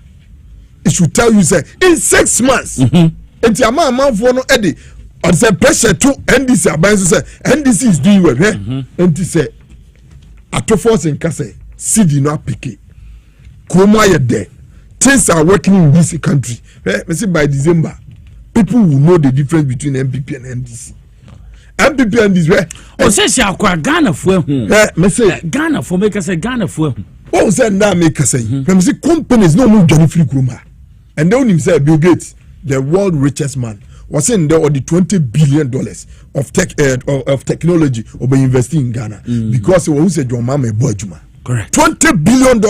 It should tell you say in 6 months enti ama for no edi or say pressure to NDC abanso say NDC is doing well enti say ato force in kase Cedi no apike kroma ye there things are working in this country me say by December people will know the difference between MPP and NDC. MPP and this way. O say si akwa Ghana fo hu. Me say Ghana fo make say Ghana fo hu. O say na make say. Me say companies no move journey free kroma. And then him say Bill Gates, the world richest man, was in there on the $20 billion of technology or by investing in Ghana because he was said your mama boy juma. Correct. $20 billion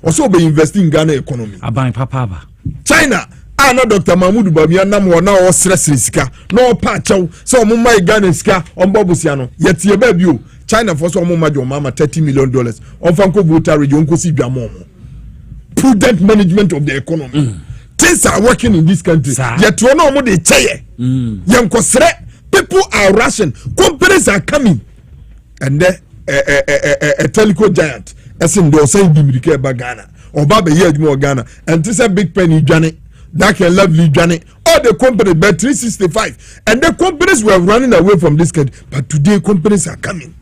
also by investing in Ghana economy. Aban papa. China. No Dr. Mahmoud Bamia nam wona o stress sika no pa chaw so mo mai Ghana sika on bobusia no yet ye ba bio China for so mo ma jo mama $30 million on fanko voter region ko si dwamo. Prudent management of the economy. Things are working in this country. Yet we no mo de cheye. Yankosre people are rushing, companies are coming, and then a telco giant as in do say dimrike ba Ghana or baba ye admo Ghana and this a big penny Johnny. That can lovely Johnny. All the companies by 365, and the companies were running away from this country, but today companies are coming.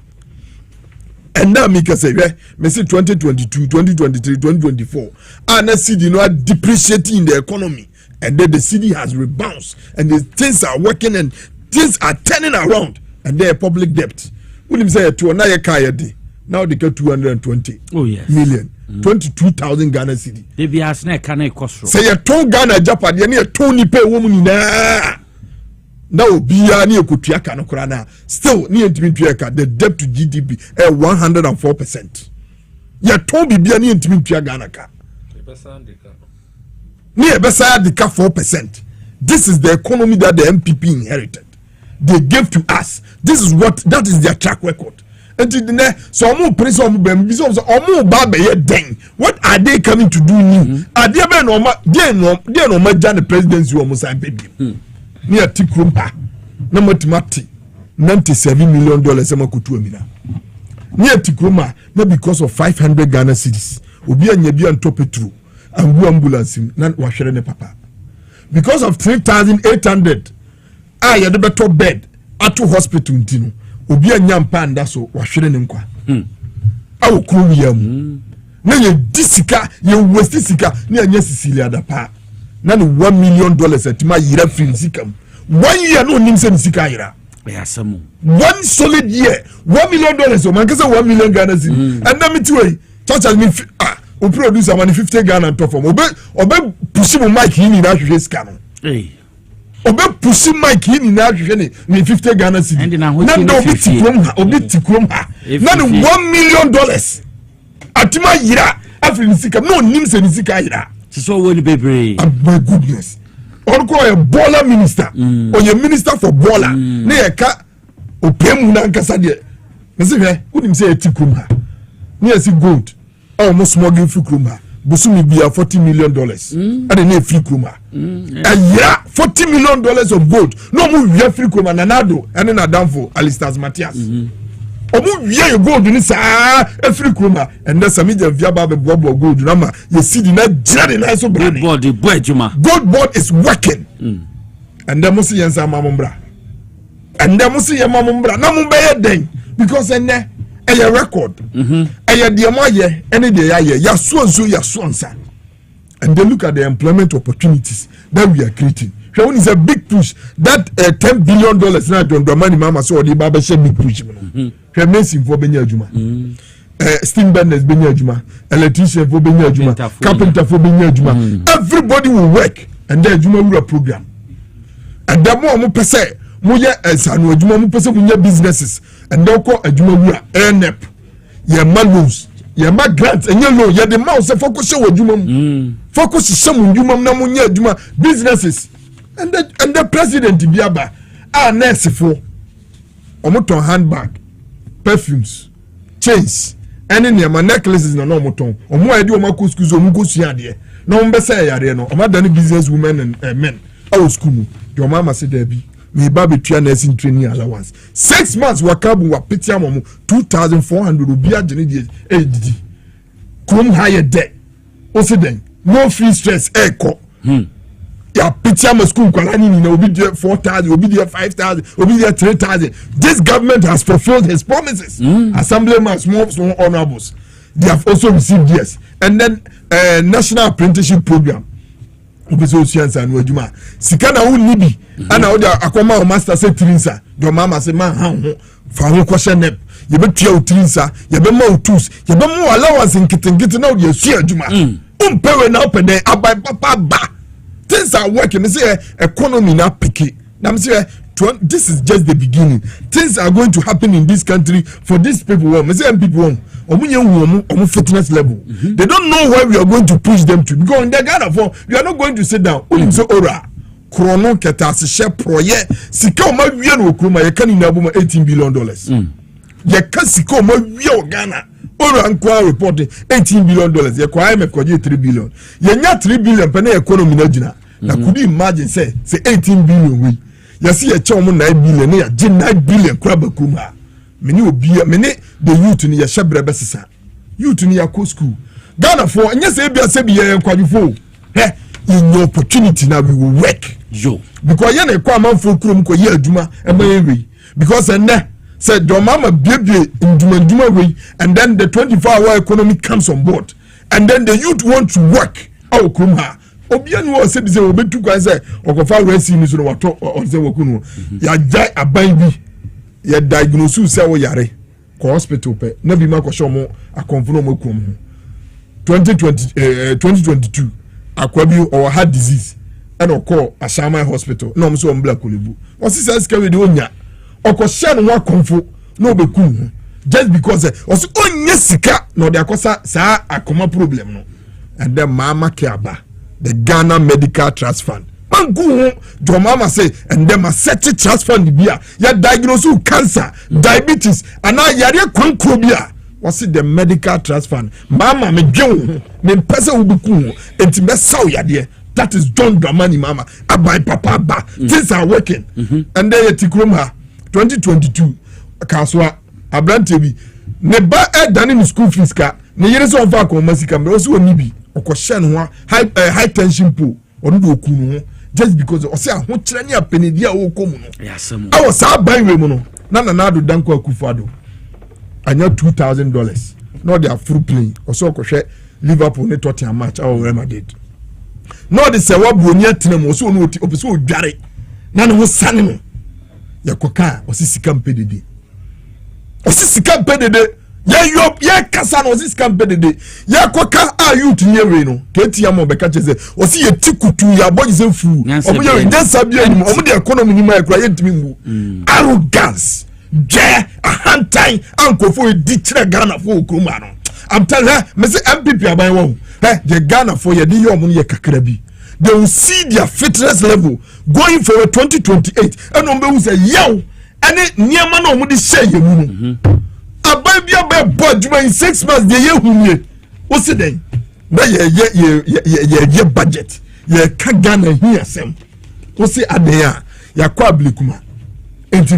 And now me can say, me say 2022, 2023, 2024, and the Cedi not depreciating in the economy, and then the Cedi has rebounded, and the things are working and things are turning around, and they are public debt. William say to another car day. Now they get 220 million. 22,000 Ghana Cedi. They be asking can I cost. Say a ton Ghana Japan, you need Tony pay woman na. Now be a near Kutiaka no Krana. Still near to the debt to GDP at 104%. Ya Toby be a near to Ghana. Near beside the 4%. This is the economy that the MPP inherited. They gave to us. That is their track record. So what are they coming to do new? Are they no the presidency almost I baby. Near Tikrumpa. No mathemati $97 million amakutu near Tikruma, not because of 500 Ghana cedis. Obi anyebi on top true and go ambulance nan washere papa. Because of 3,800 I had the better bed at two hospital ntino. Obi anyampa anda so wahwere ne nkwa awo kru yam na ye disika ye waste sika na anya Sicilia da pa na ne $1 million atima yira finsika 1 year no nim se sika yira yasamu 1 solid year $1 million so man kasa 1 million Ghana cedi and na mitiwe church as me o producer man 50 Ghana to form obe push mo mic ni na hwehwe sika no obe push mic ni na hwehwe ni 50 Ghana cedi na do obi tikrom ha na $1 million atima yira afrinsika no nim se nisika yira so woni bebre my goodness or call a baller minister or your minister for baller na ye ka opemu na nkasa de me se hwe woni say tikrom ha na see gold almost smuggling free kroma busumi bia $40 million and na free kroma yeah $40 million of gold no mu wia free kroma na nado and na danfo Alistas Matthias omu wia your gold ni sa free kroma and na samija via ba be bobo gold na ma ye Cedi na jira na so brand gold board is working and then musi yensa mamumbra and then musi yensa mamumbra na mu be ye den because ene a record a diamaye any day ya so ya so nsa and then look at the employment opportunities that we are creating. When is a big push that $10 billion now John Dramani Mama so the Baba big push. Amazing for Benya Juma. Steam benders Benya Juma, electrician for Benya Juma, carpenter for Benya Juma. Everybody will work and then Juma will program. And the more mo pese mo ye ensano Juma mo pese mo businesses and then call a Juma will earn ye loans. Ya ma grant enye loan ya the mouse focus on Juma. Focus some Juma na mo nye Juma businesses. And the president biaba nurse for omoton handbag, perfumes, chains, any near necklaces na no moton. Omo edi omo ko school zo omo sua de. No mbe say yare no. Omo dani business women and men. Our school. Your mama said there be me baby tua nursing training allowance. 6 months wakabu wa pitia momo 2,400 obi agene de edidi. Come higher debt. Ose den no free stress eko. Ya picture my school kwalani ni obi there 4,000, obi there 5,000, obi there 3,000. This government has fulfilled his promises. Assemblyman, small honorables, they have also received yes. And then national apprenticeship program. Obeso and wajuma. Sikana hu nibi. Ana oda akoma o master say trinsa. Your mama say man ha ho. Fa ho question nep. Ye be tua trinsa, ye be ma tools, ye be mo allowance nkitengiti na odi asu adwuma. Umpewe na opede abai papa ba. Things are working. Me say economy now picky. Now say this is just the beginning. Things are going to happen in this country for these people. Me say people omu fitness level. They don't know where we are going to push them to because in the Ghana form we are not going to sit down. So ora chrono keta se share proye sika o ma wie no okroma ye kan ina boma $18 billion. Ye kan sika o ma wie o Ghana. Ora nkwa reporting $18 billion. Ye kwa IMF kwa $3 billion. Ye nya $3 billion pe na economy na gina. Na could you imagine say 18 billion we. You see a chomo 9 billion na 9 billion kwa bakuma. Meni obia meni the youth ni ya shabre besisa. Youth ni ya co school. Ghana for nya say bia say bia kwa before. In your opportunity now we will work. Yo. Because ye na kwa manfo krom ko ye aduma e ma ewe. Because said your mama baby in Juma way, and then the 24-hour economy comes on board, and then the youth want to work. Oh, come here. Obianu was said say obetu kwa say okofa resi ni so no wato on say wokunu. Ya jai aban bi. Ya diagnose say wo yare. Ko hospital pe. Na bi ma ko show mo akonfuno mo kum. 2022 akwabi or heart disease and oko Ashama hospital. No mo so on black olebu. O si say ska we de onya. Okosha no akonfo no bekum just because oso onye sika no de akosa saa akoma problem no. And then mama kiaba the Ghana Medical Trust Fund. Mangu do mama say and then ma set trust fund bia ya diagnose cancer, diabetes and na yare kwankro bia. Was it the Medical Trust Fund? Mama me dwen me pese ubuku enti me saw yade. That is John Dramani mama abai papa ba. Things are working. And then yetikroma 2022 kaswa abrante bi ne ba dani ni school fees ka ne yere so fa ko masika me so oni bi okoshe no high tension pool onu do okunu just because o se aho kire ne apenedi a wo komu no yasem awo sa ban we mu no na do danko akufado anya $2,000 no they are full play o so okoshe Liverpool ne Tottenham match awo Real Madrid no de se wa broni atenam o so no opeso odware na ne ho sane no yakoka osisi kampedede osisi kampedede ya kasa no osisi kampedede yakoka youth nyewe no keti amo beka cheze osi ye tikutu ya boy ze fu omo ye ndansa bia ni omo de economy ni ma ekura ye ntimi ngu arrogance je ahantan ankofo di kire Ghana fo okroma no I'm telling her me say MPP aban wo the Ghana for ye di yo omo ye kakra bi. They will see their fitness level going for 2028 and on be say yow and niema na omo di say ye mu abai bia be board in 6 months de ye hunye o se den na ye budget ye ka Ghana hi asem o se aden ya kwa ablikuma enti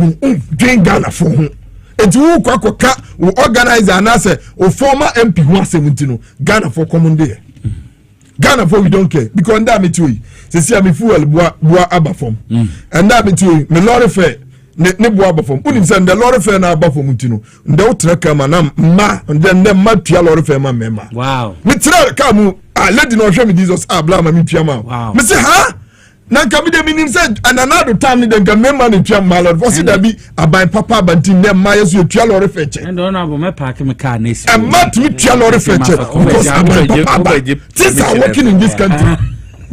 dream Ghana for ho enti wo kwa ka wo organizer na say o former MP who asem enti no Ghana for common day Ghana for we don't care because that me too say see me fuel boa aba form and that me too me lorry fare ne boa aba form unim say the lorry fare na aba form ntino nda wo tra ka ma na ma and then ma tua lorry fare ma mema wow me tra ka mu lady no show me Jesus abla ma mi piama me say ha na nka me de minim say another time ni de nka me man piama lord for say that be aban papa abantin na ma yesu etua lord feche
and don't have me park me car na esi
e mat me tua lord feche because aban papa things are working in this country.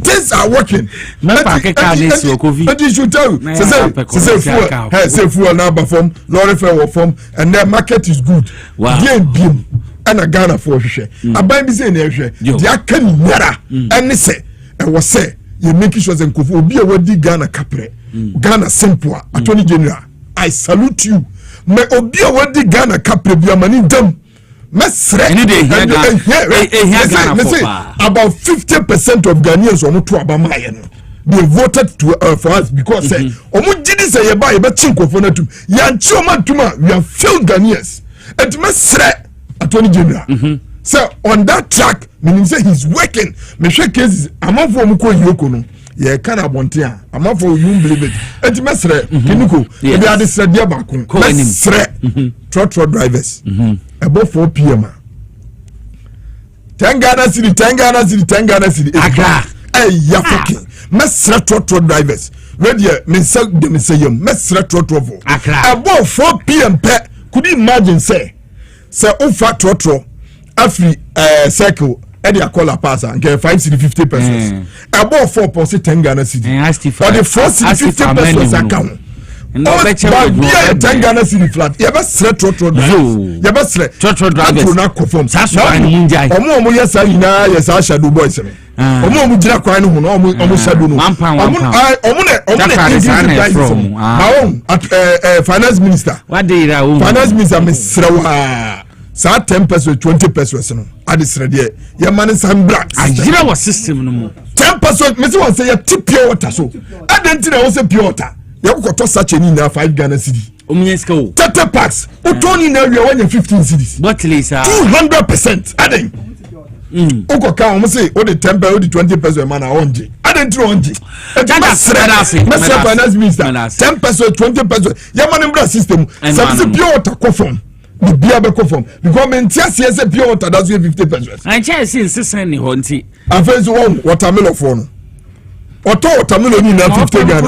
Things are working. But you should tell you. Say fuel now perform, lorry fare form, and their market is good.
Wow.
And a Ghana for share. I buy me say share. They can nara. And they say, and was say, you make sure that Kofu be a word Ghana capre. Ghana simple. Attorney General, I salute you. Me obi a word Ghana capre be a man in them. About 50% of Ghanaians are not to Abamayan. They voted for us because say buy but chinko for to Yanchoma Tuma, we have failed Ghanaians. And Mesre Attorney General. So on that track, meaning say he's working. Me share cases, I'm not for Muko Yokono. Yeah, can I want here? I'm not for you believe it. And Mesre, Kinuko, they are the Sadia Bakun. Mesre, trotro drivers. About 4 p.m. 10 Ghana City. Aga. Hey, ya fucking. Mesra trotro drivers. Ready, me say mesra trotro. About 4 p.m. Could you imagine say Ufa trotro, Afri circle. Eddie Akola passa and get 5 city 50 pesos. About 4% 10 Ghana City. Or the 4 city 50 pesos account. No, but 10 Ghana City flat. You ever straight trotro drivers. You ever straight trotro drivers. Not conform. That's why Omo yes I na yes I shadow boys me. Omo mu jira kwa no ho no omo shadow no. Omo finance minister. What dey ra o? Finance minister me srewa. Sa 10 pesos 20 pesos no adisre de ye man san black ajira was system no mo 10 pesos me say one say you tip pure water so adenti na wo say pure water you go to such a na 5 Ghana cedi omunyeska o 30 packs o toni na we when 15 cedis bottle is 200% aden Oko ka o say o the 10 pesos o the 20 pesos man na onje adenti onje Mr. Finance Minister 10 pesos 20 pesos ye man bra system say pure water conform the beer be conform because men tia say pure water that's 50 pesos and chance since ni honti and first one watermelon for no auto watermelon ni na 50 Ghana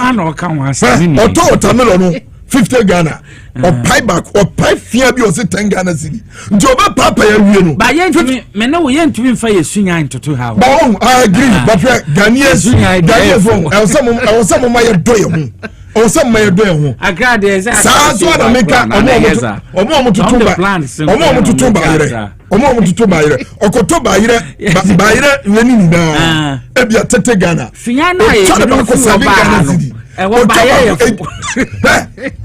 auto watermelon no 50 Ghana or pie back or pie fia bi o say 10 Ghana cedi nti oba papa ya wie no ba yen tumi me na wo yen tumi fa yesunya ntoto ha ba I agree but Ghanaians wrong I was some my do you o some my do you agrade say so na meka omo tutu ba yire okoto ba yire wani ni na e bia tete Ghana fia na ye ko 7 Ghana cedi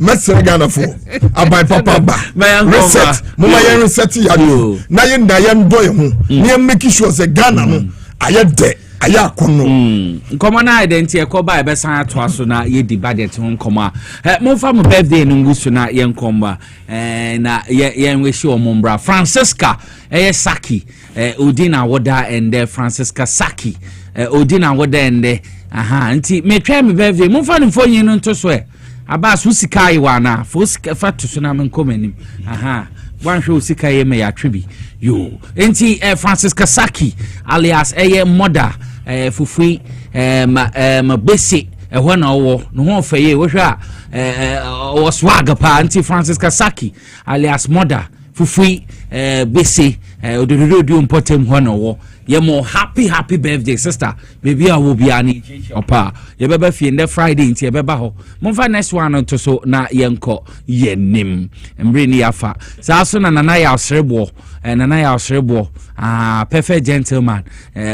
Mesra Ghana for abai papa ba reset mama yen reset ya do na yen do ye ho na make sure say Ghana no ayede aya kono nkoma na identity e ko ba e be san ato aso na ye di budget ho nkoma mo fa mo birthday no ngusu na ye nkoma na ye nweshi o mombra Francisca Saki Odina Woda and Francisca Saki Odina Woda and aha nti me twa me birthday mo fa no fo yin no nto so abas usika yi wana fo usika fa to so na me nkomanim aha wan hwe usika ye me ya twibi yo nti Francisca Saki alias mother fufui bese ho na wo no ho fa ye wo hwa wo swag pa nti Francisca Saki alias mother fufui bese odododo important ho na wo ye mo happy birthday sister baby I will be ani opa ye beba fie nde Friday nti ye beba ho momfa next one to so na yenko yenim mbre ni afa sa so na nana ya osrebo perfect gentleman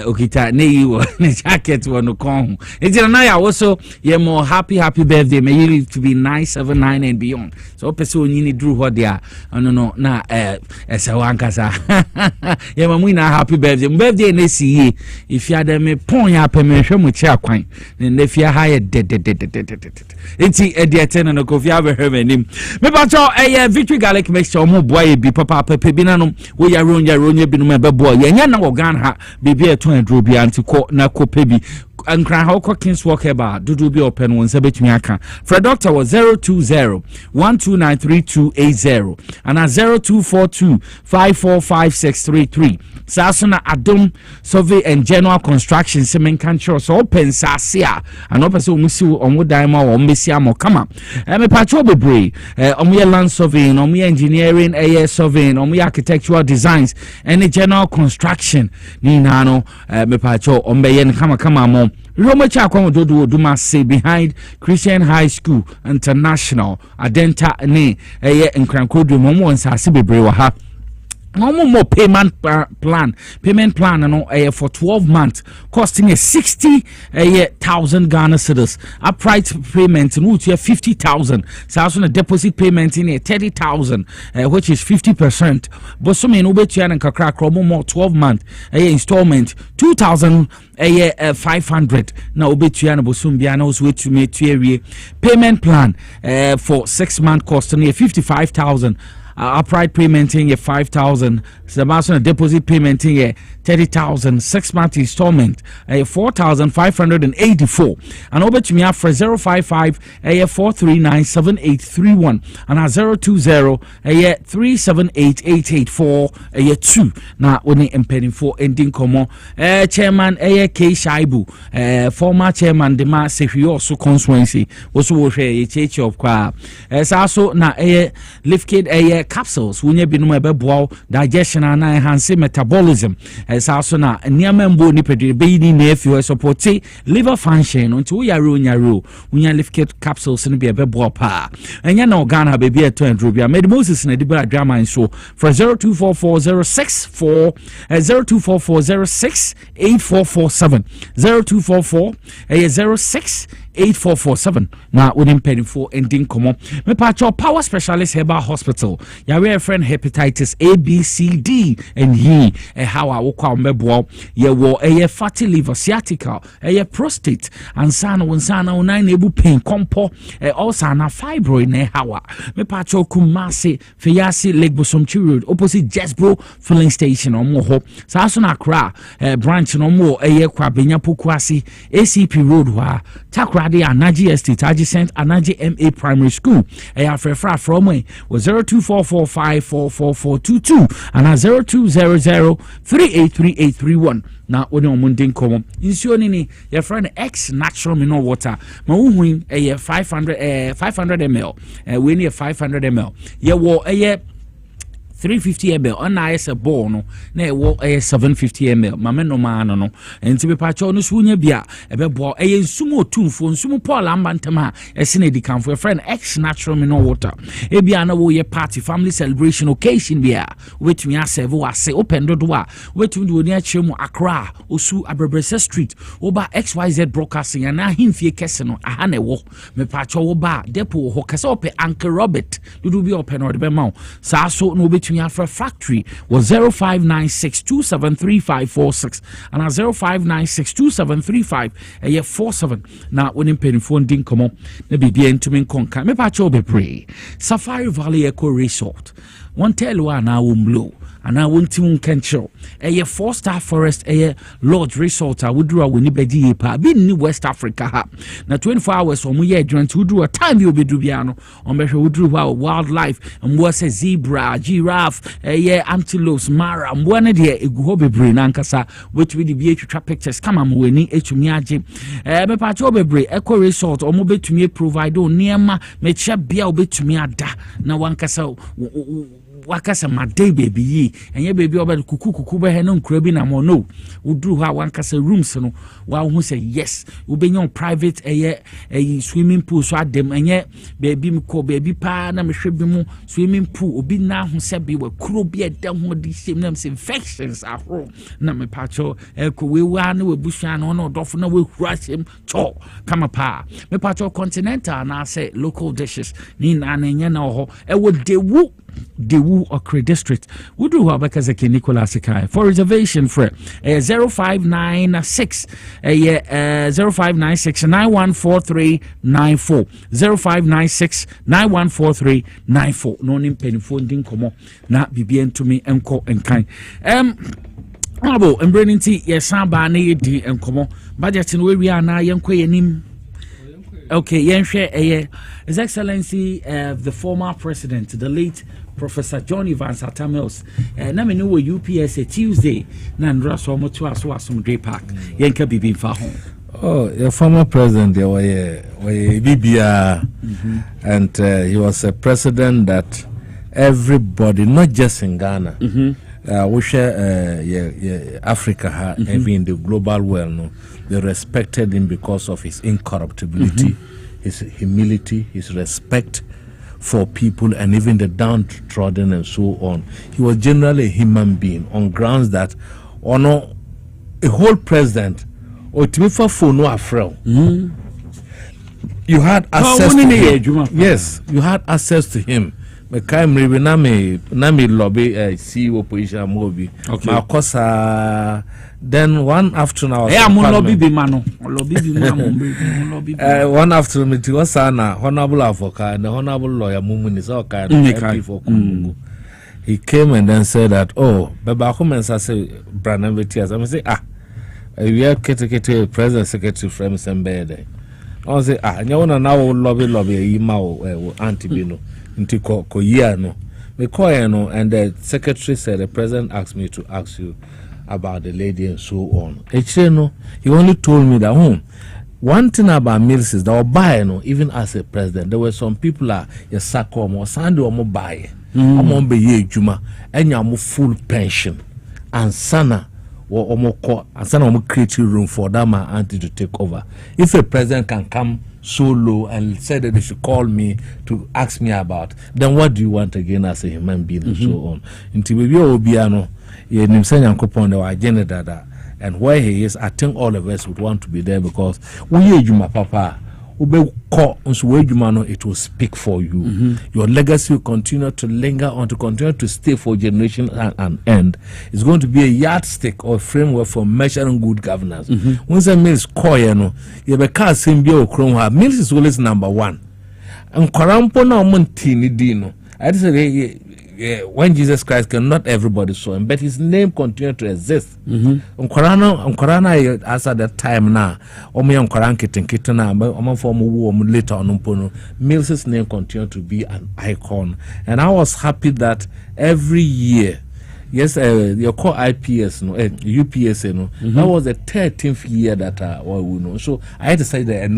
okita ne wo ne jacket wono kon enti nana ya wo so ye mo happy birthday may you live to be 979 and beyond so person onyini dru ho dia no na esa wankasa ye mamu na happy birthday na siye if ya dem pon ya pemehwe mu chi akwan ne fia ha ye de enti ediete no ko fia be hwe manim me ba cho victory garlic mixture mo boy bi papa pepe bi na no
we yaronya binum bebo yenya na organ ha bibia to adro bia anti ko na ko pebi ankran ha ko Kings Walk eba dudu bi open won se betumi aka for doctor was 020-1293280 and 0242-545633 Sasuna Adom Survey and General Construction Semen Control so open sasia and open so musi omo daima o mesia mo kama me patro bebre omo land surveying omo engineering surveying omo architectural designs and general construction ni nano me patro ombe yen kama mo Romacha Komodo Duma say behind Christian High School International Adenta ne Nkrankodo Momo and Sasi Bebre ha more payment plan for 12 months costing a 60,000 Ghana cedis. Upright payment in which 50,000. So also a deposit payment in a 30,000, which is 50%. But some in Ubetian and Kakra more 12 month installment 2,500. Now Ubetian Bosumbianos way to make payment plan for 6 month costing a 55,000. Upright payment in 5,000. Sebastian deposit payment in 30,000. 6 month installment 4,584. And over to me after 055 4397831 and 020 3788884 now only impending for ending como chairman K Shaibu former chairman the mass if you also constituency was a church of qua also now lift capsules when you be no ebe digestion and enhance metabolism as also na niamembo ni pedi be ni na if you support liver function until we are nyaro unya lift capsules ni be ebe pa enya na organ ha be be eto androbia med Moses na dibra drama so for 024406 8447 0244 06 8447 na wouldn't pay for ending common me patcho power specialist herbal hospital your friend hepatitis A B C D and E how I walk on mebo ye wo fatty liver sciatica prostate and sana nine ebu pain compo also na fibroid ne hawa me patcho Kumasi Fiyasi Lake Bosomchi Road opposite Jesbro filling station on moho saso na kra branch no more kwa benya pokuasi ACP road wa takra Anaji Estate, adjacent Anaji MA Primary School. Afrefra from me was 0244544422 and 0200383831. Now, when you're munding common, insuring your friend X natural mineral water. Mauhuin a 500 ml, we need 500 ml. Yeah, well, a 350 ml on a ball no na wo 750 ml mame no ma no enti be pacho no so nya bia e be bo nsumo tumfo nsumo Paul ambantama ese na dikan for friend X natural mineral water e bia na wo ye party family celebration occasion bia wetumi aseve wase open dodo a wetumi do ni achemu Accra osu Abrebrese street oba XYZ broadcasting na himfie kese no aha na wo me pacho wo ba depo ho kese ope Uncle Robert dudu bi open or be ma sa so no for factory was 0596273546 and 0596273547 now when in paying phone didn't come up the BBN to me conca me pacho be pray Safari Valley Eco Resort one tell you now blow and I won't even control a 4-star forest a lodge resort I would draw when you be pa be in West Africa now 24 hours on we adjourn to do a time you'll be dubiano on measure would do wildlife and was a zebra giraffe antelopes mara and one idea a gobe brain ankasa which we be to trap pictures come on when it to me me pacho be eco resort or mobile to me provide on near ma me chap be to me ada now one kasa wakasa my day baby and ye baby over kuku be no nkura bi na mo no udru ha wankasa rooms no wa hu say yes we be your private swimming pool so adem enye baby mko baby pa na me hwe bi mu swimming pool obi na hu se bi wa kuro bi edam ho di same na infections ahro na me pacho ko we wa na we busha no no dofo na we hura sem cho kama pa me pacho continental na say local dishes ni na enye na ho e wo dewu Dewu Okre District. Wudu Wabakazaki Nicholas Sekai. For reservation for 0596 0596 914394 0596 914394. No name penny phone ding komo na bibien to me enko enkai. Abo embreninti yesamba na yedi enkomo budget no we na yenko yenim. Okay, His Excellency the former president, the late Professor John Evans Atta Mills. Na me know UPS Tuesday na ndra so mo to aso asomdwe park. Yenka bibi fa ho.
Oh, your former president there were Bibia, and he was a president that everybody, not just in Ghana, we share Africa, even in the global world, no, they respected him because of his incorruptibility, his humility, his respect for people, and even the downtrodden and so on. He was generally a human being on grounds that, a whole president. You had access to him. Yes, you had access to him. Nami lobby CEO position movie. Okay. Then one afternoon I was one afternoon it was honorable advocate and the honorable lawyer Mumuni for Kumungu. He came and then said that, oh, Baba comments I say Brandon Vetias. I say, we are Kete President Secretary from Sembede. I say, you want to now lobby Imao Antibino into Koyano. And the secretary said, the president asked me to ask you about the lady and so on. He only told me that one thing about mills is that even as a president, there were some people are a sacco or sandy or buy. I'm on be juma and you're full pension and sana. And create room for that my auntie to take over. If a president can come so low and say that they should call me to ask me about, then what do you want again as a human being and so on? Until we Obiano, and where he is, I think all of us would want to be there because we my papa. It will speak for you. Your legacy will continue to linger on, to continue to stay for generations and end. It's going to be a yardstick or framework for measuring good governance. Once a mills coin, you have a car symbio chrome. Mills is always number one. And Corampo no montini dino. I say when Jesus Christ came, not everybody saw him, but his name continued to exist. Korana as at that time now, later on, Mills's name continued to be an icon. And I was happy that every year, yes, your core IPS, UPS, that was the 13th year that we know. So I had to say that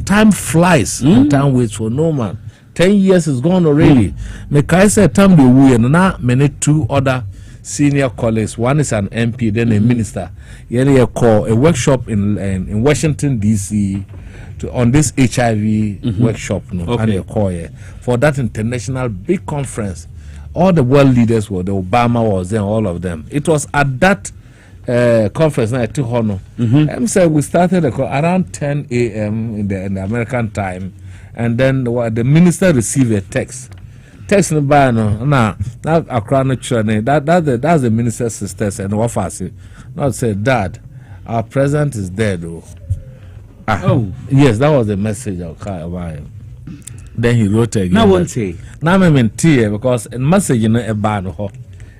time flies and time waits for no man. 10 years is gone already. Mekai said time we na many two other senior colleagues. One is an MP, then a minister. You call a workshop in Washington DC on this HIV workshop. And you call for that international big conference. All the world leaders were. The Obama was there, all of them. It was at that conference now at Tihono. So we started around 10 a.m. in the American time. And then the minister received a text. Text no by no na akrano chane. That's the minister's sisters and what fast. Not said, Dad, our president is dead. Oh yes, that was the message of Kai. Then he wrote again. Now won't say. Now I'm in tear because a message a bad ho.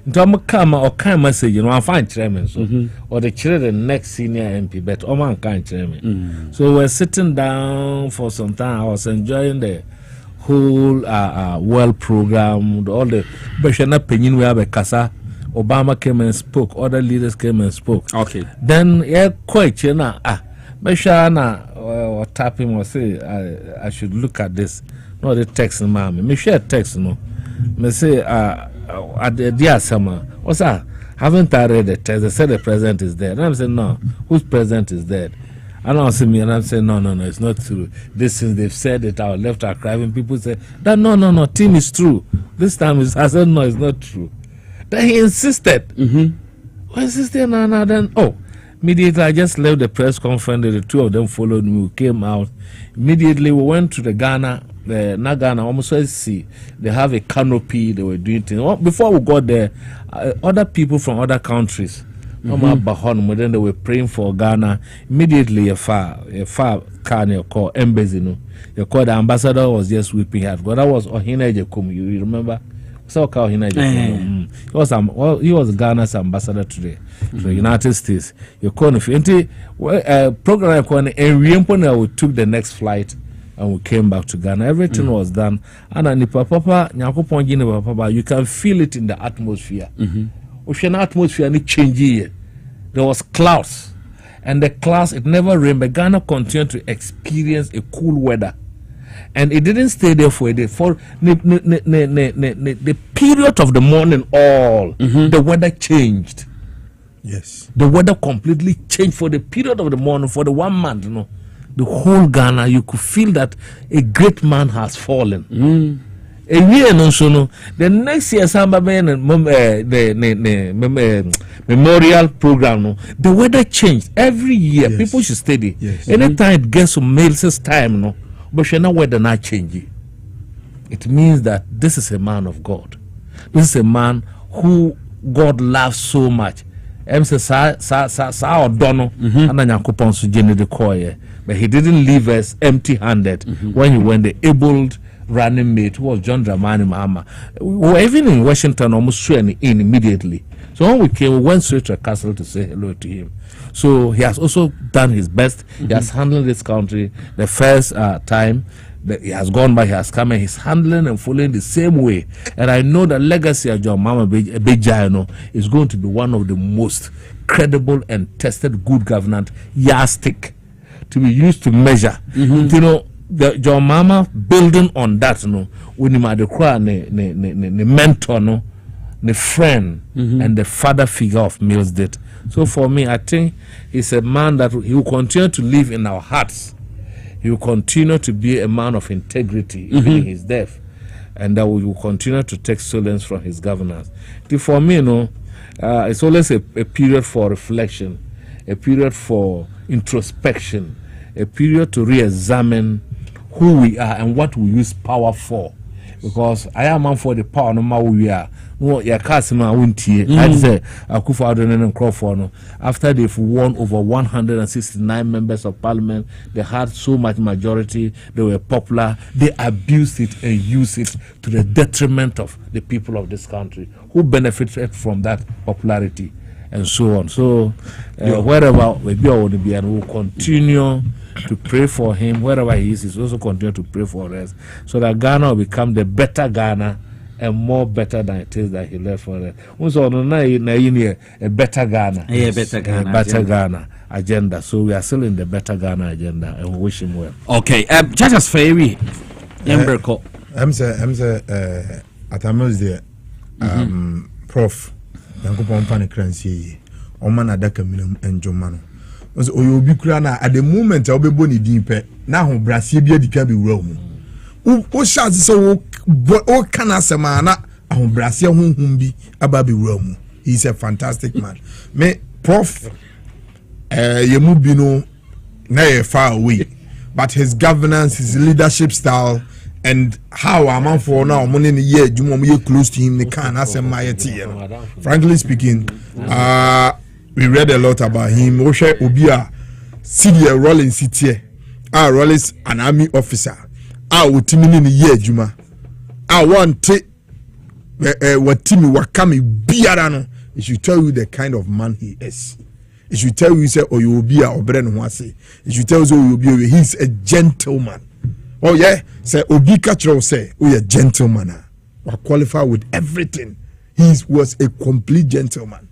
Into come or kind message, I find chairman so or the children next senior MP, but man can't chairman. So we're sitting down for some time. I was enjoying the whole world program, all the Bashana opinion we have a casa. Obama came and spoke, other leaders came and spoke. Okay. Then quite Bashana or tap him or say I should look at this. No, the text, ma'am. Me share text, no. Me say at the dear summer, what's that? Haven't I read the text? They said the president is dead. And I'm saying, no, whose president is dead? And I'm saying, and I'm saying, no, it's not true. This since they've said it, our left are crying. People say, that no, team is true. This time I said, no, it's not true. Then he insisted. Well, insisted, no, then, immediately I just left the press conference. The two of them followed me. We came out. Immediately we went to the Ghana the Nagana almost see they have a canopy. They were doing things. Well, before we got there, other people from other countries. Then they were praying for Ghana. Immediately, a far can you call embassy. No, you call the ambassador was just weeping at. But that was Ohina Jekum. You remember? So Ohina Jekum. He was Ghana's ambassador today. The United States. You call if program and we took the next flight and we came back to Ghana. Everything was done. And Papa, you can feel it in the atmosphere. Ocean atmosphere and it changed. There was clouds, and the clouds it never rained. But Ghana continued to experience a cool weather, and it didn't stay there for a day. For the period of the morning, the weather changed.
Yes,
the weather completely changed for the period of the morning. For the 1 month, the whole Ghana, you could feel that a great man has fallen. A year no so no. The next year Samba the memorial program no. The weather changed every year. Yes. People should study. Yes. Anytime it gets to Mills' time no, but she know weather not changing. It means that this is a man of God. This is a man who God loves so much. But he didn't leave us empty-handed when he went the able running mate who was John Dramani Mahama. We were even in Washington almost swearing in immediately. So when we came, we went straight to a castle to say hello to him. So he has also done his best. He has handled this country the first time that he has gone by, he has come and he's handling and following the same way. And I know the legacy of John Mama Bejano is going to be one of the most credible and tested good governance yardstick to be used to measure. You know, the John Mama building on that, when you might cry, the mentor, the friend, and the father figure of Mills did. So for me, I think he's a man that he will continue to live in our hearts. He will continue to be a man of integrity, even in his death, and that we will continue to take solace from his governance. For me, it's always a period for reflection, a period for introspection, a period to re-examine who we are and what we use power for. Because I am man for the power no matter who we are. No, your customer won't hear. I say, Akufa Adonai and Crawford. After they've won over 169 members of parliament, they had so much majority, they were popular, they abused it and used it to the detriment of the people of this country who benefited from that popularity and so on. So, wherever we want to be, and we'll continue to pray for him. Wherever he is, also continue to pray for us, so that Ghana will become the better Ghana and more better than it is that he left for us. Also, a better Ghana, better Ghana agenda. So we are still in the better Ghana agenda, and we wish him well.
Okay, Judges Fairy, Emberko.
I'm saying, at a most there, Prof. Yankopon Pani Crancy, Oman Adaka Minum and Jomano. So you be crana at the moment I'll be boni deeper. Now Brasil be the Cabi Rome. Who shall so what can I say, mana? Brasil whom be a baby Rome. He's a fantastic man. Me Prof. Yemubino na far away, but his governance, his leadership style, and how a man for now money in a year, you close to him, they can't ask my tea. Frankly speaking, we read a lot about him. Oshe Obia, Cedi Rollins City, Rollins an army officer. What team in a year, Juma. I want to what team wakami biarano. It should tell you the kind of man he is. It should tell you, say, oh, you will be a Obren Wasi. It should tell you, he's a gentleman. Oh yeah, say Obi Kachro say, oh yeah, gentleman. Or qualify with everything. He was a complete gentleman.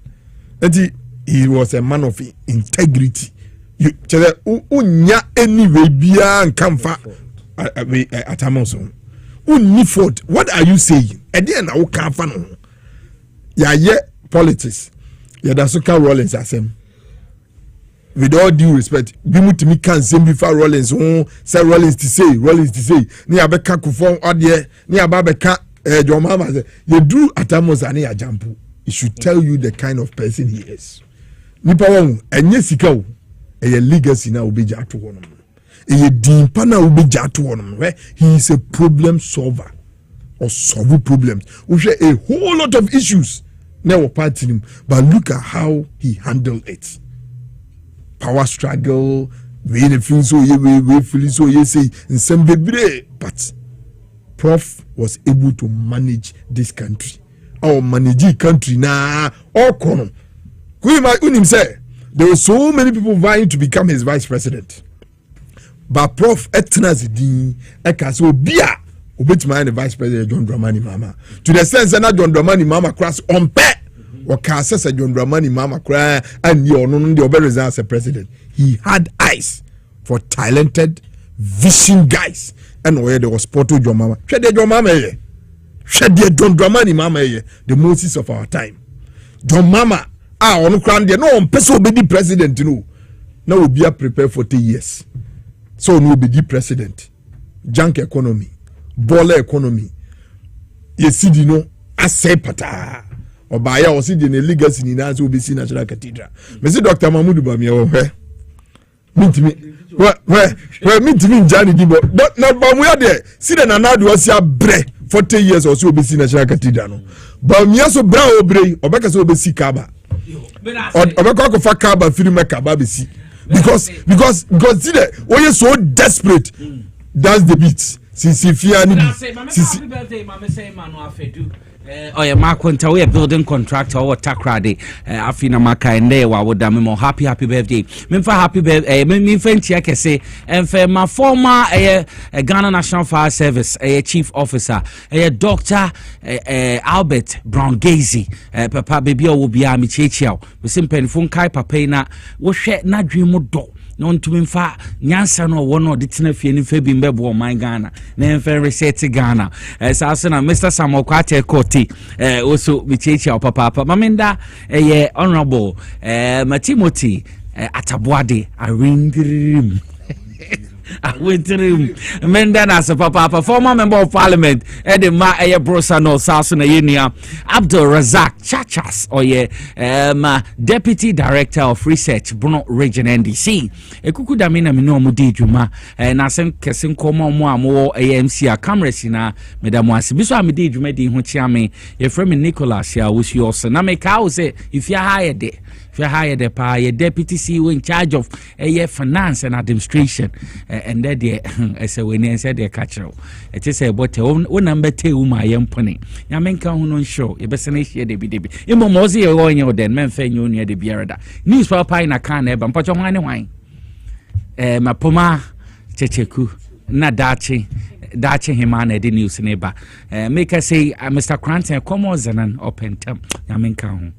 And he was a man of integrity. You tell unya anyway bia and comfort at Amoson. Unifort, what are you saying? And then I can't find. Yeah, politics. Yeah, that's okay. Rollins as him. With all due respect, Bimu to me can't say before Rollins. Say Rollins to say. Ni abeka kufon odie. Ni ababeka your mama say. You do atamos ani a jampu. It should tell you the kind of person he is. Nipa won enye sika o. Eye legacy na obeja to wono.
Eye din pa na ubegya to wonom. He is a problem solver or solve problems. We share a whole lot of issues. Never part in him, but look at how he handled it. Power struggle, we feel so we feel so you say in some baby, but Prof was able to manage this country. Our managing country now, all corner. Unim say there were so many people vying to become his vice president, but Prof etnazidi ekaso bia obetuma the vice president John Dramani Mama to the sense that John Dramani Mama cross on pe or cast John Dramani Mama cry and you no the obey as a president. He had eyes for talented, vision guys, and where there was Porto John Mama. Shade John Mama ye. Shade John Dramani Mama ye. The Moses of our time. John Mama on crown there no person be the president no. Now we be prepared for 2 years. So no be the president. Junk economy. Baller economy. Ye Cedi no asay pata. Obaya o Cedi ne legacy ni na so be see National Cathedral. Me say Dr. Mahmoud Bamia o he. Mintimi where mintimi njani dibo. Not Bamia there. See the nana do asia bre 40 years or so be see National Cathedral no. Bamia so bra obre obeka so be see Kaba. Obeka ko fa Kaba film Kaba be see. Because see the when you so desperate, that's the beat. Sisi birthday,
mama say manu afedu. Oh yeah, Markwenta, we are building contractor or takrade. Afina maka ende wa woda me happy birthday. Memfa happy birthday. Me fenti ake say emfe my former Ghana National Fire Service chief officer Dr. Albert Brown Gazy. Papa baby o bi a me chechiao. Me simpenfo kai papa na wo hwe na dwemu do. No to me fa nyansa no wo no de tena fie ni fa bi mbebo man Ghana na enfe reset Ghana saso na Mr. Samuel Kwate Koti also bichechi papa mamenda honorable Matimoti Atabuade Arindirim I went to him. Mendan as a papa, former member of parliament, Edema Brosa no Sasuna Unia, Abdul Razak Chachas, or deputy director of research, Bruno Region NDC. A Kukudamina Mino Mudi Juma, and Nasem Kessin Komo Mo AMC, a Camresina, Madame Wasibiso Amidi Jumedi Huchiame, your friend Nicholas, ya wish you also. Name cows if you're hired there. If you hire the power, deputy CEO in charge of finance and administration, and that they as a winner said they catch you. It is a but one number 2 my company. Yamenka who show a business here, the BDB. Imomosi or your den, men fan you near the Bierda. Newspaper in a can, and put your wine. Mapoma Checheku, Nadachi. Dachi Himana the news neighbor. Make us say, Mr. Cranton, come on, Zanan, open term. Yamenka.